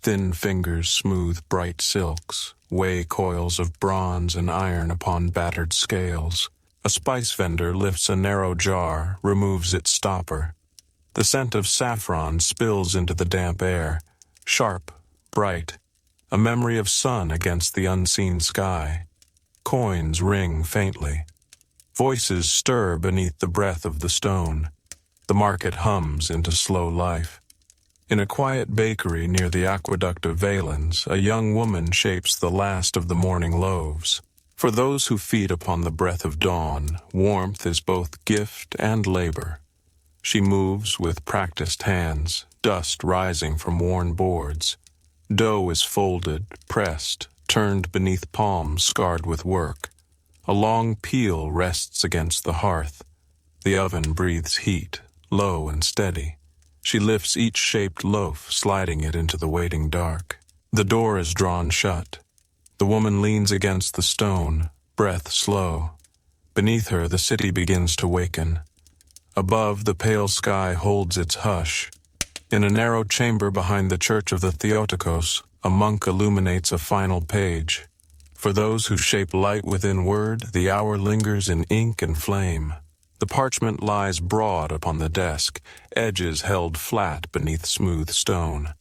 [SPEAKER 1] Thin fingers smooth bright silks, weigh coils of bronze and iron upon battered scales. A spice vendor lifts a narrow jar, removes its stopper. The scent of saffron spills into the damp air, sharp, bright, a memory of sun against the unseen sky. Coins ring faintly. Voices stir beneath the breath of the stone. The market hums into slow life. In a quiet bakery near the aqueduct of Valens, a young woman shapes the last of the morning loaves. For those who feed upon the breath of dawn, warmth is both gift and labor. She moves with practiced hands, dust rising from worn boards. Dough is folded, pressed, turned beneath palms scarred with work. A long peel rests against the hearth. The oven breathes heat, low and steady. She lifts each shaped loaf, sliding it into the waiting dark. The door is drawn shut. The woman leans against the stone, breath slow. Beneath her, the city begins to waken. Above, the pale sky holds its hush. In a narrow chamber behind the church of the Theotokos, a monk illuminates a final page. For those who shape light within word, the hour lingers in ink and flame. The parchment lies broad upon the desk, edges held flat beneath smooth stone.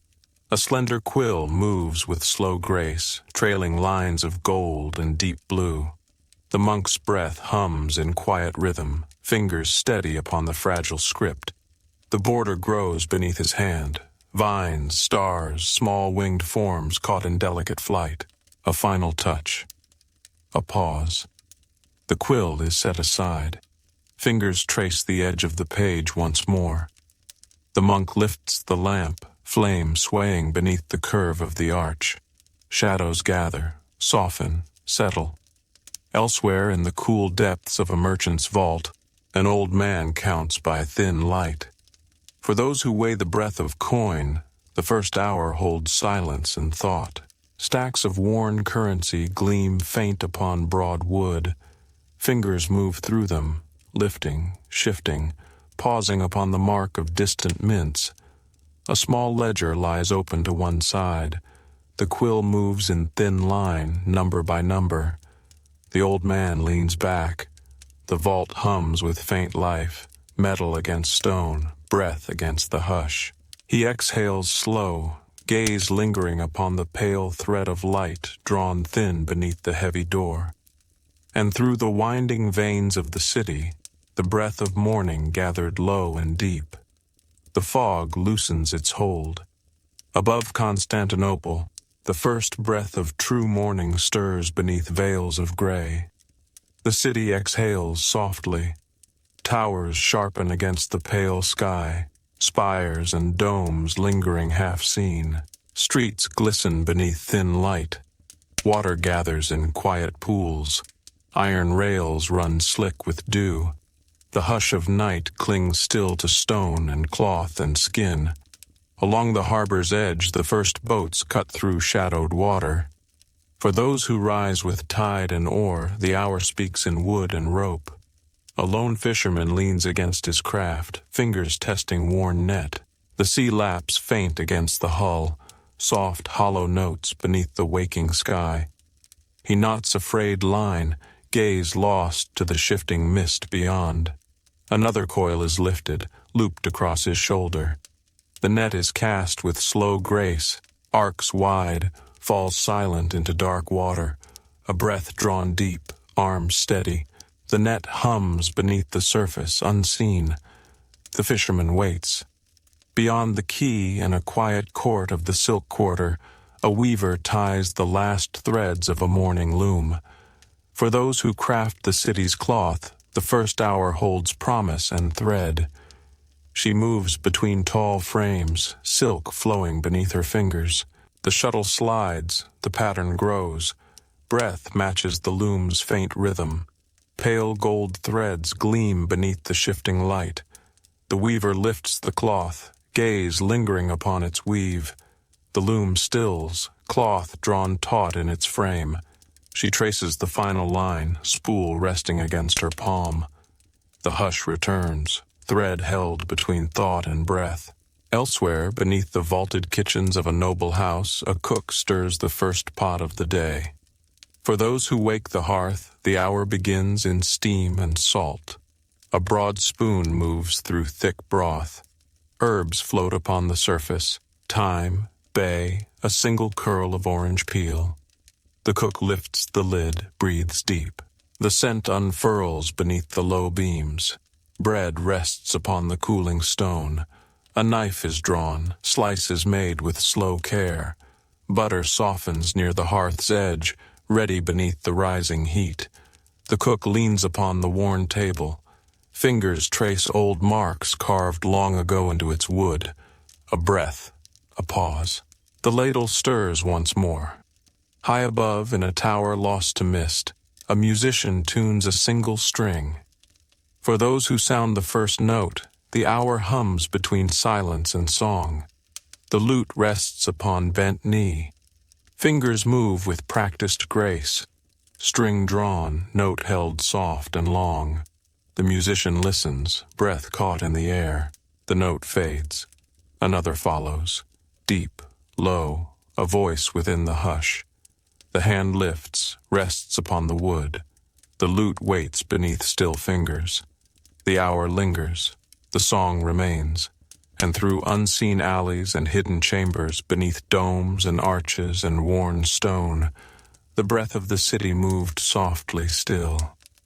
[SPEAKER 1] A slender quill moves with slow grace, trailing lines of gold and deep blue. The monk's breath hums in quiet rhythm, fingers steady upon the fragile script. The border grows beneath his hand. Vines, stars, small winged forms caught in delicate flight. A final touch. A pause. The quill is set aside. Fingers trace the edge of the page once more. The monk lifts the lamp, flame swaying beneath the curve of the arch. Shadows gather, soften, settle. Elsewhere in the cool depths of a merchant's vault, an old man counts by thin light. For those who weigh the breath of coin, the first hour holds silence and thought. Stacks of worn currency gleam faint upon broad wood. Fingers move through them, lifting, shifting, pausing upon the mark of distant mints. A small ledger lies open to one side. The quill moves in thin line, number by number. The old man leans back. The vault hums with faint life, metal against stone, breath against the hush. He exhales slow, gaze lingering upon the pale thread of light drawn thin beneath the heavy door. And through the winding veins of the city, the breath of morning gathered low and deep. The fog loosens its hold. Above Constantinople, the first breath of true morning stirs beneath veils of gray. The city exhales softly. Towers sharpen against the pale sky, spires and domes lingering half-seen. Streets glisten beneath thin light. Water gathers in quiet pools. Iron rails run slick with dew. The hush of night clings still to stone and cloth and skin. Along the harbor's edge, the first boats cut through shadowed water. For those who rise with tide and oar, the hour speaks in wood and rope. A lone fisherman leans against his craft, fingers testing worn net. The sea laps faint against the hull, soft, hollow notes beneath the waking sky. He knots a frayed line, gaze lost to the shifting mist beyond. Another coil is lifted, looped across his shoulder. The net is cast with slow grace, arcs wide, falls silent into dark water. A breath drawn deep, arms steady. The net hums beneath the surface, unseen. The fisherman waits. Beyond the quay, in a quiet court of the silk quarter, a weaver ties the last threads of a morning loom. For those who craft the city's cloth, the first hour holds promise and thread. She moves between tall frames, silk flowing beneath her fingers. The shuttle slides, the pattern grows. Breath matches the loom's faint rhythm. Pale gold threads gleam beneath the shifting light. The weaver lifts the cloth, gaze lingering upon its weave. The loom stills, cloth drawn taut in its frame. She traces the final line, spool resting against her palm. The hush returns, thread held between thought and breath. Elsewhere, beneath the vaulted kitchens of a noble house, a cook stirs the first pot of the day. For those who wake the hearth, the hour begins in steam and salt. A broad spoon moves through thick broth. Herbs float upon the surface, thyme, bay, a single curl of orange peel. The cook lifts the lid, breathes deep. The scent unfurls beneath the low beams. Bread rests upon the cooling stone. A knife is drawn, slices made with slow care. Butter softens near the hearth's edge, ready beneath the rising heat. The cook leans upon the worn table. Fingers trace old marks carved long ago into its wood. A breath, a pause. The ladle stirs once more. High above, in a tower lost to mist, a musician tunes a single string. For those who sound the first note, the hour hums between silence and song. The lute rests upon bent knee. Fingers move with practiced grace. String drawn, note held soft and long. The musician listens, breath caught in the air. The note fades. Another follows. Deep, low, a voice within the hush. The hand lifts, rests upon the wood. The lute waits beneath still fingers. The hour lingers. The song remains. And through unseen alleys and hidden chambers, beneath domes and arches and worn stone, the breath of the city moved softly still.